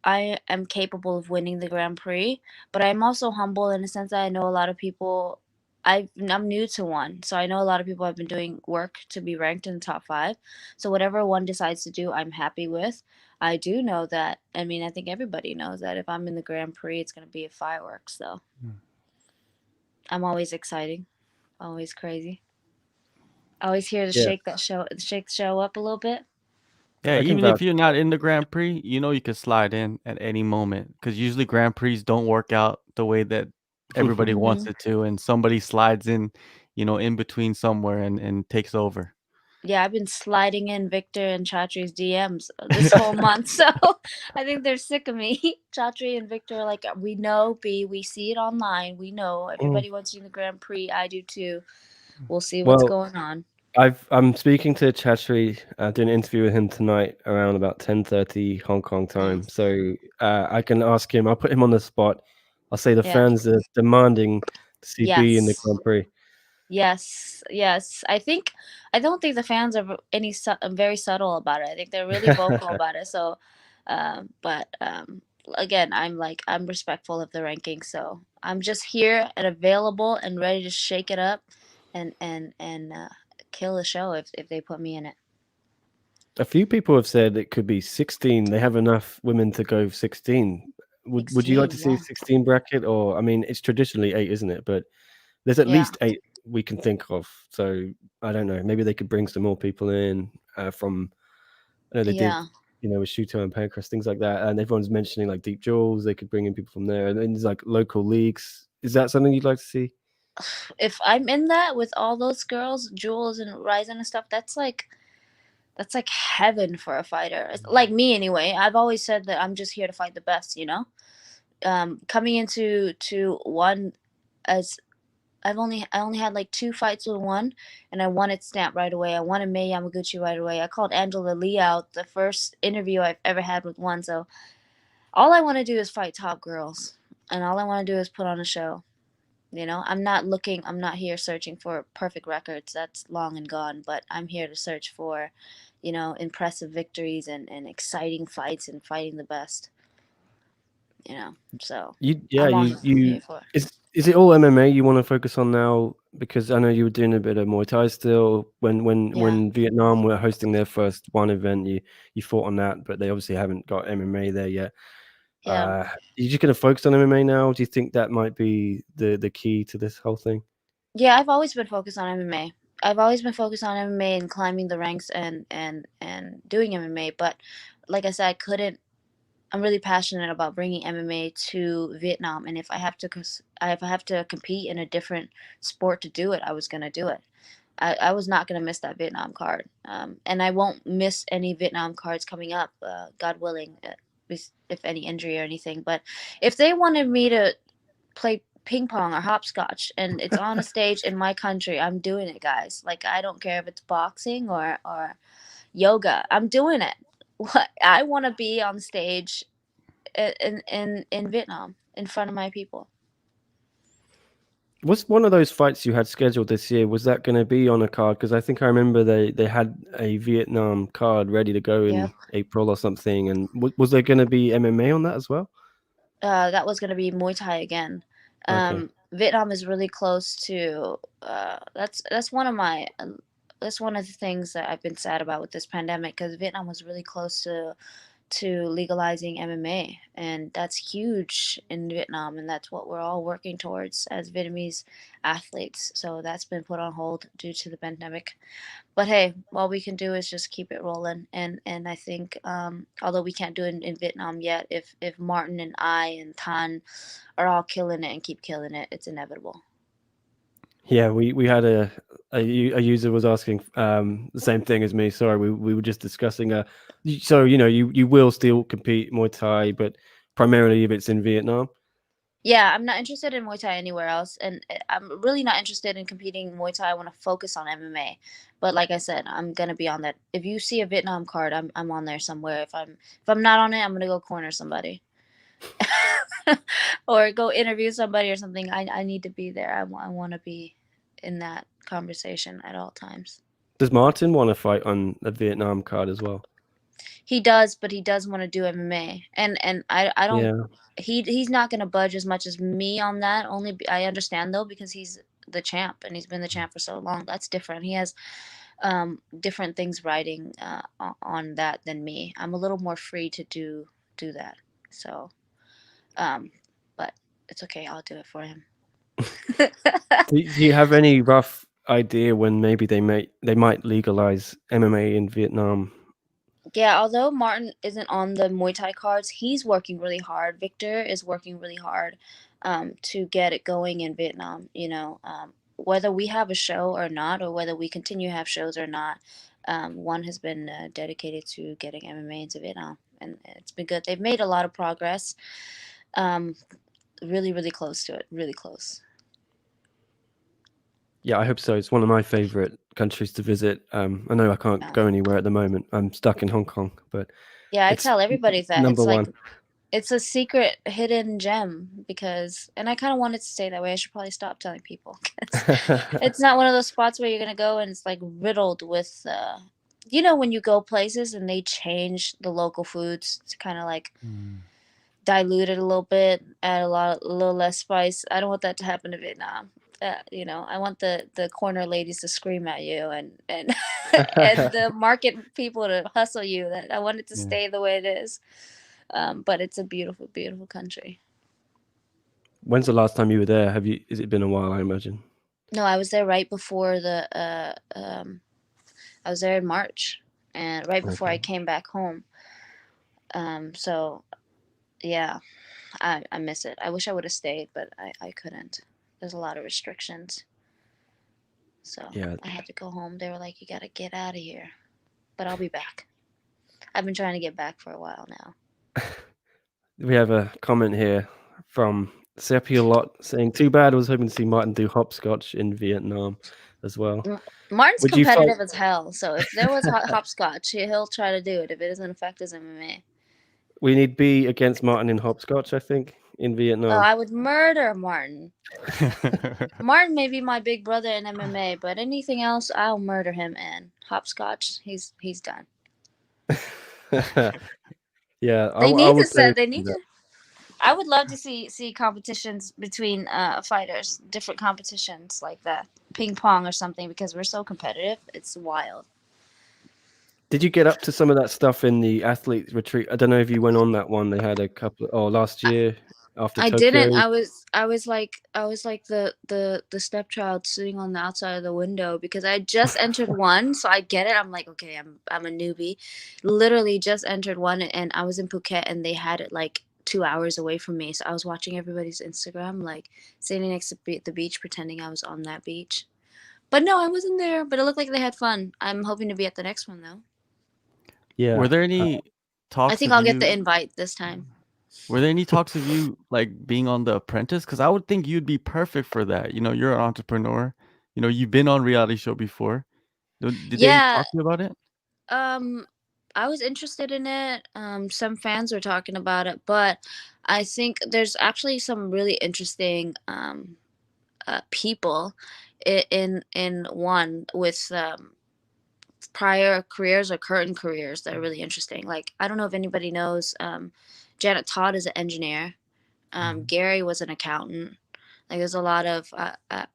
I am capable of winning the Grand Prix, but I'm also humble in the sense that I know a lot of people. I'm new to one, so I know a lot of people have been doing work to be ranked in the top 5. So whatever one decides to do, I'm happy with. I do know that. I mean, I think everybody knows that if I'm in the Grand Prix, it's gonna be a fireworks. So I'm always exciting, always crazy, always here to Yeah, shake the show up a little bit. yeah, I can even if vouch. you're not in the Grand Prix, you know you could slide in at any moment because usually Grand Prix don't work out the way that everybody wants Hmm. it to, and somebody slides in, you know, in between somewhere and takes over. Yeah, I've been sliding in Victor and Chatri's DMs this whole month, so I think they're sick of me. Chatri and Victor are like, we know, B, we see it online. We know Mm. everybody wants you in the Grand Prix. I do too. We'll see what's Well, going on. I'm speaking to Chatri, doing an interview with him tonight around about 10:30 Hong Kong time. Nice. So I can ask him. I'll put him on the spot. I'll say the Yeah. fans are demanding to see B in the Yes. Grand Prix. Yes. Yes. I don't think the fans are very subtle about it. I think they're really vocal about it. So, but again, I'm respectful of the rankings. So I'm just here and available and ready to shake it up, and kill the show if they put me in it. A few people have said it could be 16. They have enough women to go 16. Would you like to 16, see a 16 bracket? Or I mean, it's traditionally 8, isn't it? But there's at Yeah. least 8 we can think of. So I don't know. Maybe they could bring some more people in from. I know they did, Yeah. with Shuto and Pancras, things like that. And everyone's mentioning like Deep Jewels. They could bring in people from there. And then there's like local leagues. Is that something you'd like to see? If I'm in that with all those girls, Jules and Ryzen and stuff, that's like heaven for a fighter. Like me anyway. I've always said that I'm just here to fight the best, you know? Coming into one, as I only had like 2 fights with one, and I wanted Snap right away. I wanted Mei Yamaguchi right away. I called Angela Lee out the first interview I've ever had with one. So all I want to do is fight top girls, and all I want to do is put on a show. You know, I'm not here searching for perfect records. That's long and gone. But I'm here to search for, impressive victories and exciting fights and fighting the best. So here for it. Is it all MMA you want to focus on now? Because I know you were doing a bit of Muay Thai still. When Vietnam were hosting their first one event, you fought on that, but they obviously haven't got MMA there yet. Yeah. You're just going to focus on MMA now? Do you think that might be the key to this whole thing? Yeah, I've always been focused on MMA. I've always been focused on MMA and climbing the ranks and doing MMA. But like I said, I'm really passionate about bringing MMA to Vietnam. And if I have to compete in a different sport to do it, I was gonna do it. I was not gonna miss that Vietnam card. And I won't miss any Vietnam cards coming up, God willing, if any injury or anything. But if they wanted me to play ping pong or hopscotch and it's on a stage in my country, I'm doing it, guys. Like, I don't care if it's boxing or yoga, I'm doing it. What I want to be on stage in Vietnam in front of my people. Was one of those fights you had scheduled this year, was that going to be on a card? Because I think I remember they had a Vietnam card ready to go in April or something. And was there going to be MMA on that as well? That was going to be Muay Thai again. Okay. Vietnam is really close to. That's one of the things that I've been sad about with this pandemic, because Vietnam was really close to legalizing MMA, and that's huge in Vietnam, and that's what we're all working towards as Vietnamese athletes. So that's been put on hold due to the pandemic. But hey, all we can do is just keep it rolling, and I think although we can't do it in Vietnam yet, if Martin and I and Tan are all killing it and keep killing it, it's inevitable. Yeah, we had a user was asking the same thing as me. Sorry, we were just discussing. So you will still compete Muay Thai, but primarily if it's in Vietnam. Yeah, I'm not interested in Muay Thai anywhere else, and I'm really not interested in competing Muay Thai. I want to focus on MMA. But like I said, I'm gonna be on that. If you see a Vietnam card, I'm on there somewhere. If I'm not on it, I'm gonna go corner somebody, or go interview somebody or something. I need to be there. I want to be in that conversation at all times. Does Martin want to fight on a Vietnam card as well? He does, but he does want to do MMA, and I don't. Yeah. He's not gonna budge as much as me on that. I understand though, because he's the champ and he's been the champ for so long. That's different. He has different things riding on that than me. I'm a little more free to do that. So, but it's okay. I'll do it for him. Do you have any rough idea when maybe they might legalize MMA in Vietnam? Yeah, although Martin isn't on the Muay Thai cards, he's working really hard. Victor is working really hard to get it going in Vietnam. Whether we have a show or not, or whether we continue to have shows or not, one has been dedicated to getting MMA into Vietnam, and it's been good. They've made a lot of progress. Really, really close to it. Really close. Yeah, I hope so. It's one of my favorite countries to visit. I know I can't go anywhere at the moment. I'm stuck in Hong Kong, but yeah, I tell everybody that number it's like one. It's a secret hidden gem, because, and I kind of wanted to stay that way. I should probably stop telling people. It's not one of those spots where you're gonna go and it's like riddled with, when you go places and they change the local foods to kind of like dilute it a little bit, add a little less spice. I don't want that to happen to Vietnam. you know, I want the corner ladies to scream at you and and the market people to hustle you. That I want it to stay the way it is. But it's a beautiful, beautiful country. When's the last time you were there? Is it been a while, I imagine? No, I was there right before I was there in March, and right before I came back home. So yeah, I miss it. I wish I would have stayed, but I couldn't. There's a lot of restrictions. So I had to go home. They were like, you got to get out of here. But I'll be back. I've been trying to get back for a while now. We have a comment here from Seppi a lot saying, too bad I was hoping to see Martin do hopscotch in Vietnam as well. Martin's competitive as hell. So if there was hopscotch, he'll try to do it if it doesn't affect his MMA. We need B against Martin in hopscotch, I think, in Vietnam. Oh, I would murder Martin. Martin may be my big brother in MMA, but anything else, I'll murder him in hopscotch. He's done. Yeah, they need to. I would love to see competitions between fighters, different competitions like that, ping pong or something, because we're so competitive. It's wild. Did you get up to some of that stuff in the athletes retreat? I don't know if you went on that one. They had a couple. Last year after Tokyo. Didn't. I was like the stepchild sitting on the outside of the window because I just entered one, so I get it. I'm like, okay, I'm a newbie. Literally just entered one, and I was in Phuket, and they had it like 2 hours away from me. So I was watching everybody's Instagram, like sitting next to the beach, pretending I was on that beach. But no, I wasn't there. But it looked like they had fun. I'm hoping to be at the next one though. Yeah. Were there any talks? I think I'll get the invite this time. Were there any talks of you like being on The Apprentice? Because I would think you'd be perfect for that. You know, you're an entrepreneur. You know, you've been on reality show before. Did they talk to you about it? I was interested in it. Some fans were talking about it, but I think there's actually some really interesting people in one with prior careers or current careers that are really interesting. Like, I don't know if anybody knows, Janet Todd is an engineer. Gary was an accountant. Like, there's a lot of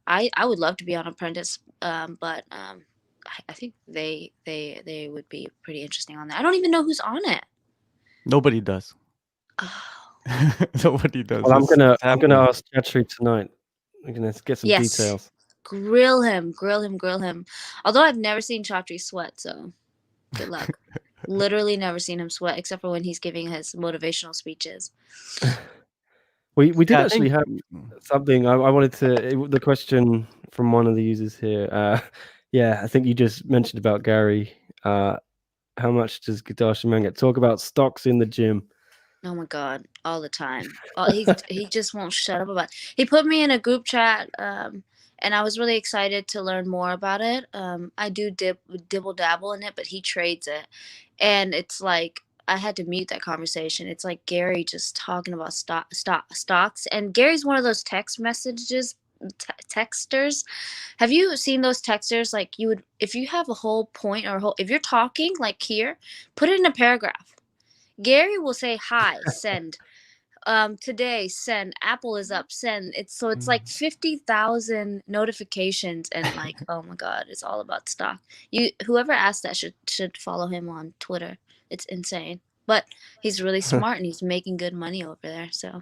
I would love to be on Apprentice, but I think they would be pretty interesting on that. I don't even know who's on it. Nobody does. Oh. Nobody does. Well, I'm gonna ask Chatri tonight. I'm gonna get some details. Grill him. Although I've never seen Chatri sweat, so good luck. Literally never seen him sweat except for when he's giving his motivational speeches. We did actually have something I wanted to. The question from one of the users here. I think you just mentioned about Gary. How much does Guitar Shaman get? Talk about stocks in the gym. Oh my God, all the time. He just won't shut up about it. He put me in a group chat, and I was really excited to learn more about it. I do dibble dabble in it, but he trades it, and it's like I had to mute that conversation. It's like Gary just talking about stocks, and Gary's one of those text messages. Texters. Have you seen those texters? Like, you would, if you have a whole point or if you're talking like here, put it in a paragraph. Gary will say hi, send. Today, send. Apple is up, send. It's like 50,000 notifications, and like, oh my God, it's all about stock. Whoever asked that should follow him on Twitter. It's insane, but he's really smart and he's making good money over there. So.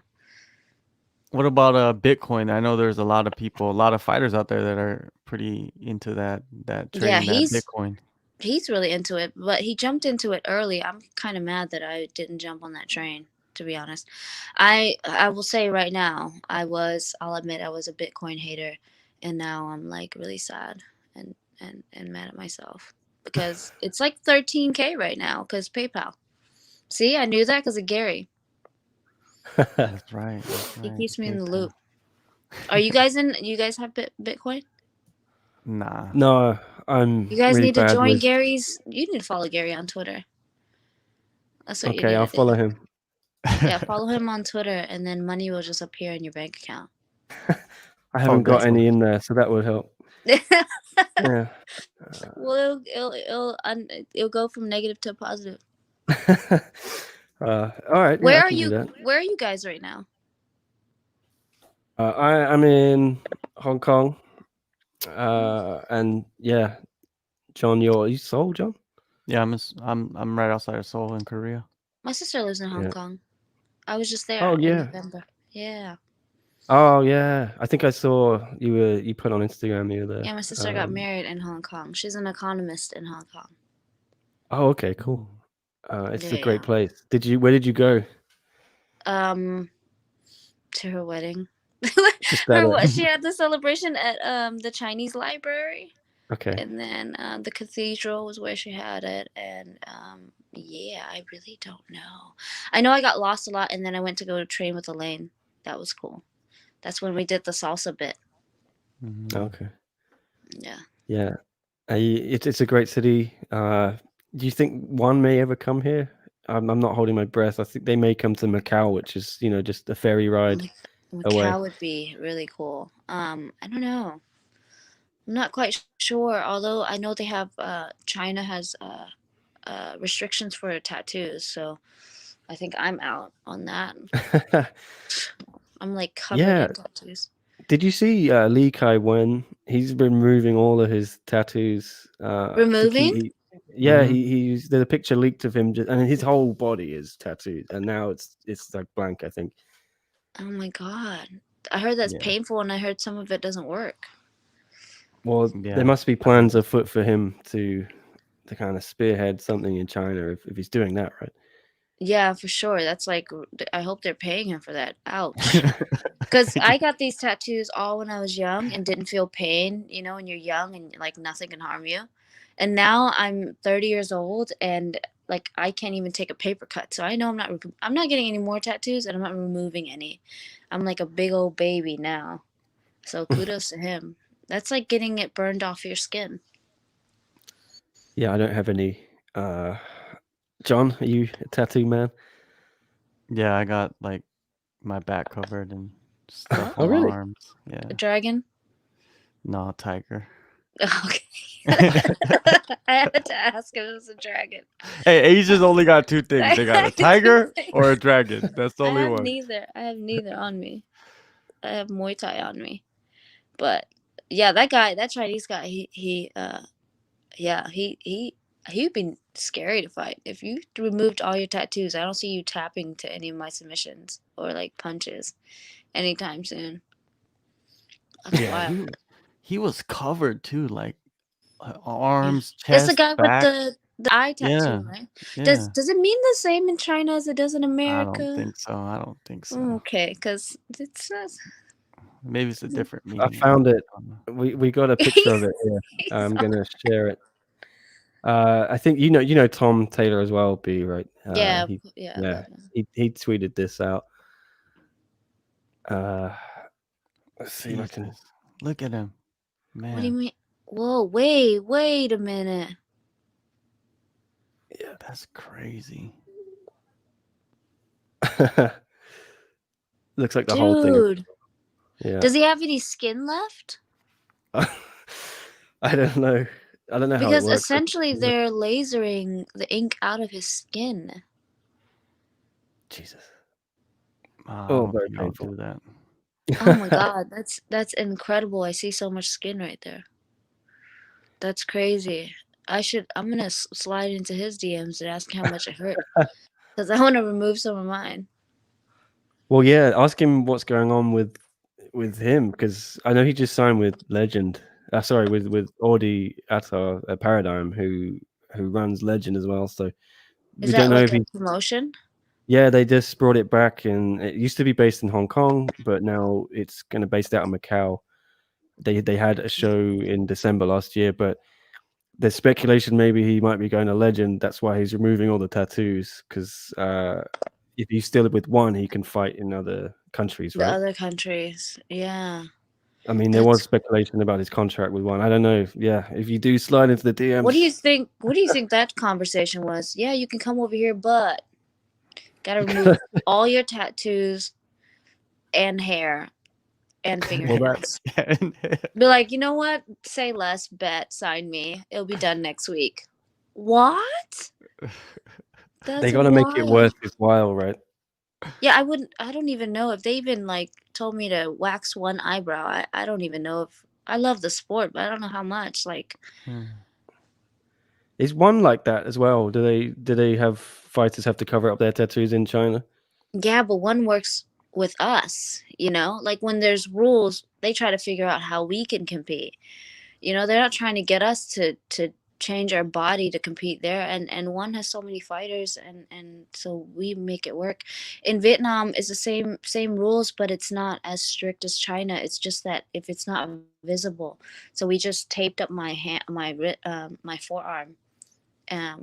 What about Bitcoin? I know there's a lot of people, a lot of fighters out there that are pretty into that trading that Bitcoin. He's really into it, but he jumped into it early. I'm kind of mad that I didn't jump on that train, to be honest. I will say right now, I'll admit I was a Bitcoin hater, and now I'm like really sad and mad at myself because it's like 13K right now because PayPal. See, I knew that because of Gary. That's right. He keeps me in the loop. Are you guys You guys have Bitcoin? Nah. No, You guys need to join Gary's. You need to follow Gary on Twitter. That's what you need. Okay, I'll follow him. Yeah, follow him on Twitter, and then money will just appear in your bank account. I haven't got any in there, so that would help. Yeah. Well, it'll go from negative to positive. All right. Where are you? Where are you guys right now? I'm in Hong Kong, and yeah, John, are you Seoul, John? Yeah, I'm right outside of Seoul in Korea. My sister lives in Hong Yeah. Kong. I was just there Oh in yeah. November. Yeah. Oh yeah. I think I saw you put on Instagram you were there. Yeah, my sister got married in Hong Kong. She's an economist in Hong Kong. Oh, okay, cool. It's a Yeah. great place. Where did you go? To her wedding. Just at it. She had the celebration at the Chinese library. Okay. And then the cathedral was where she had it. And yeah, I really don't know. I know I got lost a lot, and then I went to go to train with Elaine. That was cool. That's when we did the salsa bit. Okay. Yeah. Yeah. It's a great city. Do you think one may ever come here? I'm not holding my breath. I think they may come to Macau, which is, just a ferry ride away. Macau would be really cool. I don't know. I'm not quite sure. Although I know they have China has restrictions for tattoos, so I think I'm out on that. I'm like covered in tattoos. Did you see Lakay? He's been removing all of his tattoos? Removing? There's a picture leaked of him, and his whole body is tattooed, and now it's like blank, I think. Oh my god! I heard that's painful, and I heard some of it doesn't work. Well, there must be plans afoot for him to kind of spearhead something in China if he's doing that, right? Yeah, for sure. That's like, I hope they're paying him for that. Ouch. Because I got these tattoos all when I was young and didn't feel pain, when you're young and like nothing can harm you. And now I'm 30 years old and like I can't even take a paper cut. So I know I'm not getting any more tattoos and I'm not removing any. I'm like a big old baby now. So kudos to him. That's like getting it burned off your skin. Yeah, I don't have any. John, are you a tattoo man? Yeah, I got like my back covered and stuff on really? my arms. Yeah. A dragon? No, tiger. Okay. I had to ask if it was a dragon. Hey, Asians only got two things. They got a tiger or a dragon. That's the only one. I have neither on me. I have Muay Thai on me. But yeah, that Chinese guy, he would be scary to fight. If you removed all your tattoos, I don't see you tapping to any of my submissions or like punches anytime soon. That's wild. He was covered too, like arms, chest, It's the guy back. with the eye tattoo, right? Yeah. Does it mean the same in China as it does in America? I don't think so. Okay, because it says maybe it's a different meaning. I found it. We got a picture of it here. I'm gonna share it. I think you know Tom Taylor as well, B, right? Yeah. He tweeted this out. Let's see if I can look at him. Man. What do you mean? Whoa, wait a minute. Yeah, that's crazy. Looks like the whole thing. Dude. Yeah. Does he have any skin left? I don't know. I don't know how because it works. Essentially they're lasering the ink out of his skin. Jesus. Very painful. Do that. Oh my god, that's incredible. I see so much skin right there. That's crazy. I'm gonna slide into his DMs and ask how much it hurt because I want to remove some of mine. Well, yeah, ask him what's going on with him because I know he just signed with Legend. With Audi Attar Paradigm, who runs Legend as well. So we don't know if a promotion. Yeah, they just brought it back, and it used to be based in Hong Kong, but now it's going to be based out of Macau. They had a show in December last year, but there's speculation maybe he might be going to Legend. That's why he's removing all the tattoos because if he's still with one, he can fight in other countries, right? The other countries, yeah. I mean, there was speculation about his contract with one. I don't know. Yeah, if you do slide into the DMs. What do you think? What do you think that conversation was? Yeah, you can come over here, but gotta remove all your tattoos and hair and fingernails. Be like, you know what? Say less, bet, sign me. It'll be done next week. What? They gotta make it worth his while, right? Yeah, I don't even know if they even like told me to wax one eyebrow. I don't even know if I love the sport, but I don't know how much. Like, Is one like that as well? Do they have fighters have to cover up their tattoos in China? yeah, but one works with us, you know? Like when there's rules, they try to figure out how we can compete. You know, they're not trying to get us to change our body to compete there, and one has so many fighters, and so we make it work. In Vietnam it's the same rules, but it's not as strict as China. It's just that if it's not visible, so we just taped up my hand, my forearm.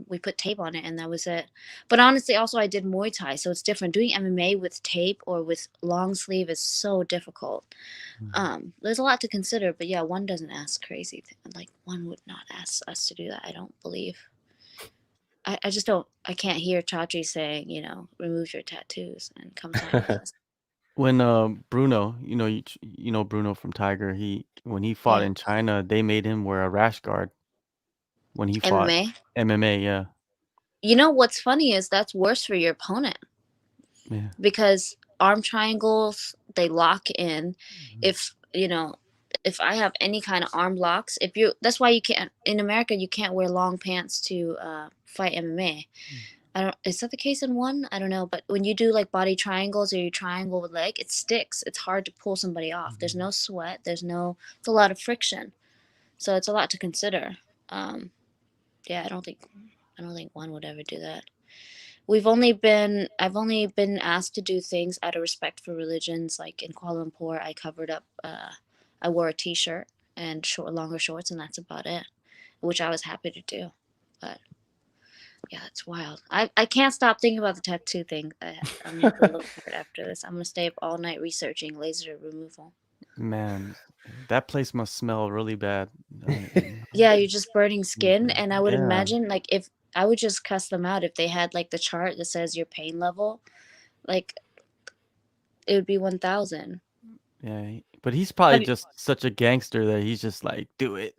We put tape on it and that was it. But honestly, also I did Muay Thai, so it's different. Doing MMA with tape or with long sleeve is so difficult. There's a lot to consider, but yeah, one doesn't ask crazy like one would not ask us to do that, I don't believe. I just don't. I can't hear Chachi saying, remove your tattoos and come sign with us. When Bruno, you know Bruno from Tiger, when he fought Yeah. in China, they made him wear a rash guard when he fought MMA. MMA. Yeah, You know what's funny is that's worse for your opponent yeah. because arm triangles they lock in. If if I have any kind of arm locks, if you that's why you can't in America you can't wear long pants to fight MMA. I don't. Is that the case in one? I don't know. But when you do like body triangles or you triangle with leg, it sticks. It's hard to pull somebody off. There's no sweat. It's a lot of friction. So it's a lot to consider. Yeah, I don't think one would ever do that. I've only been asked to do things out of respect for religions. Like in Kuala Lumpur, I covered up. I wore a t-shirt and longer shorts, and that's about it, which I was happy to do. But yeah, it's wild. I can't stop thinking about the tattoo thing. I'm gonna go look for it after this. I'm gonna stay up all night researching laser removal. Man, that place must smell really bad. Yeah, you're just burning skin, and I would Yeah, imagine like if I would just cuss them out if they had like the chart that says your pain level, like it would be 1,000. yeah. But he's probably Have you, just such a gangster that he's just like, do it.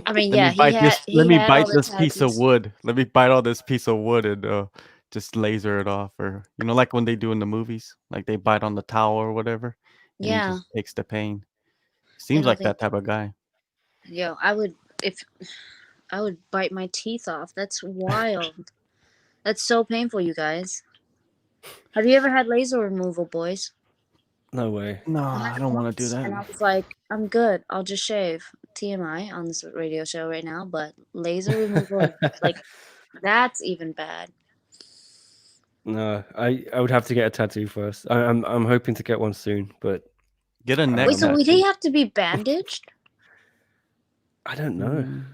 I mean, Let me yeah, bite this. Let he me had all bite the this piece of tattoos. wood. Let me bite all this piece of wood and just laser it off, or like when they do in the movies, like they bite on the towel or whatever, and he Yeah, just takes the pain. I Seems don't like that think. type of guy. Yo, I would if I would bite my teeth off. That's wild. That's so painful, you guys. Have you ever had laser removal, boys? No way. No, I had I it don't want to do once, that. and I was like, I'm good. I'll just shave. TMI on this radio show right now, but laser removal, like, that's even bad. No, I would have to get a tattoo first. I'm hoping to get one soon, but Get a neck Wait, so would um, they tattoo. have to be bandaged? I don't know. Mm,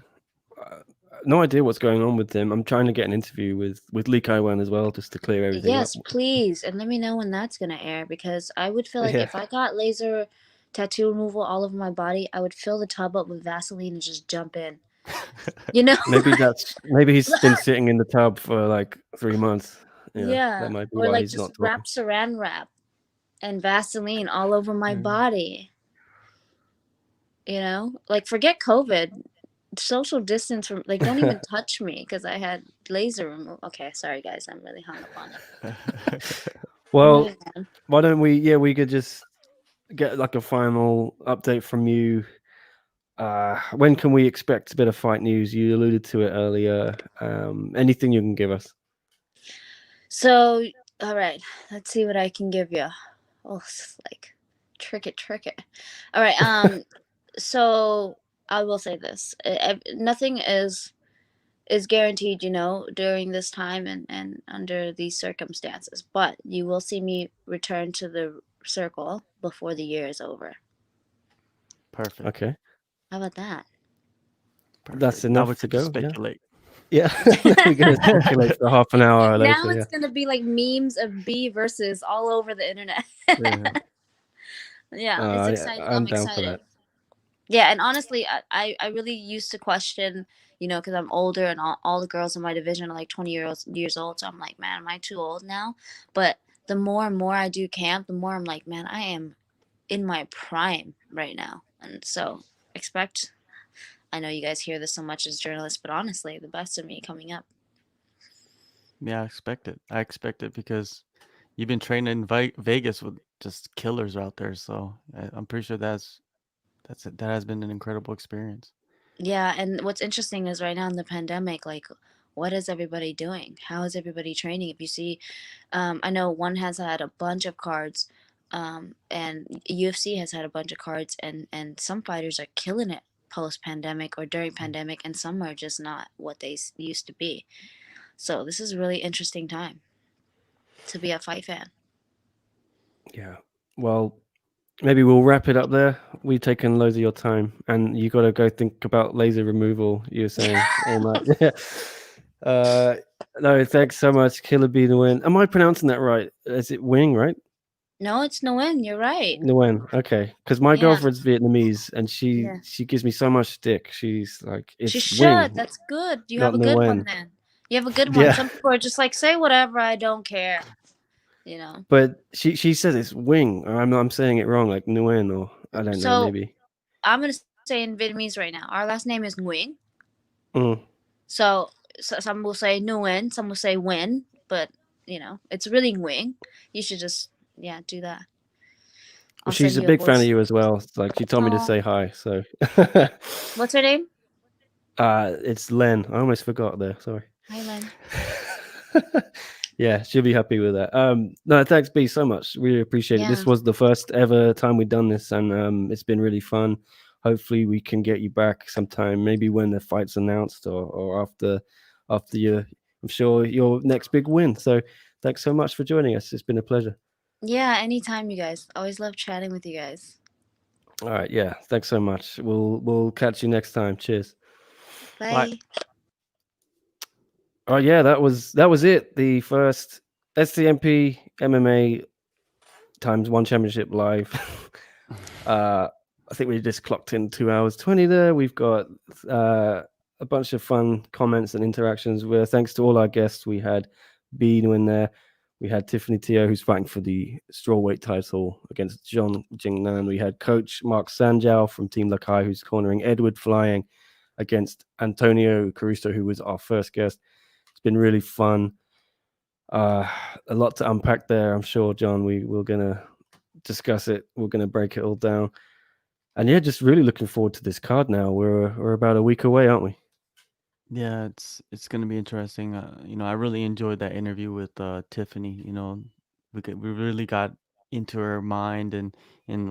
No idea what's going on with them. I'm trying to get an interview with Lakay as well, just to clear everything up. Yes, please, and let me know when that's gonna air because I would feel like Yeah, if I got laser tattoo removal all over my body, I would fill the tub up with Vaseline and just jump in. You know? maybe he's been sitting in the tub for like 3 months. Yeah, that Yeah, might be or why like he's just not wrap talking. saran wrap and Vaseline all over my mm. body. Like forget COVID, social distance from like don't even touch me because I had laser removal. Okay, sorry guys, I'm really hung up on it. Well, Moving on. why don't we? Yeah, we could just get like a final update from you. When can we expect a bit of fight news? You alluded to it earlier. Anything you can give us? So, all right, let's see what I can give you. Oh, it's like trick it. All right, so I will say this: nothing is guaranteed, during this time and under these circumstances. But you will see me return to the circle before the year is over. Perfect. Okay, How about that? that's Perfect. Now we enough to could just go. Yeah, speculate. yeah. We're gonna speculate for half an hour Now later. it's Yeah. gonna be like memes of B versus all over the internet. Yeah. Yeah, it's exciting. I'm I'm down for excited. that. Yeah, and honestly, I really used to question, because I'm older and all the girls in my division are like 20 years old. So I'm like, man, am I too old now? But the more and more I do camp, the more I'm like, man, I am in my prime right now. And so expect, I know you guys hear this so much as journalists, but honestly, the best of me coming up. Yeah, I expect it. I expect it because you've been training in Vegas with just killers out there, so I'm pretty sure that has been an incredible experience. Yeah, and what's interesting is right now in the pandemic, like, what is everybody doing? How is everybody training? If you see, I know one has had a bunch of cards, and UFC has had a bunch of cards, and some fighters are killing it post pandemic or during pandemic, and some are just not what they used to be. So this is a really interesting time to be a fight fan. Yeah. Well, maybe we'll wrap it up there. We've taken loads of your time, and you got to go think about laser removal. You were saying all night. Yeah. No, thanks so much, Killer B Nguyen. Am I pronouncing that right? Is it Wing, right? No, it's Nguyen. You're right. Nguyen. Okay, because my Yeah, girlfriend's Vietnamese, and she yeah. she gives me so much stick. She's like, She it's should. Wing, That's good. You have not a good one Nguyen. then. You have a good one. Yeah, Some people are just like, say whatever, I don't care. You know. but she says it's Wing. I'm saying it wrong, like Nguyen, or I don't know, So maybe. I'm gonna say in Vietnamese right now. Our last name is Nguyen. Mm. So some will say Nguyen, some will say Nguyen, but it's really Nguyen. You should just do that. Well, I'll she's send a you a big fan of voice. you as well. It's like she told me to Oh, say hi. So, what's her name? it's Len. I almost forgot there. Sorry. Hi, Len. Yeah, she'll be happy with that. No, thanks, B, so much. Really appreciate it. Yeah, This was the first ever time we've done this, and it's been really fun. Hopefully, we can get you back sometime, maybe when the fight's announced or after your, I'm sure, your next big win. So, thanks so much for joining us. It's been a pleasure. yeah. Anytime, you guys. Always love chatting with you guys. All right, yeah, thanks so much. We'll catch you next time. Cheers. Bye. Bye. Oh yeah, that was it. The first SCMP MMA times one championship live. I think we just clocked in 2 hours 20 there. We've got a bunch of fun comments and interactions where thanks to all our guests. We had Bean in there. We had Tiffany Teo, who's fighting for the strawweight title against John Jingnan. We had coach Mark Sangiao from Team Lakay, who's cornering Edward Flying against Antonio Caruso, who was our first guest. It's been really fun. A lot to unpack there, I'm sure, John. We're gonna discuss it. We're gonna break it all down. And yeah, just really looking forward to this card now. We're about a week away, aren't we? Yeah, it's gonna be interesting. I really enjoyed that interview with Tiffany. We really got into her mind and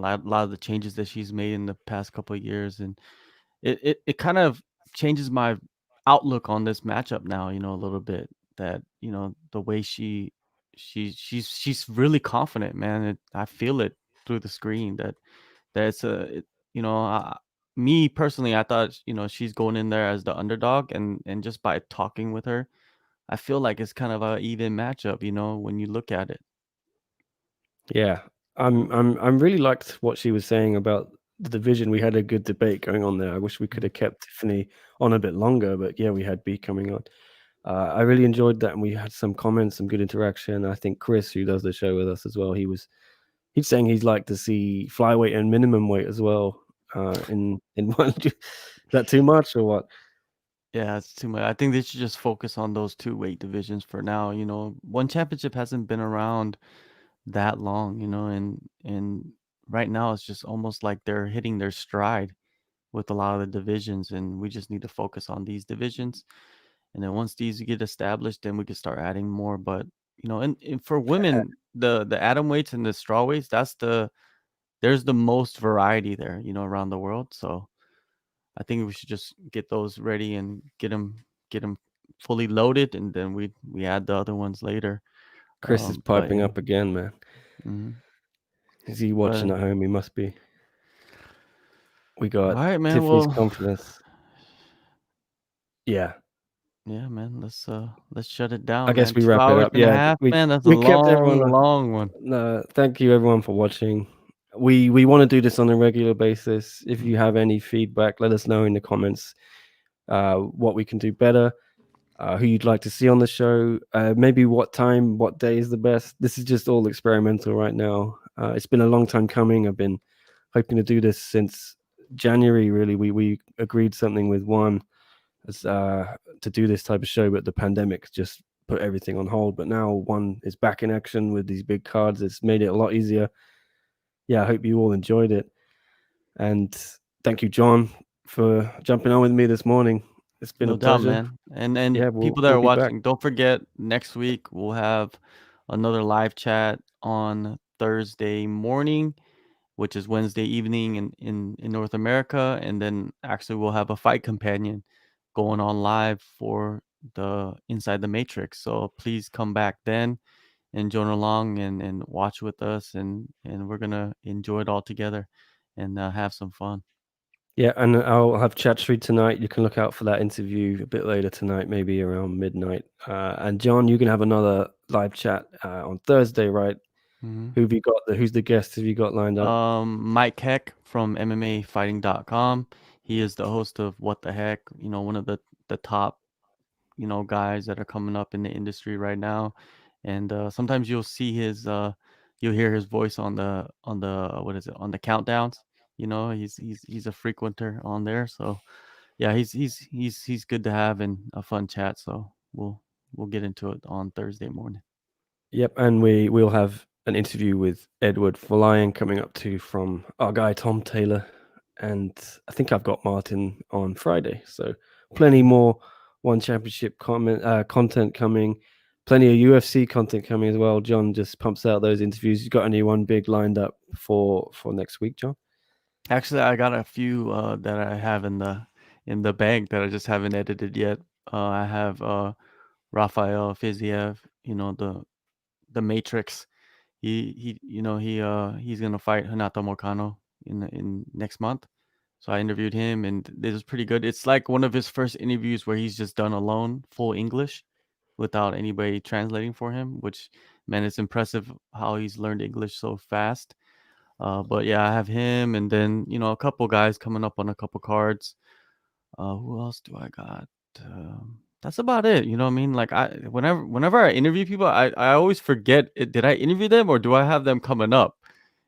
lot of the changes that she's made in the past couple of years, and it kind of changes my outlook on this matchup now. A little bit that the way she's really confident, man. I feel it through the screen that it's a it, you know me personally, I thought she's going in there as the underdog, and just by talking with her, I feel like it's kind of a even matchup. When you look at it. Yeah. I'm really liked what she was saying about the division. We had a good debate going on there. I wish we could have kept Tiffany on a bit longer, but yeah, we had B coming on. I really enjoyed that, and we had some comments, some good interaction. I think Chris, who does the show with us as well, he's saying he'd like to see flyweight and minimum weight as well. In one, is that too much or what? Yeah, it's too much. I think they should just focus on those two weight divisions for now. One championship hasn't been around that long, and right now it's just almost like they're hitting their stride with a lot of the divisions, and we just need to focus on these divisions. And then once these get established, then we can start adding more. But and for women, the atom weights and the straw weights, there's the most variety there, around the world. So I think we should just get those ready and get them fully loaded, and then we add the other ones later. Chris is But piping yeah. up again, man. Mhm. Is he watching But at home? He must be. We all got right, man. Tiffany's Well, confidence. Yeah, yeah, man. Let's shut it I down, guess man. we Two wrap it hours up. and a Yeah, half, we man. That's a we kept long, everyone. long one. No, thank you everyone for watching. We want to do this on a regular basis. If you have any feedback, let us know in the comments. What we can do better. Who you'd like to see on the show. Maybe what time, what day is the best. This is just all experimental right now. It's been a long time coming. I've been hoping to do this since January. Really, we agreed something with one as to do this type of show, but the pandemic just put everything on hold. But now One is back in action with these big cards. It's made it a lot easier. Yeah, I hope you all enjoyed it. And thank you, John, for jumping on with me this morning. It's been No a doubt, pleasure. man. And Yeah, people that we'll are be back. watching, don't forget next week we'll have another live chat on Thursday morning, which is Wednesday evening in North America, and then actually we'll have a fight companion going on live for the Inside the Matrix. So please come back then and join along and watch with us, and we're gonna enjoy it all together and have some fun. Yeah, and I'll have chat street tonight. You can look out for that interview a bit later tonight, maybe around midnight. And John, you can have another live chat on Thursday, right? Mm-hmm. Who have you got? Who's the guest have you got lined up? Mike Heck from MMAfighting.com. He is the host of What the Heck, one of the top, guys that are coming up in the industry right now. And sometimes you'll see you'll hear his voice on the what is it, on the countdowns. He's a frequenter on there. So yeah, he's good to have and a fun chat. So we'll get into it on Thursday morning. Yep, and we'll have an interview with Edward Folion coming up too from our guy Tom Taylor, and I think I've got Martin on Friday. So plenty more One Championship content coming, plenty of UFC content coming as well. John just pumps out those interviews. You got anyone big lined up for next week, John? Actually, I got a few that I have in the bank that I just haven't edited yet. I have Rafael Fiziev, the Matrix. He's gonna fight Hinata Morcano in next month. So I interviewed him, and this is pretty good. It's like one of his first interviews where he's just done alone, full English, without anybody translating for him. Which, man, it's impressive how he's learned English so fast. But yeah, I have him, and then a couple guys coming up on a couple cards. Who else do I got? That's about it. You know what I mean? Like whenever I interview people, I always forget did I interview them or do I have them coming up?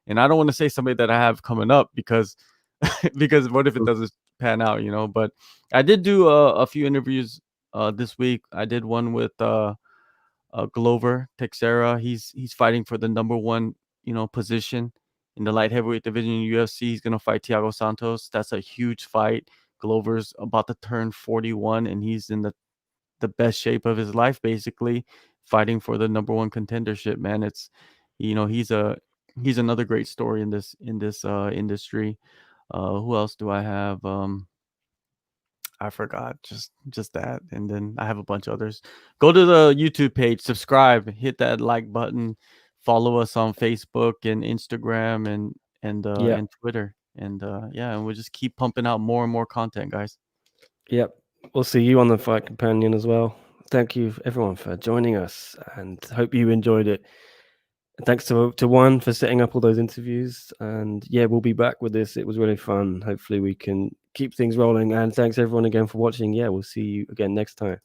And I don't want to say somebody that I have coming up because because what if it doesn't pan out, But I did do a few interviews this week. I did one with Glover Teixeira. He's fighting for the number one, position in the light heavyweight division in UFC. He's gonna fight Thiago Santos. That's a huge fight. Glover's about to turn 41, and he's in the best shape of his life, basically, fighting for the number one contendership. Man, it's he's another great story in this industry. Who else do I have? I forgot just that, and then I have a bunch of others. Go to the YouTube page, subscribe, hit that like button, follow us on Facebook and Instagram and Twitter, and and we'll just keep pumping out more and more content, guys. Yep, we'll see you on the Fight Companion as well. Thank you everyone for joining us, and hope you enjoyed it. Thanks to One for setting up all those interviews. And yeah, we'll be back with this. It was really fun. Hopefully we can keep things rolling. And thanks everyone again for watching. Yeah, we'll see you again next time.